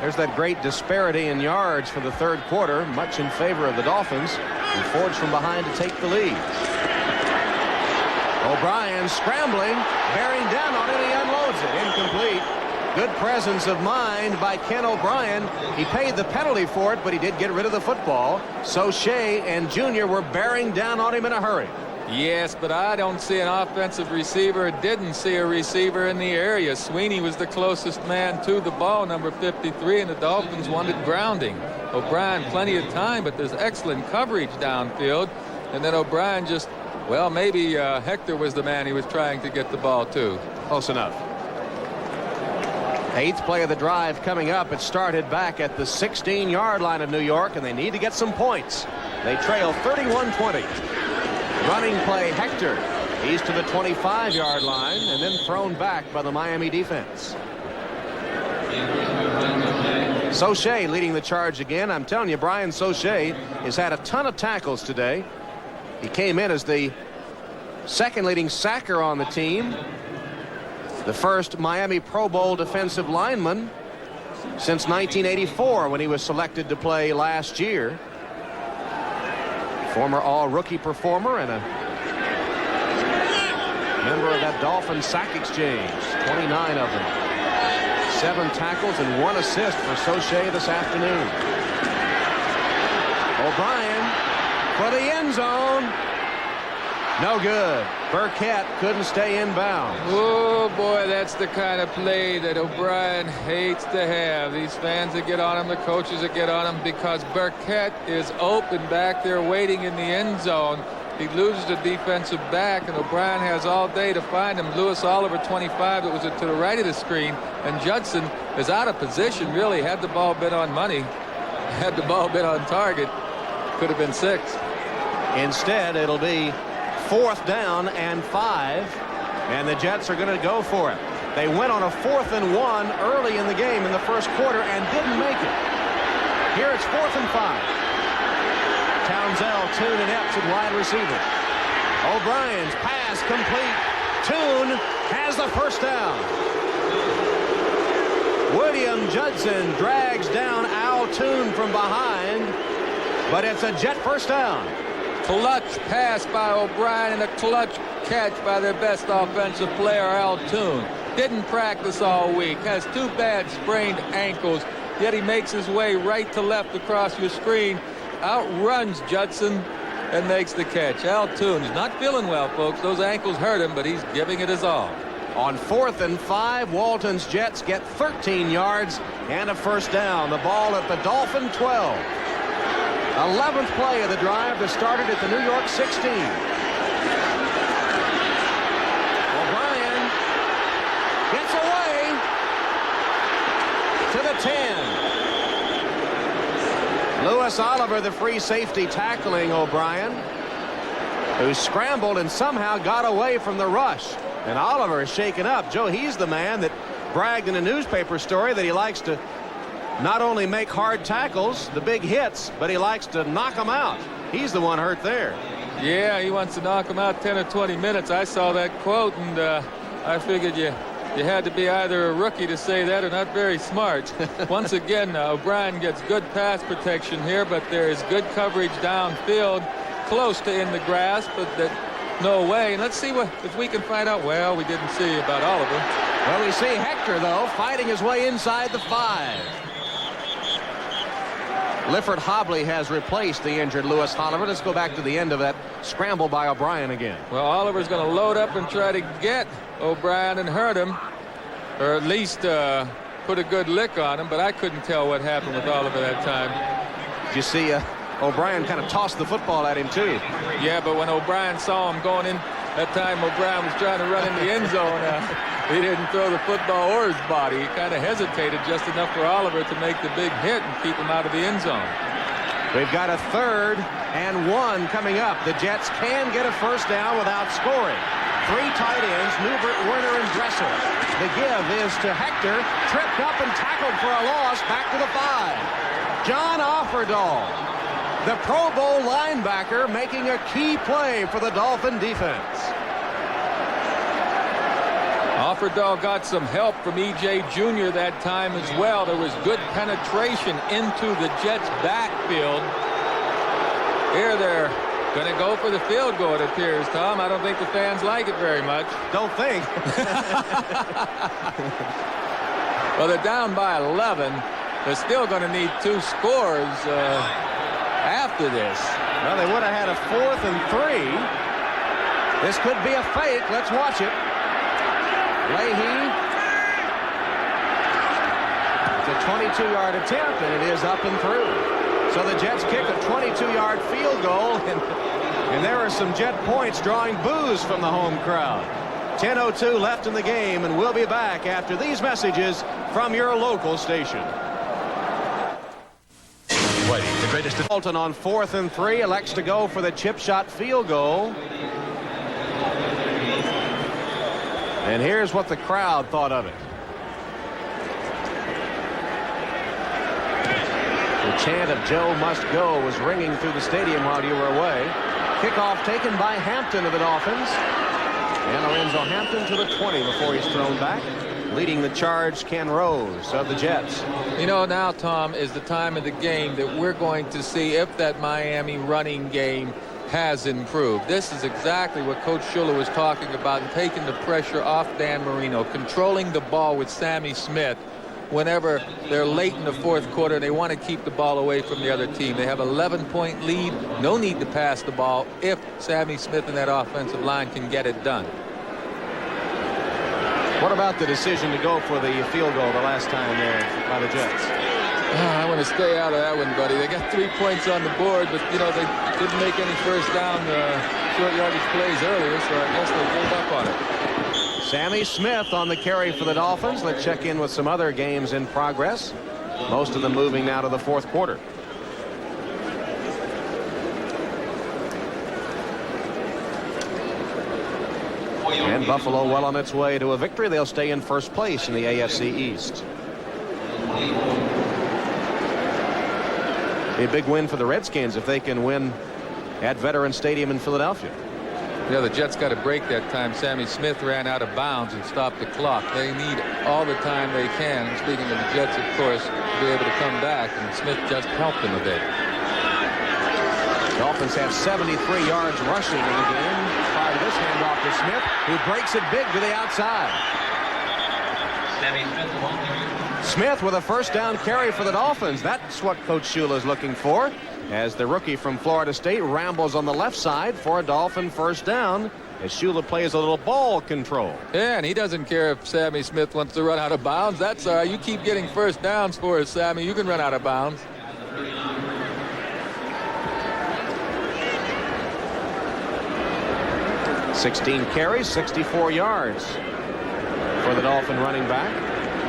There's that great disparity in yards for the third quarter, much in favor of the Dolphins, who forged from behind to take the lead. O'Brien scrambling, bearing down on it. He unloads it. Incomplete. Good presence of mind by Ken O'Brien. He paid the penalty for it, but he did get rid of the football. So Shea and Junior were bearing down on him in a hurry. Yes, but I don't see an offensive receiver. Didn't see a receiver in the area. Sweeney was the closest man to the ball, number 53, and the Dolphins wanted grounding. O'Brien plenty of time, but there's excellent coverage downfield. And then O'Brien just, well, maybe Hector was the man he was trying to get the ball to. Close enough. 8th play of the drive coming up. It started back at the 16-yard line of New York, and they need to get some points. They trail 31-20. Running play, Hector. He's to the 25-yard line and then thrown back by the Miami defense. Sauché leading the charge again. I'm telling you, Brian Sauché has had a ton of tackles today. He came in as the second leading sacker on the team. The first Miami Pro Bowl defensive lineman since 1984 when he was selected to play last year. Former all-rookie performer and a member of that Dolphin sack exchange. 29 of them. 7 tackles and 1 assist for Sauché this afternoon. O'Brien for the end zone. No good. Burkett couldn't stay in bounds. Oh, boy, that's the kind of play that O'Brien hates to have. These fans that get on him, the coaches that get on him, because Burkett is open back there waiting in the end zone. He loses the defensive back, and O'Brien has all day to find him. Lewis Oliver, 25, that was to the right of the screen, and Judson is out of position, really. Had the ball been on money, had the ball been on target, could have been 6. Instead, it'll be 4th down and 5, and the Jets are going to go for it. They went on a 4th and 1 early in the game in the first quarter and didn't make it. Here it's 4th and 5. Townsend, Toon, and Epps at wide receiver. O'Brien's pass complete. Toon has the first down. William Judson drags down Al Toon from behind, but it's a Jet first down. Clutch pass by O'Brien and a clutch catch by their best offensive player, Al Toon. Didn't practice all week, has 2 bad sprained ankles, yet he makes his way right to left across your screen, outruns Judson, and makes the catch. Al Toon is not feeling well, folks. Those ankles hurt him, but he's giving it his all. On 4th and 5, Walton's Jets get 13 yards and a first down. The ball at the Dolphin 12. 11th play of the drive that started at the New York 16. O'Brien gets away to the 10. Lewis Oliver, the free safety, tackling O'Brien, who scrambled and somehow got away from the rush. And Oliver is shaken up. Joe, he's the man that bragged in a newspaper story that he likes to not only make hard tackles, the big hits, but he likes to knock them out. He's the one hurt there. Yeah, he wants to knock them out 10 or 20 minutes. I saw that quote, and I figured you had to be either a rookie to say that or not very smart. Once again, O'Brien gets good pass protection here, but there is good coverage downfield, close to in the grass, but that no way. And let's see if we can find out. Well, we didn't see about Oliver. Well, we see Hector, though, fighting his way inside the 5. Lifford Hobley has replaced the injured Lewis Oliver. Let's go back to the end of that scramble by O'Brien again. Well, Oliver's going to load up and try to get O'Brien and hurt him, or at least put a good lick on him, but I couldn't tell what happened with Oliver that time. Did you see O'Brien kind of tossed the football at him, too? Yeah, but when O'Brien saw him going in, that time O'Brien was trying to run in the end zone. He didn't throw the football or his body. He kind of hesitated just enough for Oliver to make the big hit and keep him out of the end zone. We've got a 3rd and 1 coming up. The Jets can get a first down without scoring. 3 tight ends, Newbert, Werner, and Dresser. The give is to Hector, tripped up and tackled for a loss, back to the 5. John Offerdahl, the Pro Bowl linebacker, making a key play for the Dolphin defense. Offerdahl got some help from E.J. Jr. that time as well. There was good penetration into the Jets' backfield. Here they're going to go for the field goal, it appears, Tom. I don't think the fans like it very much. Don't think. Well, they're down by 11. They're still going to need 2 scores after this. Well, they would have had a 4th and 3. This could be a fake. Let's watch it. Leahy. It's a 22-yard attempt, and it is up and through. So the Jets kick a 22-yard field goal, and there are some Jet points drawing boos from the home crowd. 10:02 left in the game, and we'll be back after these messages from your local station. The greatest. Walton on 4th and 3 elects to go for the chip shot field goal. And here's what the crowd thought of it. The chant of Joe must go was ringing through the stadium while you were away. Kickoff taken by Hampton of the Dolphins. And Lorenzo Hampton to the 20 before he's thrown back. Leading the charge, Ken Rose of the Jets. You know, now, Tom, is the time of the game that we're going to see if that Miami running game has improved. This is exactly what Coach Schuller was talking about, and taking the pressure off Dan Marino, controlling the ball with Sammy Smith, whenever they're late in the fourth quarter and they want to keep the ball away from the other team. They have an 11-point lead. No need to pass the ball if Sammy Smith and that offensive line can get it done. What about the decision to go for the field goal the last time there by the Jets? I want to stay out of that one, buddy. They got 3 points on the board, but, you know, they didn't make any first down short yardage plays earlier, so I guess they gave up on it. Sammy Smith on the carry for the Dolphins. Let's check in with some other games in progress. Most of them moving now to the fourth quarter. And Buffalo well on its way to a victory. They'll stay in first place in the AFC East. A big win for the Redskins if they can win at Veterans Stadium in Philadelphia. Yeah, the Jets got a break that time. Sammy Smith ran out of bounds and stopped the clock. They need all the time they can. Speaking of the Jets, of course, to be able to come back, and Smith just helped them a bit. Dolphins have 73 yards rushing in the game. Prior to this handoff to Smith, who breaks it big to the outside. Sammy Smith along there. Smith with a first down carry for the Dolphins. That's what Coach Shula is looking for, as the rookie from Florida State rambles on the left side for a Dolphin first down, as Shula plays a little ball control. Yeah, and he doesn't care if Sammy Smith wants to run out of bounds. That's all right. You keep getting first downs for us, Sammy. You can run out of bounds. .16 carries, 64 yards for the Dolphin running back.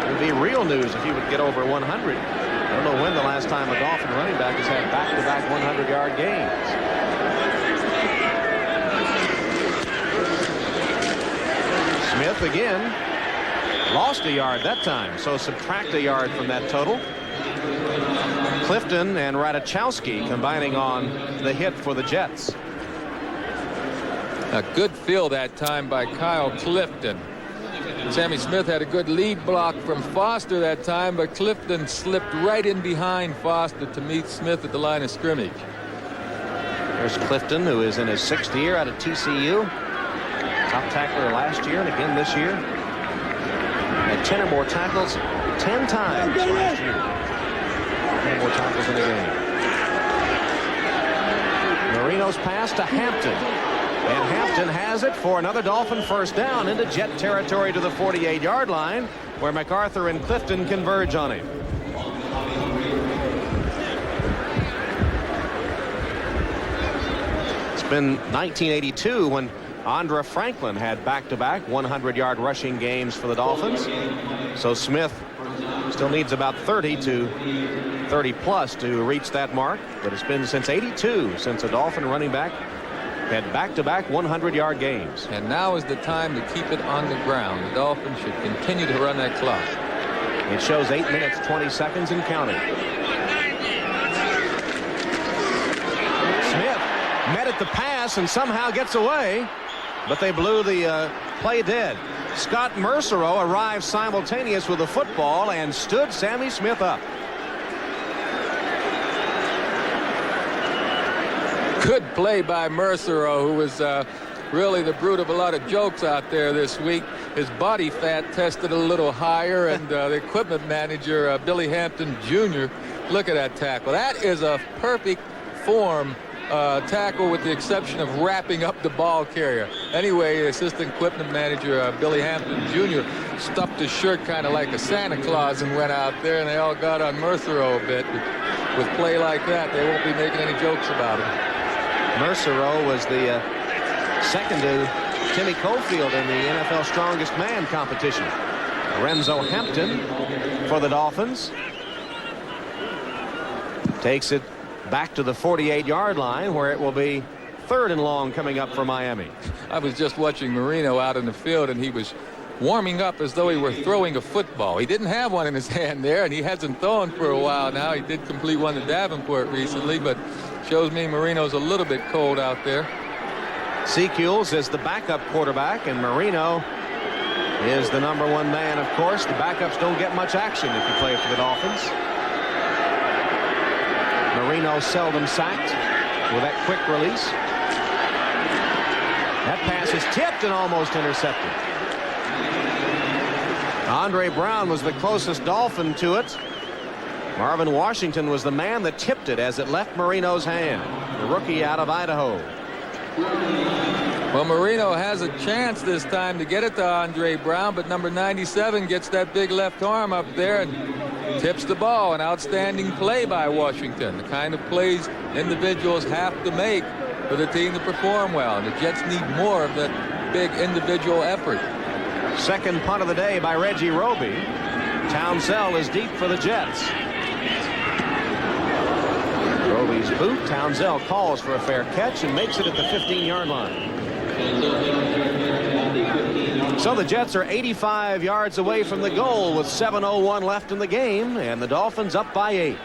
It would be real news if he would get over 100. I don't know when the last time a Dolphin running back has had back-to-back 100-yard games. Smith again lost a yard that time, so subtract a yard from that total. Clifton and Radachowski combining on the hit for the Jets. A good fill that time by Kyle Clifton. Sammy Smith had a good lead block from Foster that time, but Clifton slipped right in behind Foster to meet Smith at the line of scrimmage. There's Clifton, who is in his 6th year out of TCU. Top tackler last year and again this year. Had 10 or more tackles 10 times last year. 10 more tackles in a game. Marino's pass to Hampton. And Hampton has it for another Dolphin first down into Jet territory to the 48-yard line, where MacArthur and Clifton converge on him. It's been 1982 when Andra Franklin had back-to-back 100-yard rushing games for the Dolphins. So Smith still needs about 30 plus to reach that mark. But it's been since '82 since a Dolphin running back had back-to-back 100-yard games. And now is the time to keep it on the ground. The Dolphins should continue to run that clock. It shows 8 minutes, 20 seconds and counting. Smith met at the pass and somehow gets away, but they blew the play dead. Scott Mercereau arrived simultaneous with the football and stood Sammy Smith up. Good play by Mercereau, who was really the brute of a lot of jokes out there this week. His body fat tested a little higher, and the equipment manager, Billy Hampton Jr., look at that tackle. That is a perfect form tackle with the exception of wrapping up the ball carrier. Anyway, assistant equipment manager Billy Hampton Jr. stuffed his shirt kind of like a Santa Claus and went out there, and they all got on Mercereau a bit. With play like that, they won't be making any jokes about him. Mercereau was the second to Timmy Cofield in the NFL Strongest Man competition. Lorenzo Hampton for the Dolphins takes it back to the 48-yard line, where it will be 3rd and long coming up for Miami. I was just watching Marino out in the field, and he was warming up as though he were throwing a football. He didn't have one in his hand there, and he hasn't thrown for a while now. He did complete one to Davenport recently, but shows me Marino's a little bit cold out there. Sequels is the backup quarterback, and Marino is the #1 man, of course. The backups don't get much action if you play for the Dolphins. Marino seldom sacked with that quick release. That pass is tipped and almost intercepted. Andre Brown was the closest Dolphin to it. Marvin Washington was the man that tipped it as it left Marino's hand. The rookie out of Idaho. Well, Marino has a chance this time to get it to Andre Brown, but number 97 gets that big left arm up there and tips the ball. An outstanding play by Washington. The kind of plays individuals have to make for the team to perform well. And the Jets need more of that big individual effort. Second punt of the day by Reggie Roby. Townsell is deep for the Jets. Roby's boot. Townsell calls for a fair catch and makes it at the 15-yard line. So the Jets are 85 yards away from the goal with 7:01 left in the game, and the Dolphins up by 8.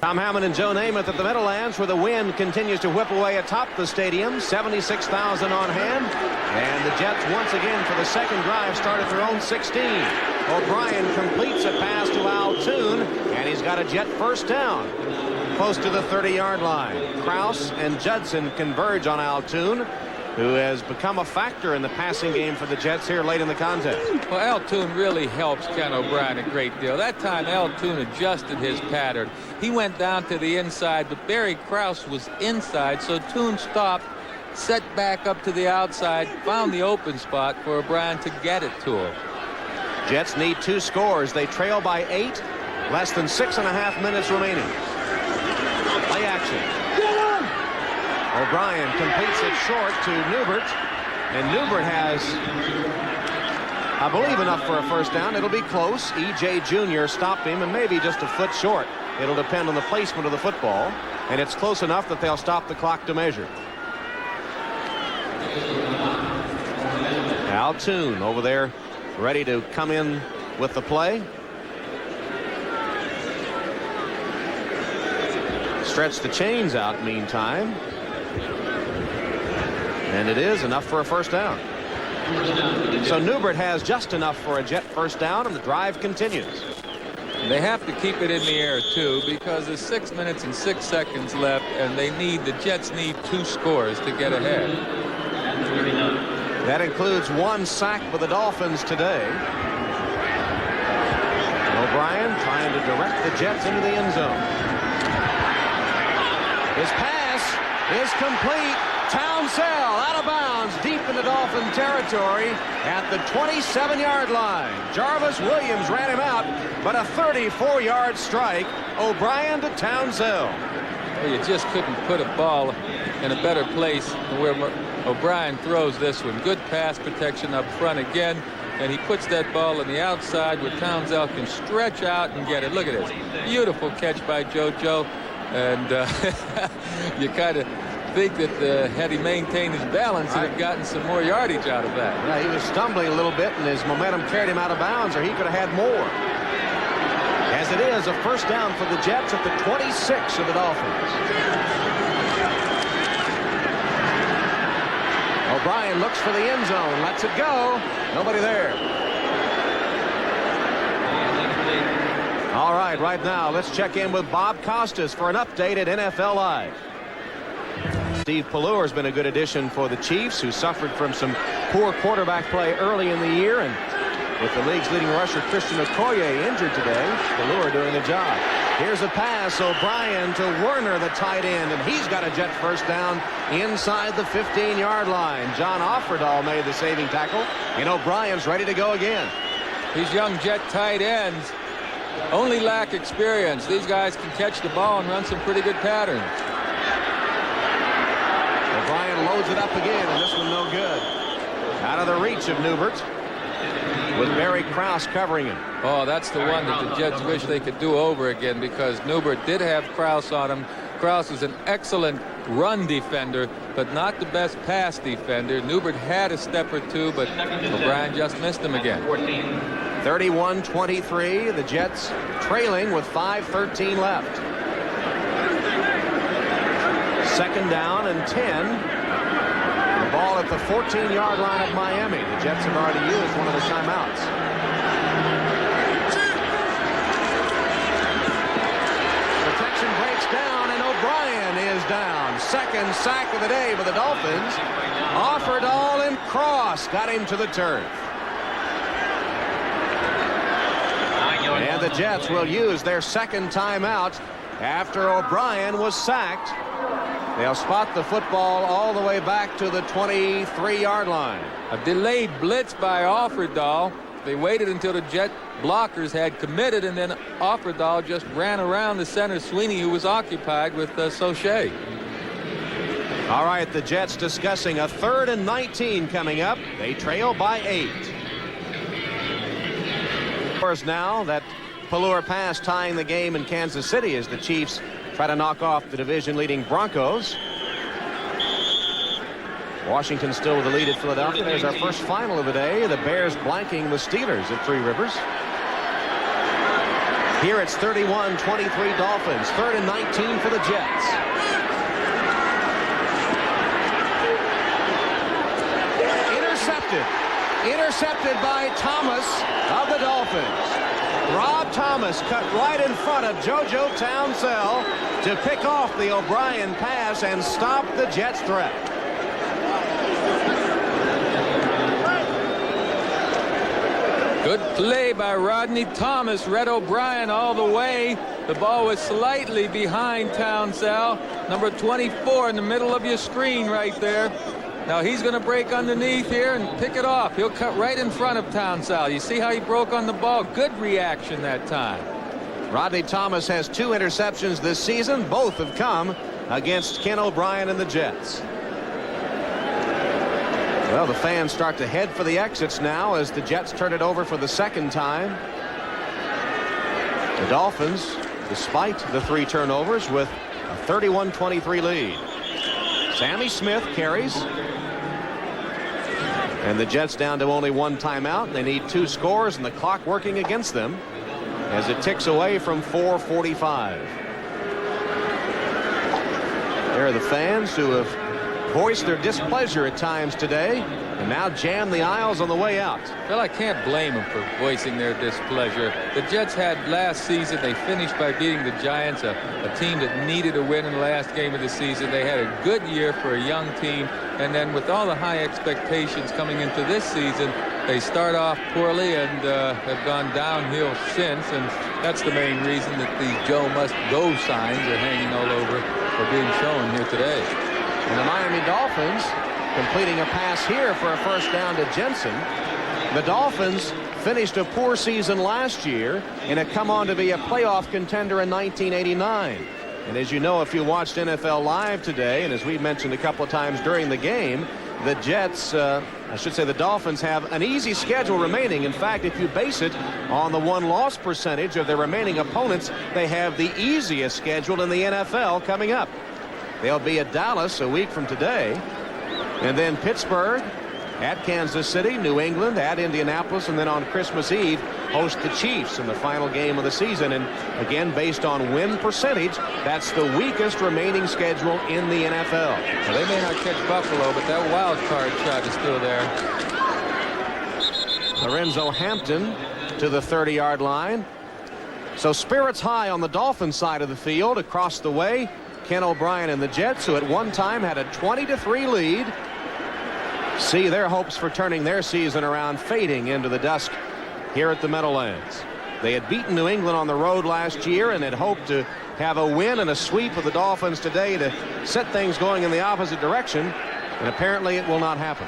Tom Hammond and Joe Namath at the Meadowlands, where the wind continues to whip away atop the stadium. 76,000 on hand, and the Jets once again for the second drive start at their own 16. O'Brien completes a pass to Altoon, and he's got a Jet first down close to the 30-yard line. Krause and Judson converge on Altoon, who has become a factor in the passing game for the Jets here late in the contest. Well, Altoon really helps Ken O'Brien a great deal. That time Altoon adjusted his pattern. He went down to the inside, but Barry Krause was inside, so Toon stopped, set back up to the outside, found the open spot for O'Brien to get it to him. Jets need 2 scores. They trail by 8, less than 6.5 minutes remaining. Play action. O'Brien completes it short to Newbert, and Newbert has, I believe, enough for a first down. It'll be close. E.J. Jr. stopped him, and maybe just a foot short. It'll depend on the placement of the football, and it's close enough that they'll stop the clock to measure. Altoon over there ready to come in with the play. Stretch the chains out meantime. And it is enough for a first down. So Newbert has just enough for a Jet first down, and the drive continues. They have to keep it in the air, too, because there's 6 minutes and 6 seconds left, and the Jets need 2 scores to get ahead. That includes 1 sack for the Dolphins today. O'Brien trying to direct the Jets into the end zone. His pass is complete. Townsell out of bounds deep in the Dolphin territory at the 27-yard line. Jarvis Williams ran him out, but a 34-yard strike. O'Brien to Townsell. Well, you just couldn't put a ball in a better place than where O'Brien throws this one. Good pass protection up front again, and he puts that ball on the outside where Townsell can stretch out and get it. Look at this. Beautiful catch by JoJo, and you kind of think that had he maintained his balance, he'd have gotten some more yardage out of that. Yeah, he was stumbling a little bit, and his momentum carried him out of bounds, or he could have had more. As it is, a first down for the Jets at the 26 of the Dolphins. O'Brien looks for the end zone, lets it go. Nobody there. All right now, let's check in with Bob Costas for an update at NFL Live. Steve Pelleur has been a good addition for the Chiefs, who suffered from some poor quarterback play early in the year, and with the league's leading rusher Christian Okoye injured today, Pelleur doing a job. Here's a pass. O'Brien to Werner, the tight end, and he's got a Jet first down inside the 15-yard line. John Offerdahl made the saving tackle, and O'Brien's ready to go again. These young Jet tight ends only lack experience. These guys can catch the ball and run some pretty good patterns. O'Brien loads it up again, and this one no good. Out of the reach of Newbert, with Barry Krause covering him. Oh, that's the one that the Jets wish they could do over again, because Newbert did have Krause on him. Krause is an excellent run defender, but not the best pass defender. Newbert had a step or two, but O'Brien just missed him again. 31-23, the Jets trailing with 5:13 left. Second down and 10. The ball at the 14-yard line of Miami. The Jets have already used one of the timeouts. Protection breaks down, and O'Brien is down. Second sack of the day for the Dolphins. Offerdahl and Cross got him to the turf. And the Jets will use their second timeout after O'Brien was sacked. They'll spot the football all the way back to the 23-yard line. A delayed blitz by Offerdahl. They waited until the Jet blockers had committed, and then Offerdahl just ran around the center, Sweeney, who was occupied with Sauché. All right, the Jets discussing a 3rd and 19 coming up. They trail by 8. Now that Pallure pass tying the game in Kansas City as the Chiefs try to knock off the division-leading Broncos. Washington still with the lead at Philadelphia. There's our first final of the day. The Bears blanking the Steelers at Three Rivers. Here it's 31-23 Dolphins. 3rd and 19 for the Jets. Intercepted by Thomas of the Dolphins. Rob Thomas cut right in front of JoJo Townsell to pick off the O'Brien pass and stop the Jets' threat. Good play by Rodney Thomas. Red O'Brien all the way. The ball was slightly behind Townsell. Number 24 in the middle of your screen right there. Now he's going to break underneath here and pick it off. He'll cut right in front of Townsell. You see how he broke on the ball? Good reaction that time. Rodney Thomas has 2 interceptions this season. Both have come against Ken O'Brien and the Jets. Well, the fans start to head for the exits now as the Jets turn it over for the second time. The Dolphins, despite the 3 turnovers, with a 31-23 lead. Sammy Smith carries. And the Jets down to only 1 timeout. They need 2 scores and the clock working against them as it ticks away from 4:45. There are the fans who have voiced their displeasure at times today and now jam the aisles on the way out. Well, I can't blame them for voicing their displeasure. The Jets had last season, they finished by beating the Giants, a team that needed a win in the last game of the season. They had a good year for a young team, and then with all the high expectations coming into this season, they start off poorly and have gone downhill since, and that's the main reason that the Joe Must Go signs are hanging all over or being shown here today. And the Miami Dolphins completing a pass here for a first down to Jensen. The Dolphins finished a poor season last year and had come on to be a playoff contender in 1989. And as you know, if you watched NFL Live today, and as we mentioned a couple of times during the game, the Jets, I should say the Dolphins, have an easy schedule remaining. In fact, if you base it on the won-loss percentage of their remaining opponents, they have the easiest schedule in the NFL coming up. They'll be at Dallas a week from today, and then Pittsburgh, at Kansas City, New England, at Indianapolis, and then on Christmas Eve host the Chiefs in the final game of the season. And again, based on win percentage, that's the weakest remaining schedule in the NFL. Well, they may not catch Buffalo, but that wild card shot is still there. Lorenzo Hampton to the 30-yard line. So spirits high on the Dolphins side of the field. Across the way, Ken O'Brien and the Jets, who at one time had a 20-3 lead, see their hopes for turning their season around fading into the dusk here at the Meadowlands. They had beaten New England on the road last year and had hoped to have a win and a sweep of the Dolphins today to set things going in the opposite direction, and apparently it will not happen.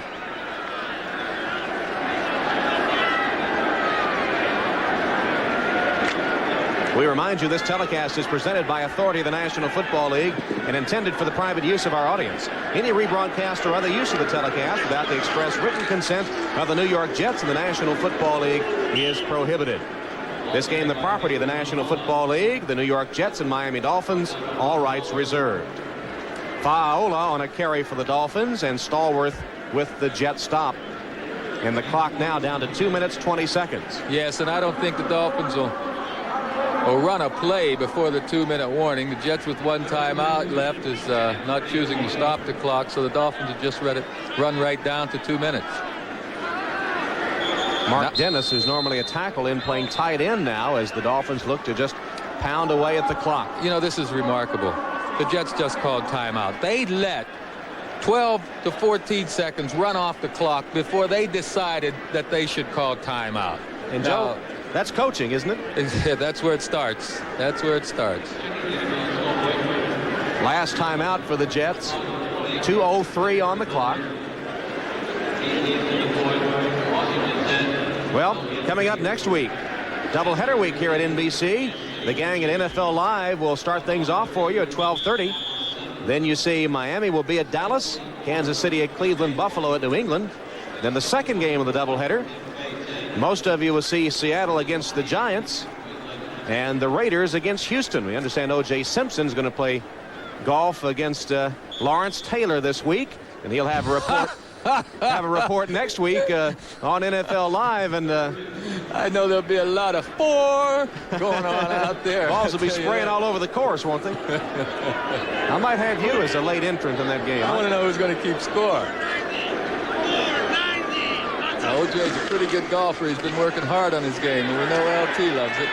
We remind you this telecast is presented by authority of the National Football League and intended for the private use of our audience. Any rebroadcast or other use of the telecast without the express written consent of the New York Jets and the National Football League is prohibited. This game the property of the National Football League, the New York Jets and Miami Dolphins, all rights reserved. Faaola on a carry for the Dolphins and Stallworth with the Jet stop. And the clock now down to 2 minutes 20 seconds. Yes, and I don't think the Dolphins will run a play before the 2-minute warning. The Jets with 1 timeout left is not choosing to stop the clock, so the Dolphins have just let it run right down to 2 minutes. Mark Dennis, who's normally a tackle in, playing tight end now as the Dolphins look to just pound away at the clock. You know, this is remarkable. The Jets just called timeout. They let 12 to 14 seconds run off the clock before they decided that they should call timeout. And Joe, That's coaching, isn't it? Yeah, that's where it starts. That's where it starts. Last time out for the Jets. 2:03 on the clock. Well, coming up next week, doubleheader week here at NBC. The gang at NFL Live will start things off for you at 12:30. Then you see Miami will be at Dallas, Kansas City at Cleveland, Buffalo at New England. Then the second game of the doubleheader, most of you will see Seattle against the Giants and the Raiders against Houston. We understand O.J. Simpson's going to play golf against Lawrence Taylor this week, and he'll have a report. Have a report next week on NFL Live, and I know there'll be a lot of 4 going on out there. Balls will be spraying all over the course, won't they? I might have you as a late entrant in that game. I want to know who's going to keep score. OJ's a pretty good golfer. He's been working hard on his game, and we know LT loves it.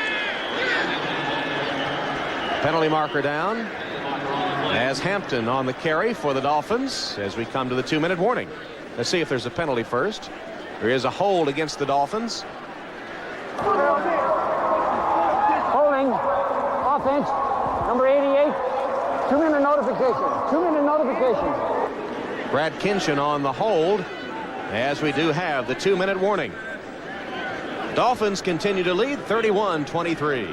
Penalty marker down as Hampton on the carry for the Dolphins as we come to the 2-minute warning. Let's see if there's a penalty first. There is a hold against the Dolphins. Holding. Offense. Number 88. 2-minute notification. 2-minute notification. Brad Kinchin on the hold as we do have the 2-minute warning. Dolphins continue to lead 31-23.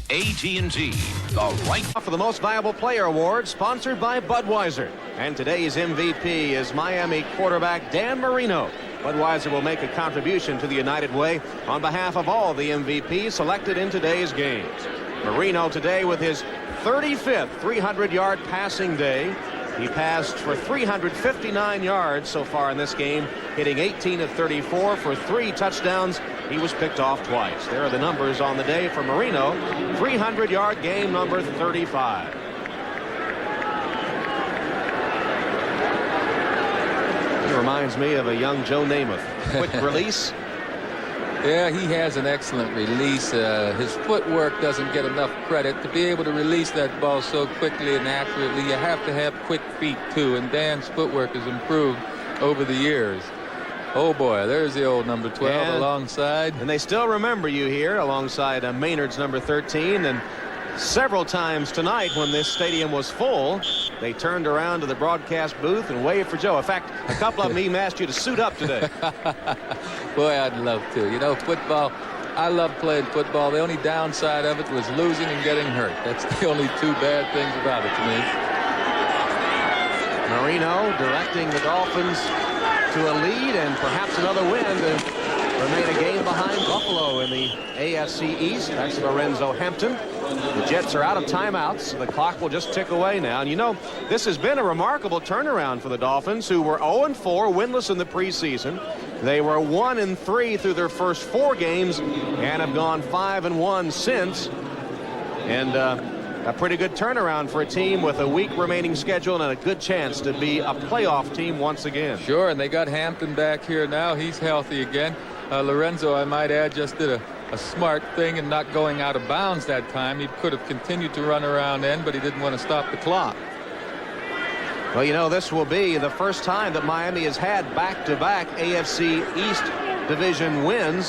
AT&T, the right For the Most Valuable Player Award, sponsored by Budweiser. And today's MVP is Miami quarterback Dan Marino. Budweiser will make a contribution to the United Way on behalf of all the MVPs selected in today's games. Marino today with his 35th 300-yard passing day. He passed for 359 yards so far in this game, hitting 18 of 34 for 3 touchdowns. He was picked off twice. There are the numbers on the day for Marino. 300-yard game number 35. He reminds me of a young Joe Namath. Quick release. Yeah, he has an excellent release. His footwork doesn't get enough credit. To be able to release that ball so quickly and accurately, you have to have quick feet, too. And Dan's footwork has improved over the years. Oh, boy, there's the old number 12 alongside. And they still remember you here alongside Maynard's number 13. And several times tonight when this stadium was full, they turned around to the broadcast booth and waved for Joe. In fact, a couple of them even asked you to suit up today. Boy, I'd love to. You know, football, I love playing football. The only downside of it was losing and getting hurt. That's the only 2 bad things about it to me. Marino directing the Dolphins to a lead and perhaps another win to remain a game behind Buffalo in the AFC East. That's Lorenzo Hampton. The Jets are out of timeouts. The clock will just tick away now. And you know, this has been a remarkable turnaround for the Dolphins, who were 0-4, winless in the preseason. They were 1-3 through their first 4 games and have gone 5-1 since. And a pretty good turnaround for a team with a week remaining schedule and a good chance to be a playoff team once again. Sure, and they got Hampton back here now. He's healthy again. Lorenzo, I might add, just did a smart thing in not going out of bounds that time. He could have continued to run around then, but he didn't want to stop the clock. Well, you know, this will be the first time that Miami has had back-to-back AFC East Division wins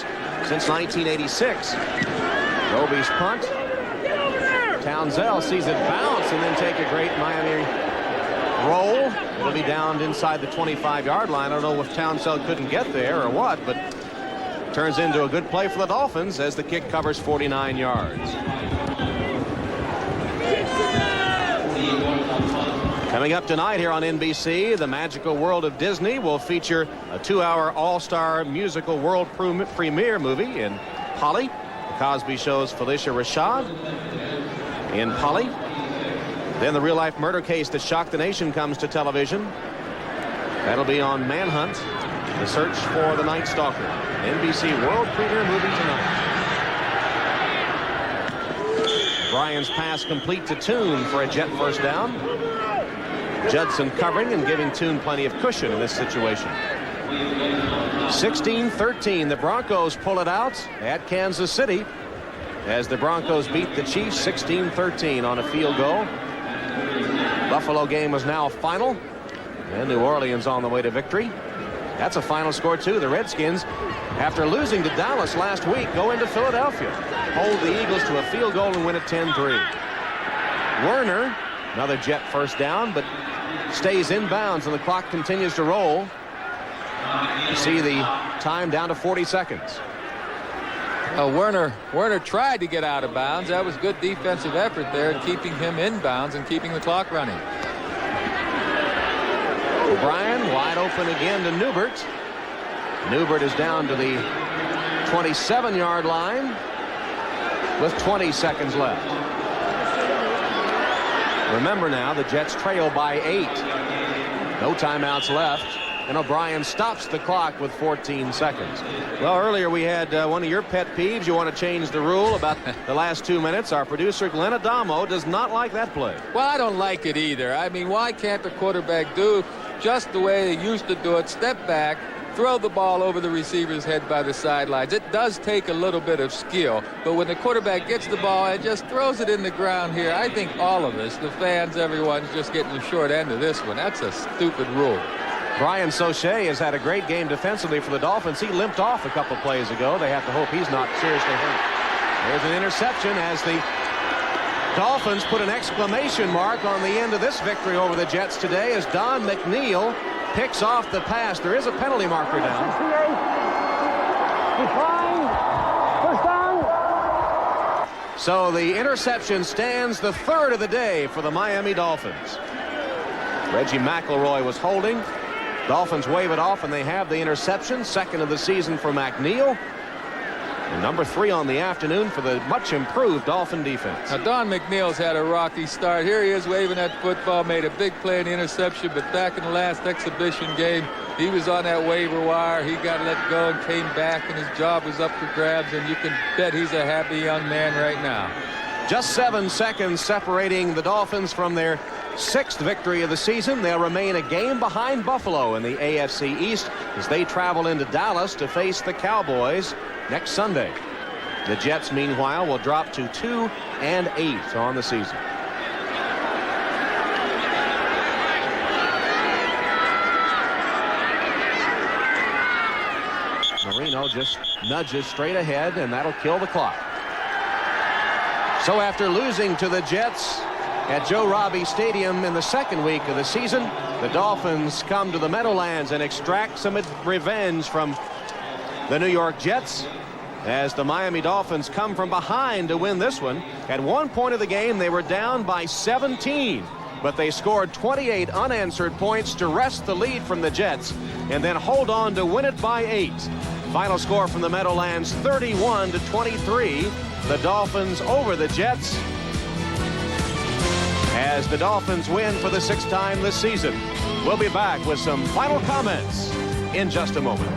since 1986. Roby's punt. Townsell sees it bounce and then take a great Miami roll. It'll be downed inside the 25-yard line. I don't know if Townsell couldn't get there or what, but turns into a good play for the Dolphins as the kick covers 49 yards. Coming up tonight here on NBC, the Magical World of Disney will feature a 2-hour all-star musical world premiere movie in Polly. The Cosby Show's Felicia Rashad in Polly. Then the real-life murder case that shocked the nation comes to television. That'll be on Manhunt, the search for the Night Stalker. NBC world premiere movie tonight. Bryan's pass complete to Toon for a Jet first down. Judson covering and giving Toon plenty of cushion in this situation. 16-13. The Broncos pull it out at Kansas City as the Broncos beat the Chiefs 16-13 on a field goal. Buffalo game is now final, and New Orleans on the way to victory That's a final score, too. The Redskins, after losing to Dallas last week, go into Philadelphia, hold the Eagles to a field goal and win it 10-3. Werner, another Jet first down, but stays inbounds, and the clock continues to roll. You see the time down to 40 seconds. Werner tried to get out of bounds. That was good defensive effort there, keeping him inbounds and keeping the clock running. O'Brien wide open again to Newbert. Newbert is down to the 27-yard line with 20 seconds left. Remember now, the Jets trail by 8. No timeouts left, and O'Brien stops the clock with 14 seconds. Well, earlier we had one of your pet peeves. You want to change the rule about the last 2 minutes. Our producer, Glenn Adamo, does not like that play. Well, I don't like it either. I mean, why can't the quarterback do just the way they used to do it? Step back, throw the ball over the receiver's head by the sidelines. It does take a little bit of skill, but when the quarterback gets the ball and just throws it in the ground here, I think all of us, the fans, everyone's just getting the short end of this one. That's a stupid rule. Brian Sauché has had a great game defensively for the Dolphins. He limped off a couple plays ago. They have to hope he's not seriously hurt. There's an interception as the Dolphins put an exclamation mark on the end of this victory over the Jets today as Don McNeil picks off the pass. There is a penalty marker down. First down. So the interception stands the third of the day for the Miami Dolphins. Reggie McElroy was holding. Dolphins wave it off, and they have the interception. Second of the season for McNeil. And number 3 on the afternoon for the much improved Dolphin defense. Now, Don McNeil's had a rocky start. Here he is waving that football, made a big play in the interception, but back in the last exhibition game, he was on that waiver wire. He got let go and came back, and his job was up for grabs, and you can bet he's a happy young man right now. Just 7 seconds separating the Dolphins from their 6th victory of the season. They'll remain a game behind Buffalo in the AFC East as they travel into Dallas to face the Cowboys next Sunday. The Jets, meanwhile, will drop to 2-8 on the season. Marino just nudges straight ahead, and that'll kill the clock. So after losing to the Jets at Joe Robbie Stadium in the 2nd week of the season, the Dolphins come to the Meadowlands and extract some revenge from the New York Jets as the Miami Dolphins come from behind to win this one. At one point of the game, they were down by 17, but they scored 28 unanswered points to wrest the lead from the Jets and then hold on to win it by 8. Final score from the Meadowlands, 31-23. The Dolphins over the Jets as the Dolphins win for the 6th time this season. We'll be back with some final comments in just a moment.